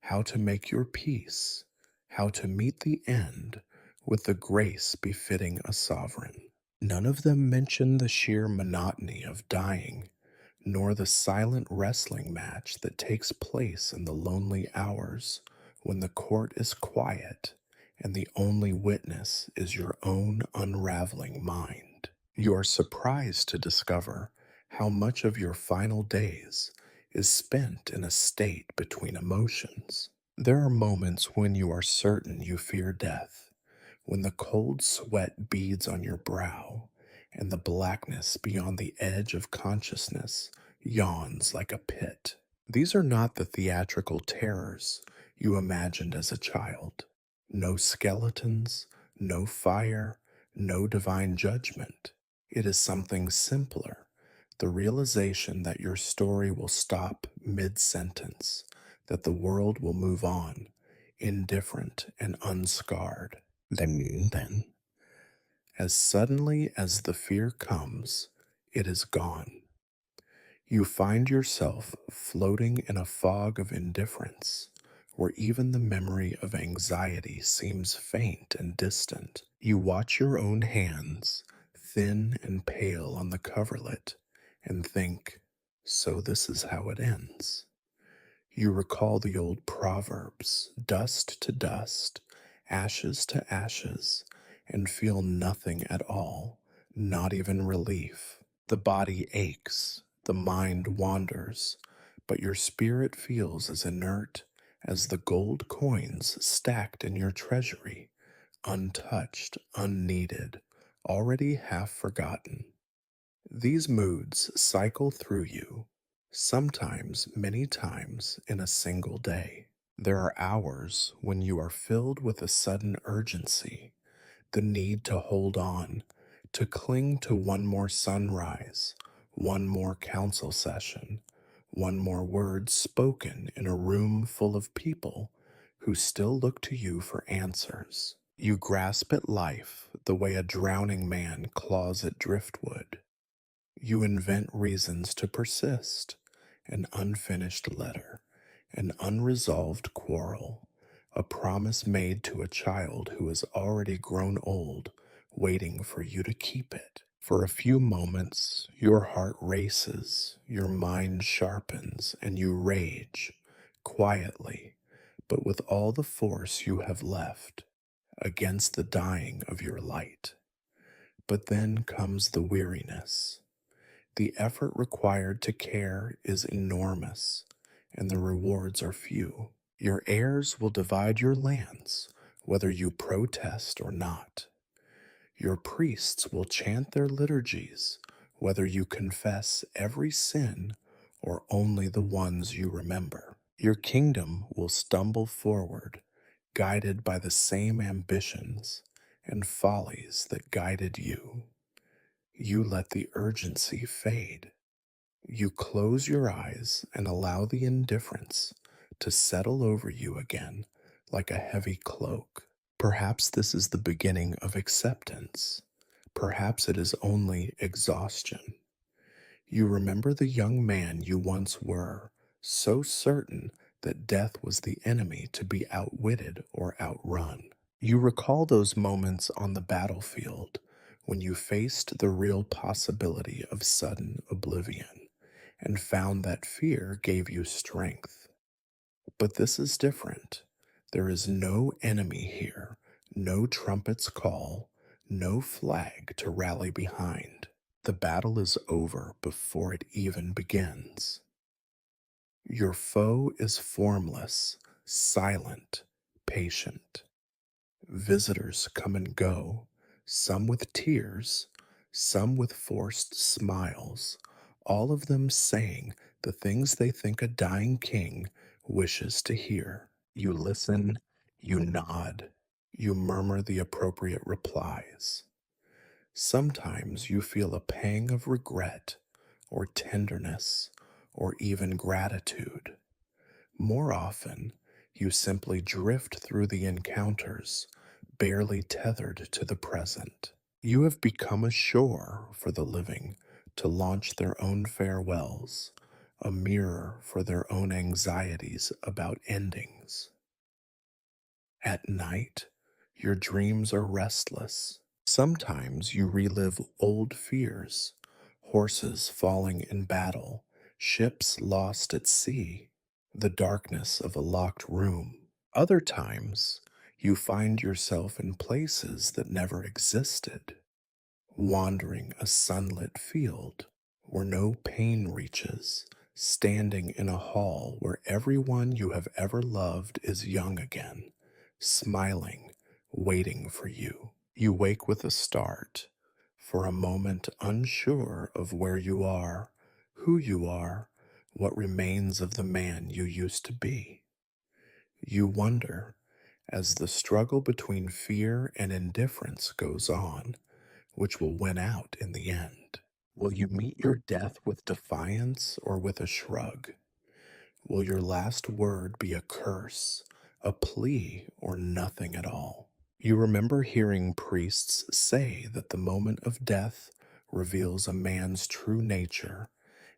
how to make your peace, how to meet the end with the grace befitting a sovereign. None of them mention the sheer monotony of dying, nor the silent wrestling match that takes place in the lonely hours when the court is quiet and the only witness is your own unraveling mind. You are surprised to discover how much of your final days is spent in a state between emotions. There are moments when you are certain you fear death, when the cold sweat beads on your brow and the blackness beyond the edge of consciousness yawns like a pit. These are not the theatrical terrors you imagined as a child. No skeletons, no fire, no divine judgment. It is something simpler, the realization that your story will stop mid-sentence, that the world will move on, indifferent and unscarred. Then, as suddenly as the fear comes, it is gone. You find yourself floating in a fog of indifference, where even the memory of anxiety seems faint and distant. You watch your own hands, thin and pale on the coverlet, and think, so this is how it ends. You recall the old proverbs, dust to dust, ashes to ashes, and feel nothing at all, not even relief. The body aches, the mind wanders, but your spirit feels as inert as the gold coins stacked in your treasury, untouched, unneeded, already half forgotten. These moods cycle through you, sometimes many times in a single day. There are hours when you are filled with a sudden urgency, the need to hold on, to cling to one more sunrise, one more council session, one more word spoken in a room full of people who still look to you for answers. You grasp at life the way a drowning man claws at driftwood. You invent reasons to persist, an unfinished letter, an unresolved quarrel, a promise made to a child who has already grown old, waiting for you to keep it. For a few moments, your heart races, your mind sharpens, and you rage, quietly, but with all the force you have left, against the dying of your light. But then comes the weariness. The effort required to care is enormous, and the rewards are few. Your heirs will divide your lands, whether you protest or not. Your priests will chant their liturgies, whether you confess every sin or only the ones you remember. Your kingdom will stumble forward, guided by the same ambitions and follies that guided you. You let the urgency fade. You close your eyes and allow the indifference to settle over you again like a heavy cloak. Perhaps this is the beginning of acceptance. Perhaps it is only exhaustion. You remember the young man you once were, so certain that death was the enemy to be outwitted or outrun. You recall those moments on the battlefield when you faced the real possibility of sudden oblivion and found that fear gave you strength. But this is different. There is no enemy here, no trumpet's call, no flag to rally behind. The battle is over before it even begins. Your foe is formless, silent, patient. Visitors come and go, some with tears, some with forced smiles, all of them saying the things they think a dying king wishes to hear. You listen, you nod, you murmur the appropriate replies. Sometimes you feel a pang of regret, or tenderness, or even gratitude. More often, you simply drift through the encounters, barely tethered to the present. You have become a shore for the living to launch their own farewells, a mirror for their own anxieties about endings. At night, your dreams are restless. Sometimes you relive old fears, horses falling in battle, ships lost at sea, the darkness of a locked room. Other times, you find yourself in places that never existed, wandering a sunlit field where no pain reaches, standing in a hall where everyone you have ever loved is young again, smiling, waiting for you. You wake with a start, for a moment unsure of where you are, who you are, what remains of the man you used to be. You wonder, as the struggle between fear and indifference goes on, which will win out in the end. Will you meet your death with defiance or with a shrug? Will your last word be a curse, a plea, or nothing at all? You remember hearing priests say that the moment of death reveals a man's true nature,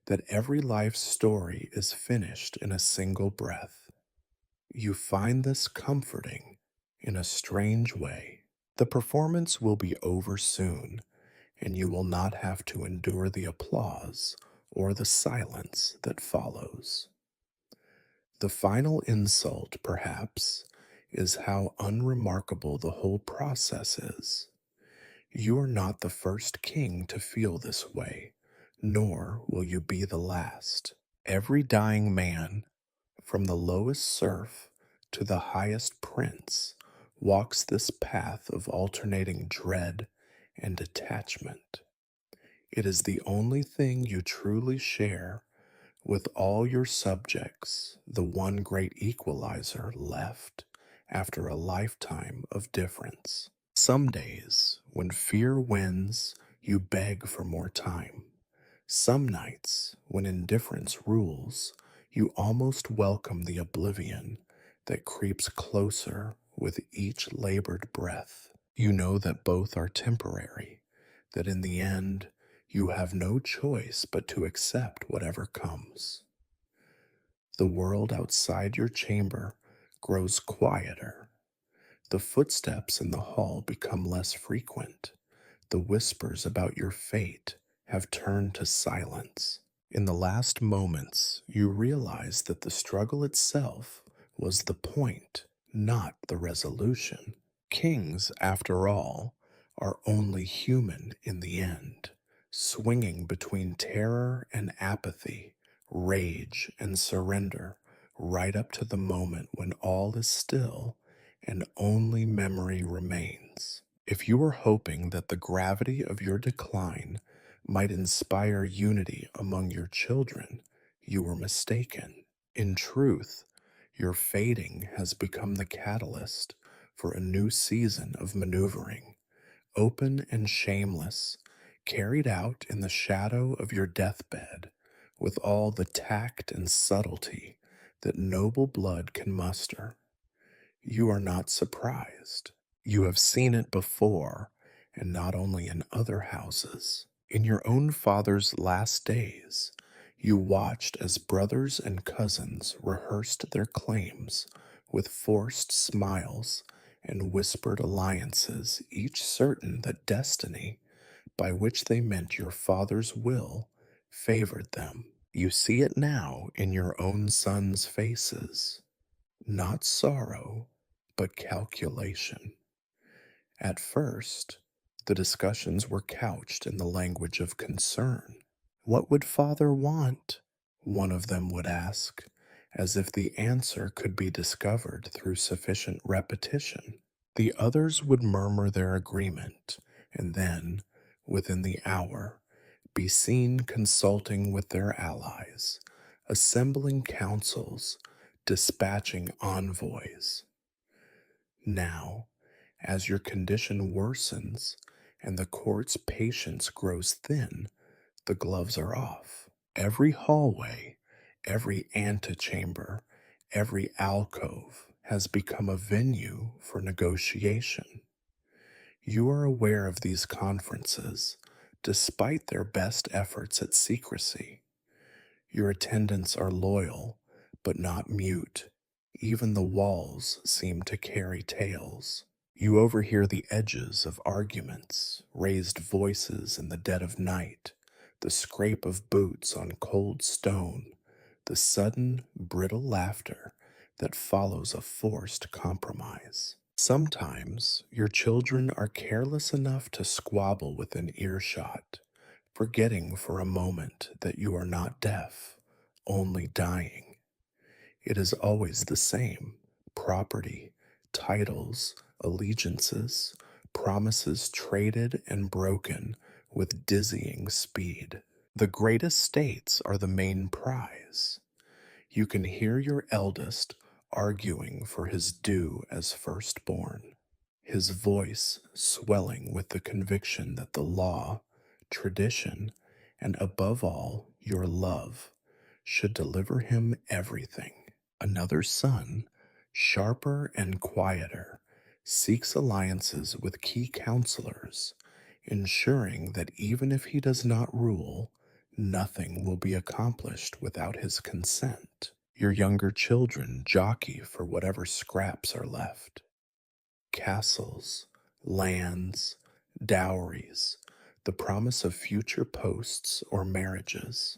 that every life story is finished in a single breath. You find this comforting in a strange way. The performance will be over soon, and you will not have to endure the applause or the silence that follows. The final insult, perhaps, is how unremarkable the whole process is. You are not the first king to feel this way, nor will you be the last. Every dying man, from the lowest serf to the highest prince, walks this path of alternating dread and attachment. It is the only thing you truly share with all your subjects, the one great equalizer left after a lifetime of difference. Some days, when fear wins, you beg for more time. Some nights, when indifference rules, you almost welcome the oblivion that creeps closer with each labored breath. You know that both are temporary, that in the end, you have no choice but to accept whatever comes. The world outside your chamber grows quieter. The footsteps in the hall become less frequent. The whispers about your fate have turned to silence. In the last moments, you realize that the struggle itself was the point, not the resolution. Kings, after all, are only human in the end, swinging between terror and apathy, rage and surrender, right up to the moment when all is still and only memory remains. If you were hoping that the gravity of your decline might inspire unity among your children, you were mistaken. In truth, your fading has become the catalyst for a new season of maneuvering, open and shameless, carried out in the shadow of your deathbed, with all the tact and subtlety that noble blood can muster. You are not surprised. You have seen it before, and not only in other houses. In your own father's last days, you watched as brothers and cousins rehearsed their claims with forced smiles and whispered alliances, each certain that destiny, by which they meant your father's will, favored them. You see it now in your own sons' faces. Not sorrow, but calculation. At first, the discussions were couched in the language of concern. What would father want? One of them would ask, as if the answer could be discovered through sufficient repetition. The others would murmur their agreement, and then, within the hour, be seen consulting with their allies, assembling councils, dispatching envoys. Now, as your condition worsens and the court's patience grows thin, the gloves are off. Every hallway, every antechamber, every alcove has become a venue for negotiation. You are aware of these conferences, despite their best efforts at secrecy. Your attendants are loyal, but not mute. Even the walls seem to carry tales. You overhear the edges of arguments, raised voices in the dead of night, the scrape of boots on cold stone, the sudden, brittle laughter that follows a forced compromise. Sometimes your children are careless enough to squabble within earshot, forgetting for a moment that you are not deaf, only dying. It is always the same: property, titles, allegiances, promises traded and broken with dizzying speed. The great estates are the main prize. You can hear your eldest arguing for his due as firstborn, his voice swelling with the conviction that the law, tradition, and above all, your love, should deliver him everything. Another son, sharper and quieter, seeks alliances with key counselors, ensuring that even if he does not rule, nothing will be accomplished without his consent. Your younger children jockey for whatever scraps are left: castles, lands, dowries, the promise of future posts or marriages.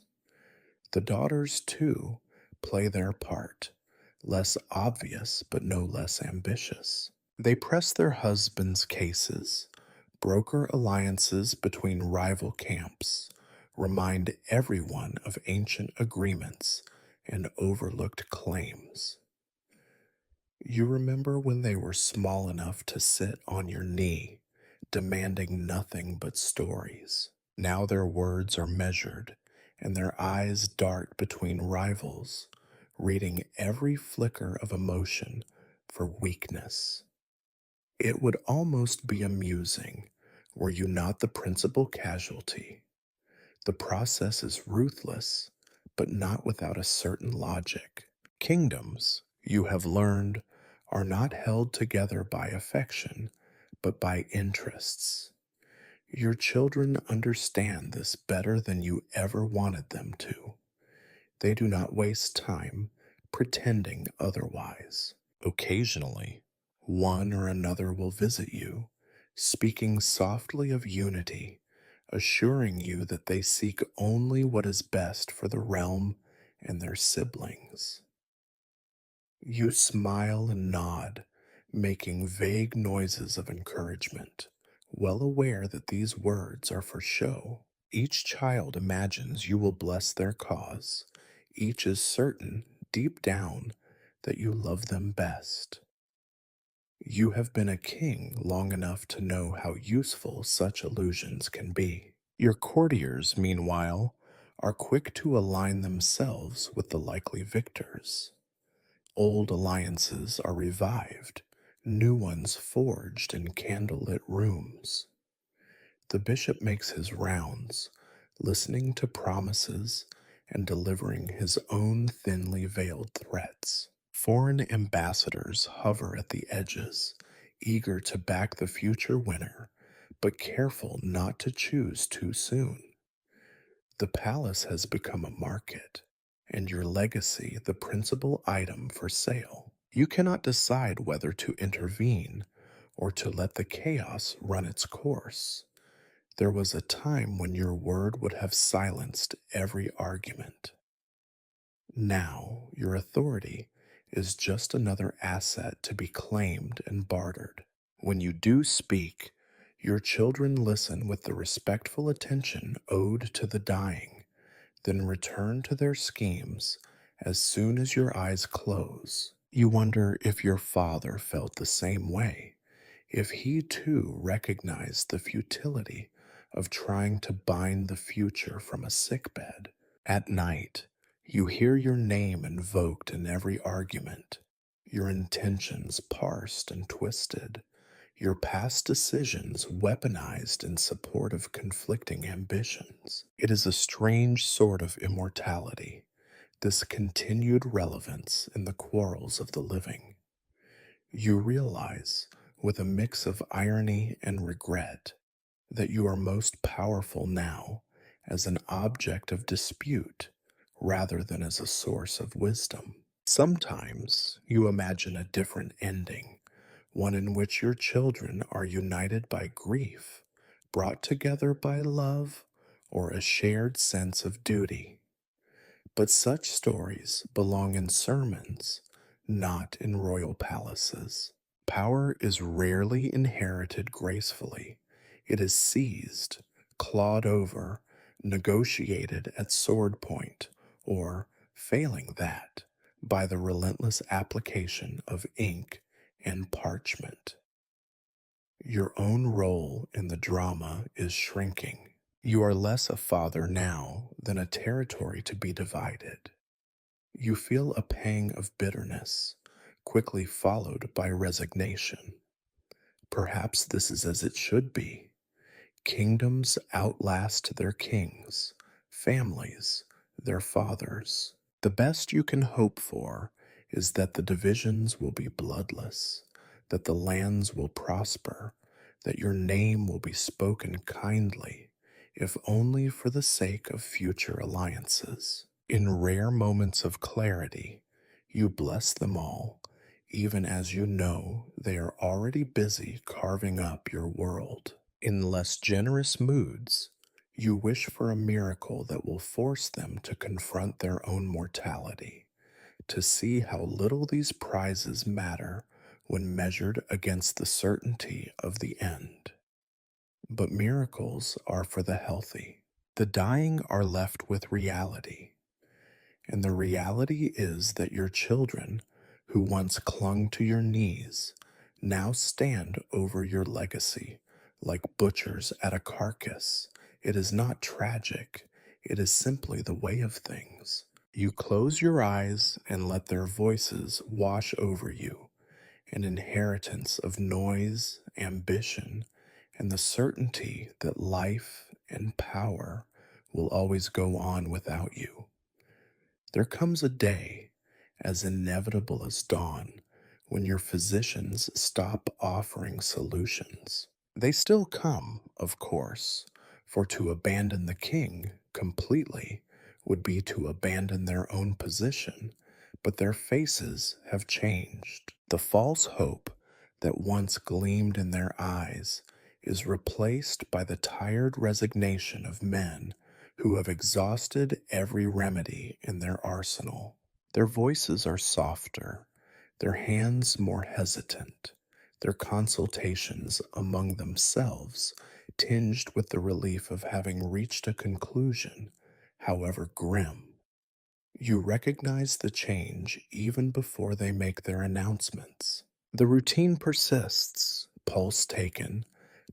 The daughters, too, play their part, less obvious but no less ambitious. They press their husbands' cases, broker alliances between rival camps, remind everyone of ancient agreements and overlooked claims. You remember when they were small enough to sit on your knee, demanding nothing but stories. Now their words are measured, and their eyes dart between rivals, reading every flicker of emotion for weakness. It would almost be amusing were you not the principal casualty. The process is ruthless, but not without a certain logic. Kingdoms, you have learned, are not held together by affection, but by interests. Your children understand this better than you ever wanted them to. They do not waste time pretending otherwise. Occasionally, one or another will visit you, speaking softly of unity, assuring you that they seek only what is best for the realm and their siblings. You smile and nod, making vague noises of encouragement, well aware that these words are for show. Each child imagines you will bless their cause. Each is certain, deep down, that you love them best. You have been a king long enough to know how useful such illusions can be. Your courtiers, meanwhile, are quick to align themselves with the likely victors. Old alliances are revived, new ones forged in candlelit rooms. The bishop makes his rounds, listening to promises and delivering his own thinly veiled threats. Foreign ambassadors hover at the edges, eager to back the future winner, but careful not to choose too soon. The palace has become a market, and your legacy the principal item for sale. You cannot decide whether to intervene or to let the chaos run its course. There was a time when your word would have silenced every argument. Now, your authority is just another asset to be claimed and bartered. When you do speak, your children listen with the respectful attention owed to the dying, then return to their schemes as soon as your eyes close. You wonder if your father felt the same way, if he too recognized the futility of trying to bind the future from a sickbed. At night, you hear your name invoked in every argument, your intentions parsed and twisted, your past decisions weaponized in support of conflicting ambitions. It is a strange sort of immortality, this continued relevance in the quarrels of the living. You realize, with a mix of irony and regret, that you are most powerful now as an object of dispute rather than as a source of wisdom. Sometimes you imagine a different ending, one in which your children are united by grief, brought together by love, or a shared sense of duty. But such stories belong in sermons, not in royal palaces. Power is rarely inherited gracefully. It is seized, clawed over, negotiated at sword point, or, failing that, by the relentless application of ink and parchment. Your own role in the drama is shrinking. You are less a father now than a territory to be divided. You feel a pang of bitterness, quickly followed by resignation. Perhaps this is as it should be. Kingdoms outlast their kings, families, their fathers. The best you can hope for is that the divisions will be bloodless, that the lands will prosper, that your name will be spoken kindly, if only for the sake of future alliances. In rare moments of clarity, you bless them all, even as you know they are already busy carving up your world. In less generous moods, you wish for a miracle that will force them to confront their own mortality, to see how little these prizes matter when measured against the certainty of the end. But miracles are for the healthy. The dying are left with reality, and the reality is that your children, who once clung to your knees, now stand over your legacy like butchers at a carcass. It is not tragic, it is simply the way of things. You close your eyes and let their voices wash over you, an inheritance of noise, ambition, and the certainty that life and power will always go on without you. There comes a day, as inevitable as dawn, when your physicians stop offering solutions. They still come, of course, for to abandon the king completely would be to abandon their own position, but their faces have changed. The false hope that once gleamed in their eyes is replaced by the tired resignation of men who have exhausted every remedy in their arsenal. Their voices are softer, their hands more hesitant, their consultations among themselves tinged with the relief of having reached a conclusion, however grim. You recognize the change even before they make their announcements. The routine persists, pulse taken,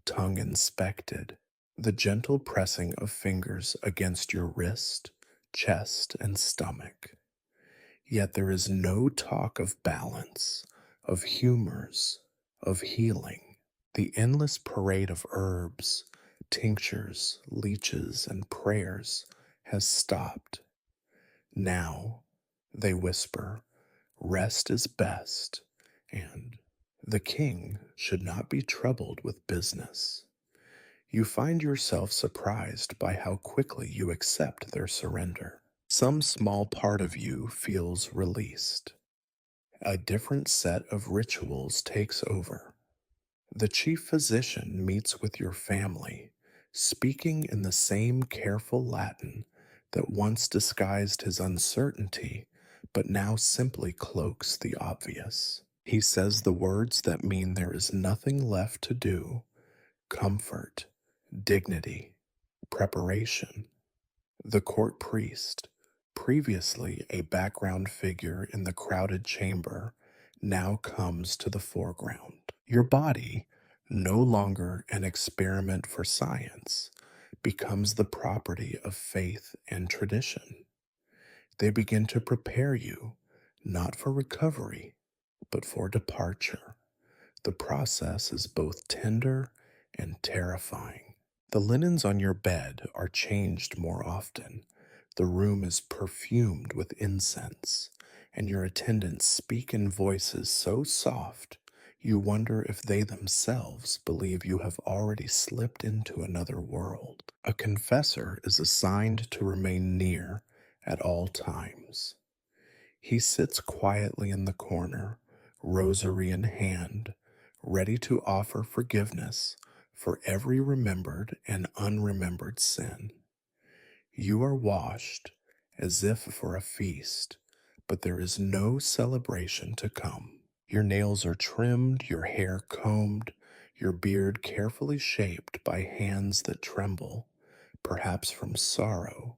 tongue inspected, the gentle pressing of fingers against your wrist, chest, and stomach. Yet there is no talk of balance, of humors, of healing. The endless parade of herbs, tinctures, leeches, and prayers has stopped. Now, they whisper, rest is best, and the king should not be troubled with business. You find yourself surprised by how quickly you accept their surrender. Some small part of you feels released. A different set of rituals takes over. The chief physician meets with your family, speaking in the same careful Latin that once disguised his uncertainty, but now simply cloaks the obvious. He says the words that mean there is nothing left to do: comfort, dignity, preparation. The court priest, previously a background figure in the crowded chamber, now comes to the foreground. Your body, no longer an experiment for science, becomes the property of faith and tradition. They begin to prepare you, not for recovery, but for departure. The process is both tender and terrifying. The linens on your bed are changed more often. The room is perfumed with incense, and your attendants speak in voices so soft you wonder if they themselves believe you have already slipped into another world. A confessor is assigned to remain near at all times. He sits quietly in the corner, rosary in hand, ready to offer forgiveness for every remembered and unremembered sin. You are washed as if for a feast, but there is no celebration to come. Your nails are trimmed, your hair combed, your beard carefully shaped by hands that tremble, perhaps from sorrow,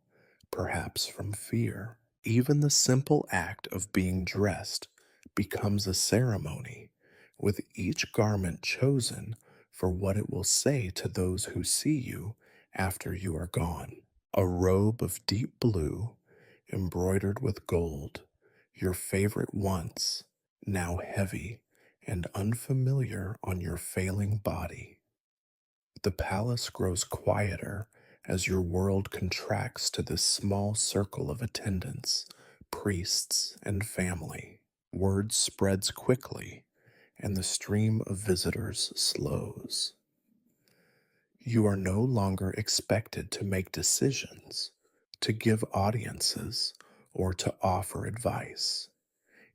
perhaps from fear. Even the simple act of being dressed becomes a ceremony, with each garment chosen for what it will say to those who see you after you are gone. A robe of deep blue, embroidered with gold, your favorite once, now heavy and unfamiliar on your failing body. The palace grows quieter as your world contracts to this small circle of attendants, priests, and family. Word spreads quickly, and the stream of visitors slows. You are no longer expected to make decisions, to give audiences, or to offer advice.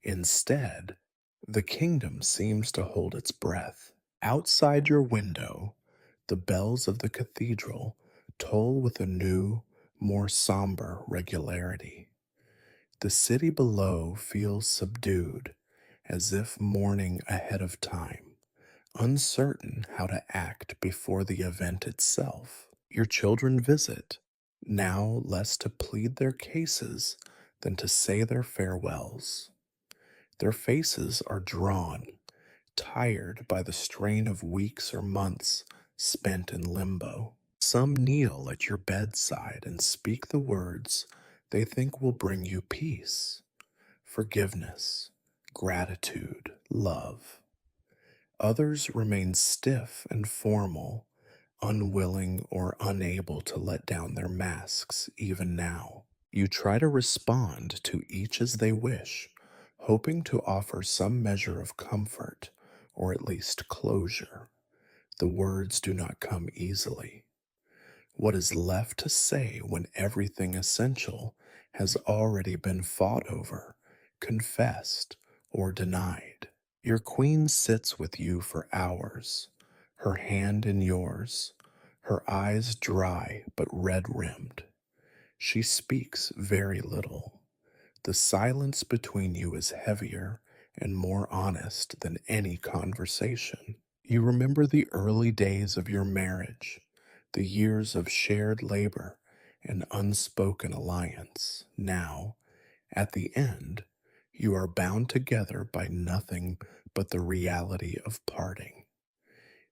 Instead, the kingdom seems to hold its breath. Outside your window, The bells of the cathedral toll with a new, more somber regularity. The city below feels subdued, as if mourning ahead of time, uncertain how to act before the event itself. Your children visit, now less to plead their cases than to say their farewells. Their faces are drawn, tired by the strain of weeks or months spent in limbo. Some kneel at your bedside and speak the words they think will bring you peace, forgiveness, gratitude, love. Others remain stiff and formal, unwilling or unable to let down their masks even now. You try to respond to each as they wish, hoping to offer some measure of comfort or at least closure. The words do not come easily. What is left to say when everything essential has already been fought over, confessed, or denied? Your queen sits with you for hours, her hand in yours, her eyes dry but red rimmed. She speaks very little. The silence between you is heavier and more honest than any conversation. You remember the early days of your marriage, the years of shared labor and unspoken alliance. Now, at the end, you are bound together by nothing but the reality of parting.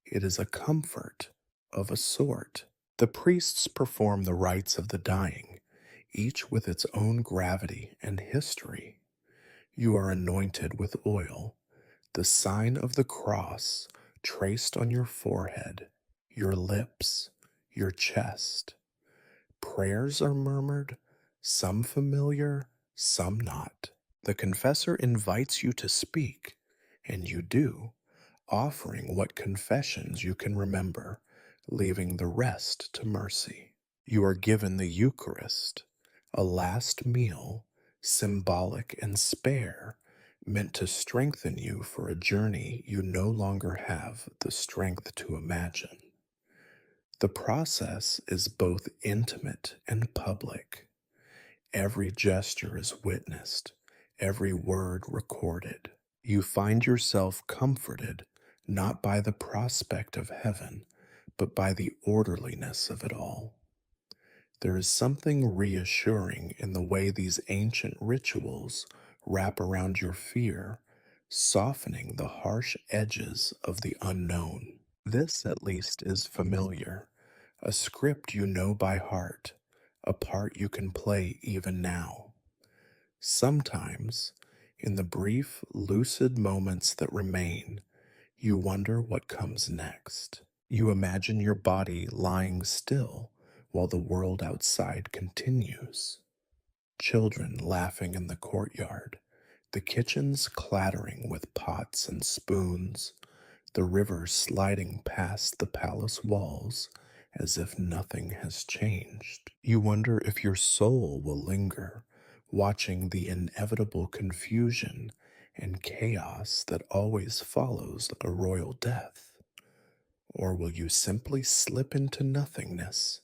It is a comfort of a sort. The priests perform the rites of the dying, each with its own gravity and history. You are anointed with oil, the sign of the cross traced on your forehead, your lips, your chest. Prayers are murmured, some familiar, some not. The confessor invites you to speak, and you do, offering what confessions you can remember, leaving the rest to mercy. You are given the Eucharist, a last meal, symbolic and spare, meant to strengthen you for a journey you no longer have the strength to imagine. The process is both intimate and public. Every gesture is witnessed, every word recorded. You find yourself comforted not by the prospect of heaven, but by the orderliness of it all. There is something reassuring in the way these ancient rituals wrap around your fear, softening the harsh edges of the unknown. This, at least, is familiar, a script you know by heart, a part you can play even now. Sometimes, in the brief, lucid moments that remain, you wonder what comes next. You imagine your body lying still while the world outside continues. Children laughing in the courtyard, the kitchens clattering with pots and spoons, the river sliding past the palace walls as if nothing has changed. You wonder if your soul will linger, watching the inevitable confusion and chaos that always follows a royal death. Or will you simply slip into nothingness,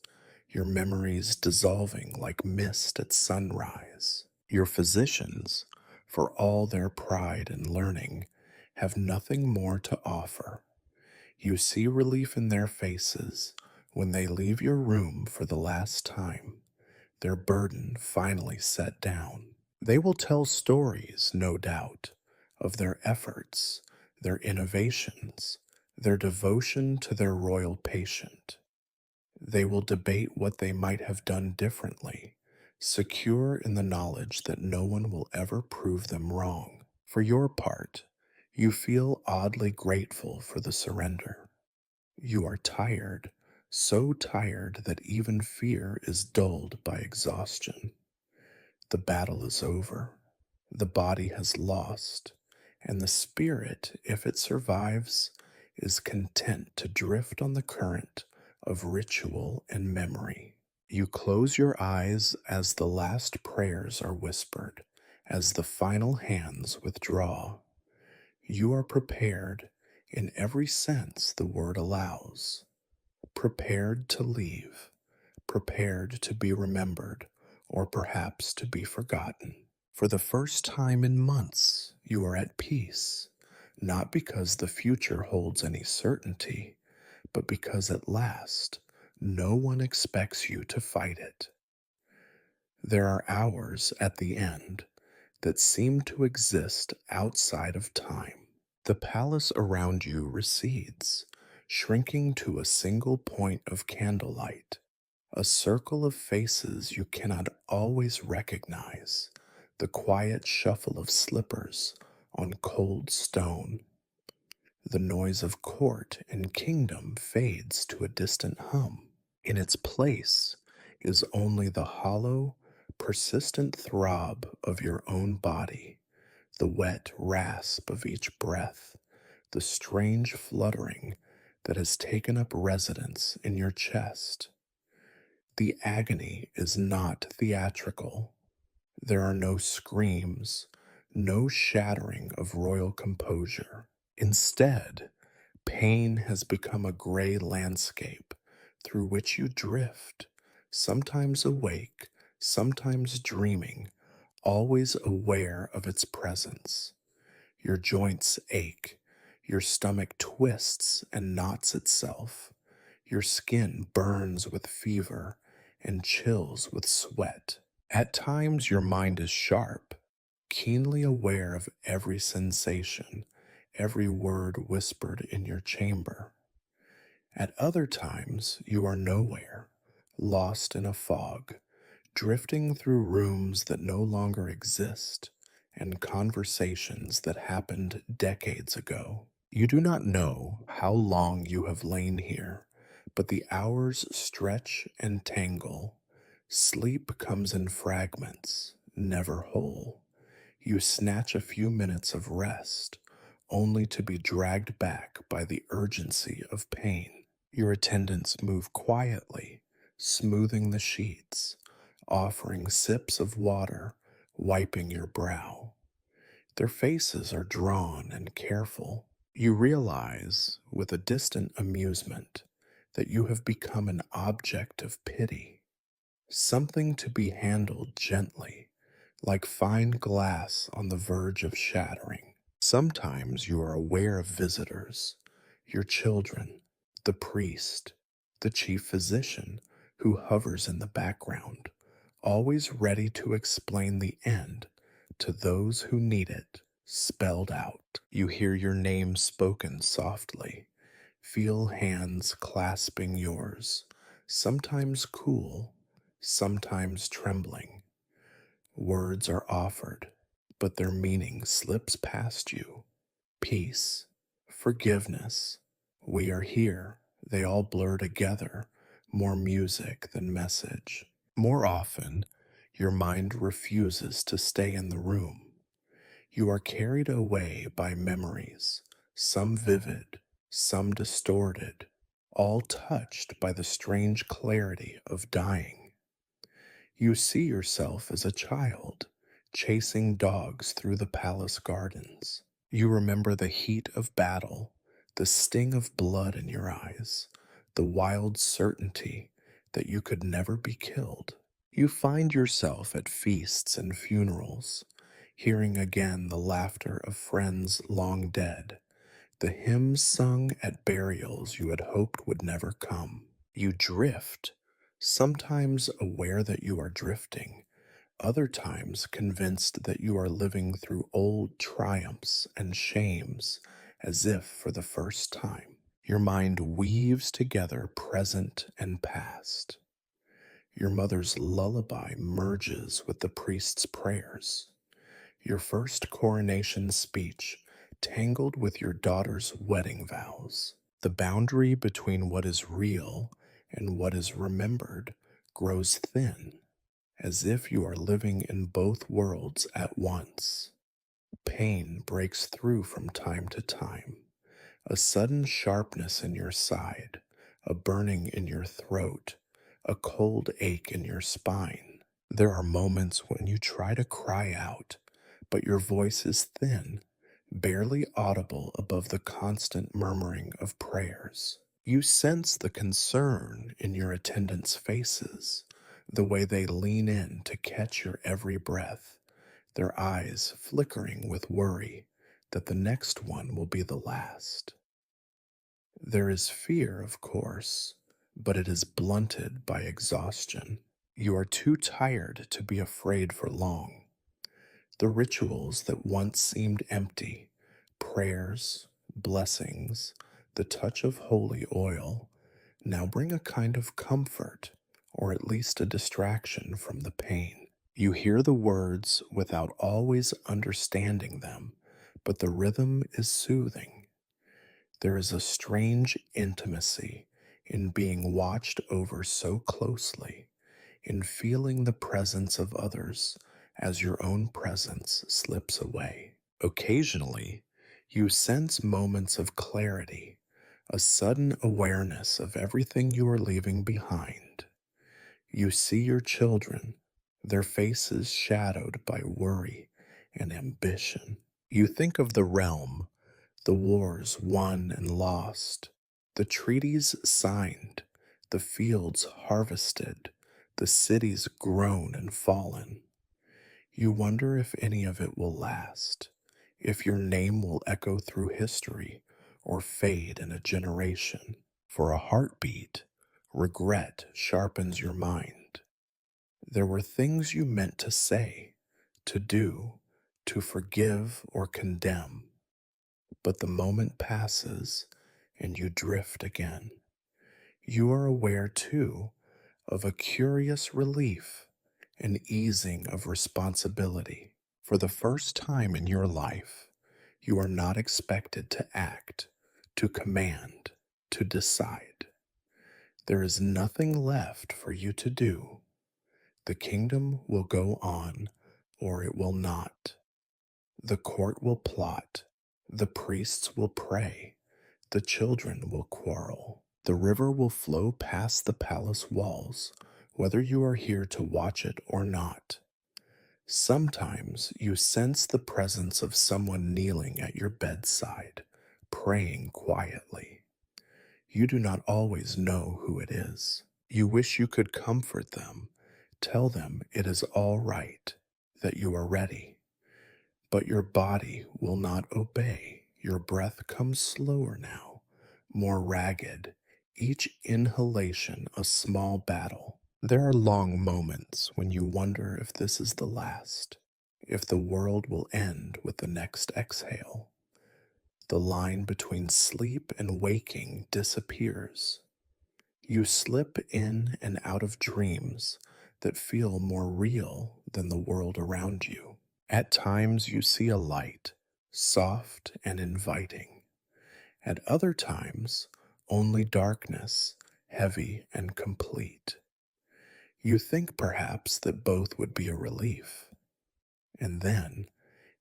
your memories dissolving like mist at sunrise? Your physicians, for all their pride and learning, have nothing more to offer. You see relief in their faces when they leave your room for the last time, their burden finally set down. They will tell stories, no doubt, of their efforts, their innovations, their devotion to their royal patient. They will debate what they might have done differently, secure in the knowledge that no one will ever prove them wrong. For your part, you feel oddly grateful for the surrender. You are tired, so tired that even fear is dulled by exhaustion. The battle is over. The body has lost, and the spirit, if it survives, is content to drift on the current of ritual and memory. You close your eyes as the last prayers are whispered, as the final hands withdraw. You are prepared in every sense the word allows. prepared to leave, prepared to be remembered, or perhaps to be forgotten. For the first time in months, you are at peace, not because the future holds any certainty, but because at last no one expects you to fight it. There are hours at the end that seem to exist outside of time. The palace around you recedes, shrinking to a single point of candlelight, a circle of faces you cannot always recognize, the quiet shuffle of slippers on cold stone. The noise of court and kingdom fades to a distant hum. In its place is only the hollow, persistent throb of your own body, the wet rasp of each breath, the strange fluttering that has taken up residence in your chest. The agony is not theatrical. There are no screams, no shattering of royal composure. Instead, pain has become a gray landscape through which you drift, sometimes awake, sometimes dreaming, always aware of its presence. Your joints ache, your stomach twists and knots itself, your skin burns with fever and chills with sweat. At times, your mind is sharp, keenly aware of every sensation, every word whispered in your chamber. At other times, you are nowhere, lost in a fog, drifting through rooms that no longer exist and conversations that happened decades ago. You do not know how long you have lain here, but the hours stretch and tangle. Sleep comes in fragments, never whole. You snatch a few minutes of rest, only to be dragged back by the urgency of pain. Your attendants move quietly, smoothing the sheets, offering sips of water, wiping your brow. Their faces are drawn and careful. You realize, with a distant amusement, that you have become an object of pity, something to be handled gently, like fine glass on the verge of shattering. Sometimes you are aware of visitors, your children, the priest, the chief physician who hovers in the background, always ready to explain the end to those who need it spelled out. You hear your name spoken softly, feel hands clasping yours, sometimes cool, sometimes trembling. Words are offered, but their meaning slips past you. Peace, forgiveness, we are here. They all blur together, more music than message. More often, your mind refuses to stay in the room. You are carried away by memories, some vivid, some distorted, all touched by the strange clarity of dying. You see yourself as a child, chasing dogs through the palace gardens. You remember the heat of battle, the sting of blood in your eyes, the wild certainty that you could never be killed. You find yourself at feasts and funerals, hearing again the laughter of friends long dead, the hymns sung at burials you had hoped would never come. You drift, sometimes aware that you are drifting, other times convinced that you are living through old triumphs and shames as if for the first time. Your mind weaves together present and past. Your mother's lullaby merges with the priest's prayers. Your first coronation speech tangled with your daughter's wedding vows. The boundary between what is real and what is remembered grows thin, as if you are living in both worlds at once. Pain breaks through from time to time, a sudden sharpness in your side, a burning in your throat, a cold ache in your spine. There are moments when you try to cry out, but your voice is thin, barely audible above the constant murmuring of prayers. You sense the concern in your attendants' faces, the way they lean in to catch your every breath, their eyes flickering with worry that the next one will be the last. There is fear, of course, but it is blunted by exhaustion. You are too tired to be afraid for long. The rituals that once seemed empty, prayers, blessings, the touch of holy oil, now bring a kind of comfort, or at least a distraction from the pain. You hear the words without always understanding them, but the rhythm is soothing. There is a strange intimacy in being watched over so closely, in feeling the presence of others as your own presence slips away. Occasionally, you sense moments of clarity, a sudden awareness of everything you are leaving behind. You see your children, their faces shadowed by worry and ambition. You think of the realm, the wars won and lost, the treaties signed, the fields harvested, the cities grown and fallen. You wonder if any of it will last, if your name will echo through history or fade in a generation. For a heartbeat, regret sharpens your mind. There were things you meant to say, to do, to forgive or condemn, but the moment passes and you drift again. You are aware, too, of a curious relief, an easing of responsibility. For the first time in your life, you are not expected to act, to command, to decide. There is nothing left for you to do. The kingdom will go on, or it will not. The court will plot, the priests will pray, the children will quarrel. The river will flow past the palace walls, whether you are here to watch it or not. Sometimes you sense the presence of someone kneeling at your bedside, praying quietly. You do not always know who it is. You wish you could comfort them, tell them it is all right, that you are ready. But your body will not obey. Your breath comes slower now, more ragged, each inhalation a small battle. There are long moments when you wonder if this is the last, if the world will end with the next exhale. The line between sleep and waking disappears. You slip in and out of dreams that feel more real than the world around you. At times you see a light, soft and inviting. At other times, only darkness, heavy and complete. You think perhaps that both would be a relief. And then,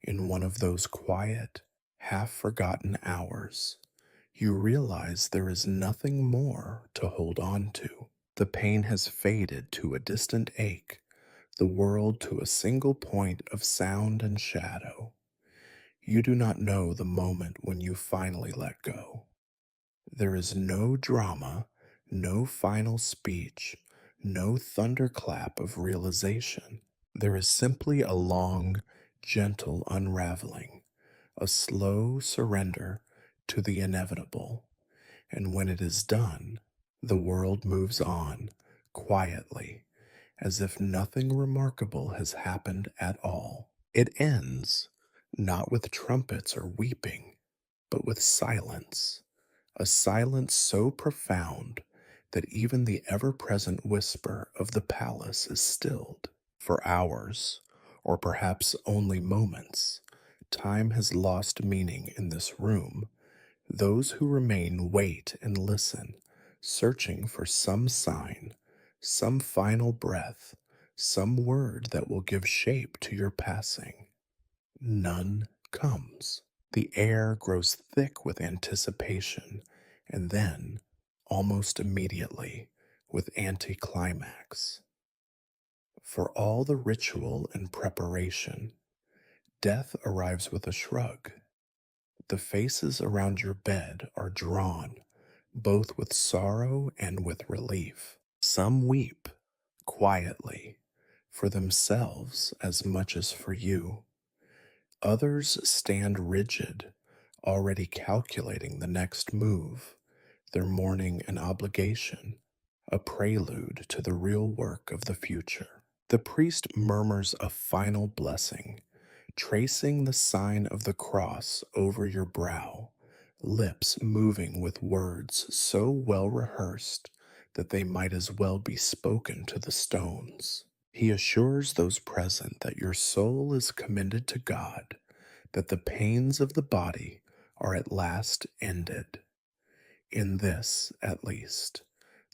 in one of those quiet, half-forgotten hours, you realize there is nothing more to hold on to. The pain has faded to a distant ache, the world to a single point of sound and shadow. You do not know the moment when you finally let go. There is no drama, no final speech, no thunderclap of realization. There is simply a long, gentle unraveling, a slow surrender to the inevitable. And when it is done, the world moves on, quietly, as if nothing remarkable has happened at all. It ends, not with trumpets or weeping, but with silence, a silence so profound that even the ever-present whisper of the palace is stilled. For hours, or perhaps only moments, time has lost meaning in this room. Those who remain wait and listen, searching for some sign, some final breath, some word that will give shape to your passing. None comes. The air grows thick with anticipation, and then, almost immediately, with anticlimax. For all the ritual and preparation, death arrives with a shrug. The faces around your bed are drawn, both with sorrow and with relief. Some weep quietly for themselves as much as for you. Others stand rigid, already calculating the next move, their mourning an obligation, a prelude to the real work of the future. The priest murmurs a final blessing, tracing the sign of the cross over your brow, lips moving with words so well rehearsed that they might as well be spoken to the stones. He assures those present that your soul is commended to God, that the pains of the body are at last ended. In this, at least,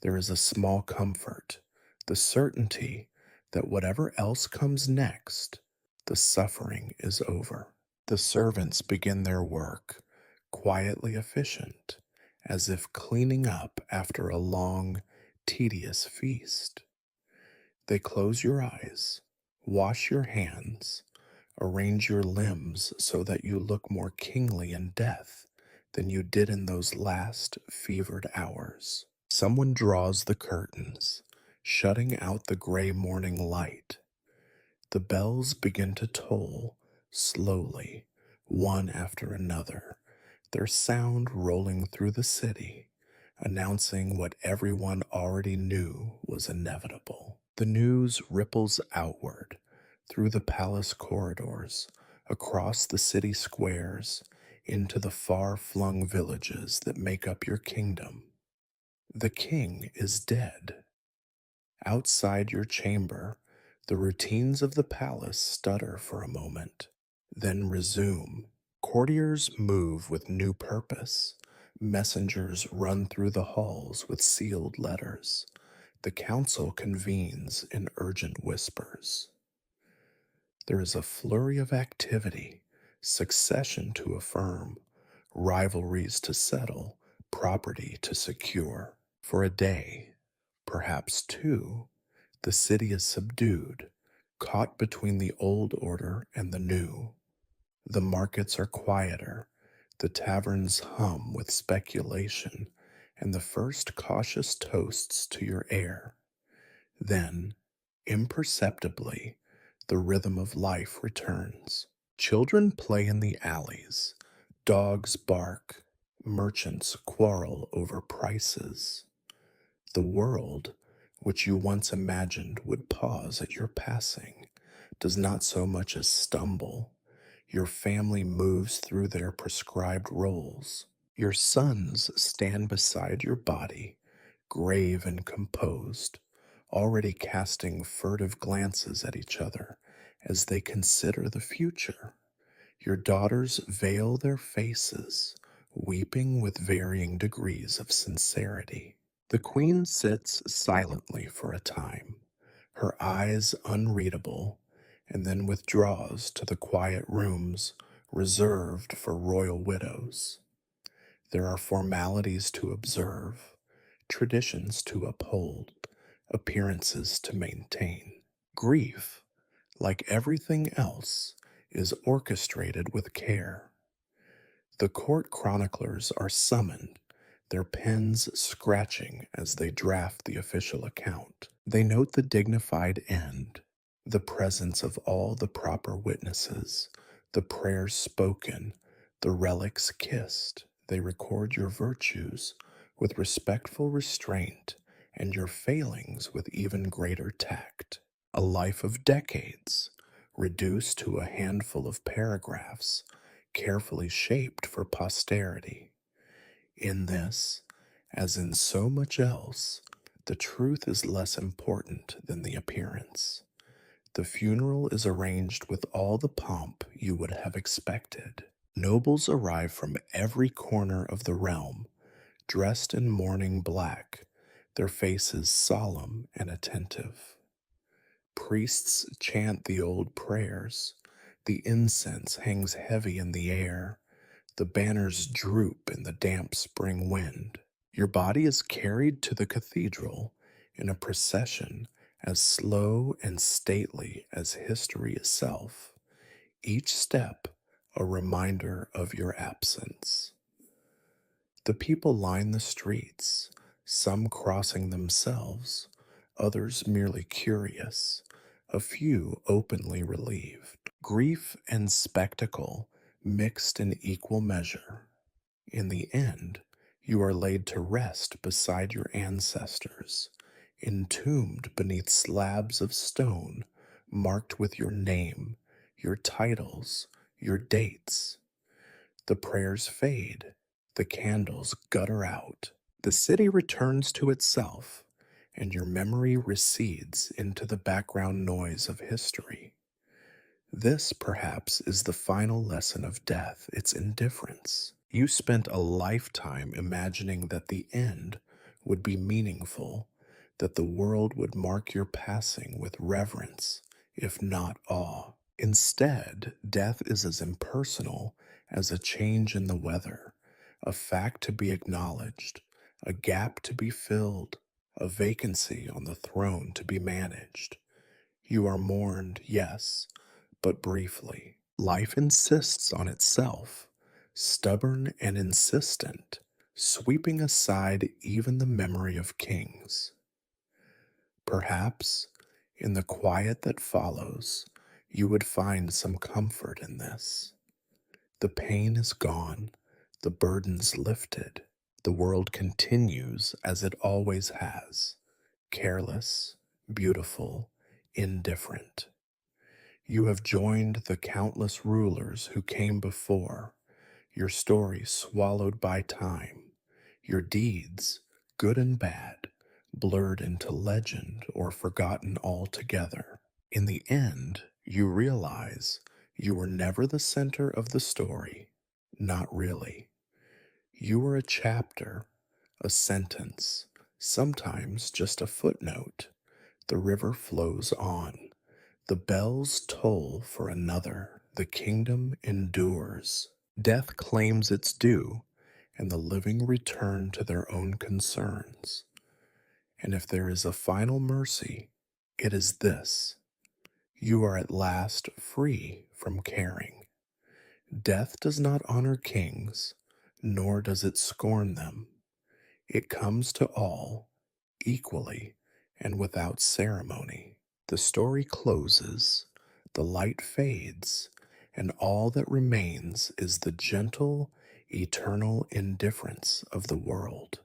there is a small comfort, the certainty that whatever else comes next, the suffering is over. The servants begin their work, quietly efficient, as if cleaning up after a long, tedious feast. They close your eyes, wash your hands, arrange your limbs so that you look more kingly in death than you did in those last fevered hours. Someone draws the curtains, shutting out the gray morning light. The bells begin to toll slowly, one after another, their sound rolling through the city, announcing what everyone already knew was inevitable. The news ripples outward through the palace corridors, across the city squares, into the far-flung villages that make up your kingdom. The king is dead. Outside your chamber, the routines of the palace stutter for a moment, then resume. Courtiers move with new purpose. Messengers run through the halls with sealed letters. The council convenes in urgent whispers. There is a flurry of activity, succession to affirm, rivalries to settle, property to secure. For a day, perhaps two, the city is subdued, caught between the old order and the new. The markets are quieter, the taverns hum with speculation and the first cautious toasts to your heir. Then, imperceptibly, the rhythm of life returns. Children play in the alleys, dogs bark, merchants quarrel over prices. The world, which you once imagined would pause at your passing, does not so much as stumble. Your family moves through their prescribed roles. Your sons stand beside your body, grave and composed, already casting furtive glances at each other as they consider the future. Your daughters veil their faces, weeping with varying degrees of sincerity. The queen sits silently for a time, her eyes unreadable, and then withdraws to the quiet rooms reserved for royal widows. There are formalities to observe, traditions to uphold, appearances to maintain. Grief, like everything else, is orchestrated with care. The court chroniclers are summoned, their pens scratching as they draft the official account. They note the dignified end, the presence of all the proper witnesses, the prayers spoken, the relics kissed. They record your virtues with respectful restraint and your failings with even greater tact. A life of decades, reduced to a handful of paragraphs, carefully shaped for posterity. In this, as in so much else, the truth is less important than the appearance. The funeral is arranged with all the pomp you would have expected. Nobles arrive from every corner of the realm, dressed in mourning black, their faces solemn and attentive. Priests chant the old prayers. The incense hangs heavy in the air. The banners droop in the damp spring wind. Your body is carried to the cathedral in a procession as slow and stately as history itself, each step a reminder of your absence. The people line the streets, some crossing themselves, others merely curious, a few openly relieved. Grief and spectacle mixed in equal measure. In the end, you are laid to rest beside your ancestors, entombed beneath slabs of stone marked with your name, your titles, your dates. The prayers fade, the candles gutter out, the city returns to itself, and your memory recedes into the background noise of history. This, perhaps, is the final lesson of death, its indifference. You spent a lifetime imagining that the end would be meaningful, that the world would mark your passing with reverence, if not awe. Instead, death is as impersonal as a change in the weather, a fact to be acknowledged, a gap to be filled, a vacancy on the throne to be managed. You are mourned, yes, but briefly. Life insists on itself, stubborn and insistent, sweeping aside even the memory of kings. Perhaps, in the quiet that follows, you would find some comfort in this. The pain is gone, the burdens lifted, the world continues as it always has, careless, beautiful, indifferent. You have joined the countless rulers who came before, your story swallowed by time, your deeds, good and bad, blurred into legend or forgotten altogether. In the end, you realize you were never the center of the story. Not really. You were a chapter, a sentence, sometimes just a footnote. The river flows on. The bells toll for another. The kingdom endures. Death claims its due, and the living return to their own concerns. And if there is a final mercy, it is this: you are at last free from caring. Death does not honor kings, nor does it scorn them. It comes to all equally and without ceremony. The story closes, the light fades, and all that remains is the gentle, eternal indifference of the world.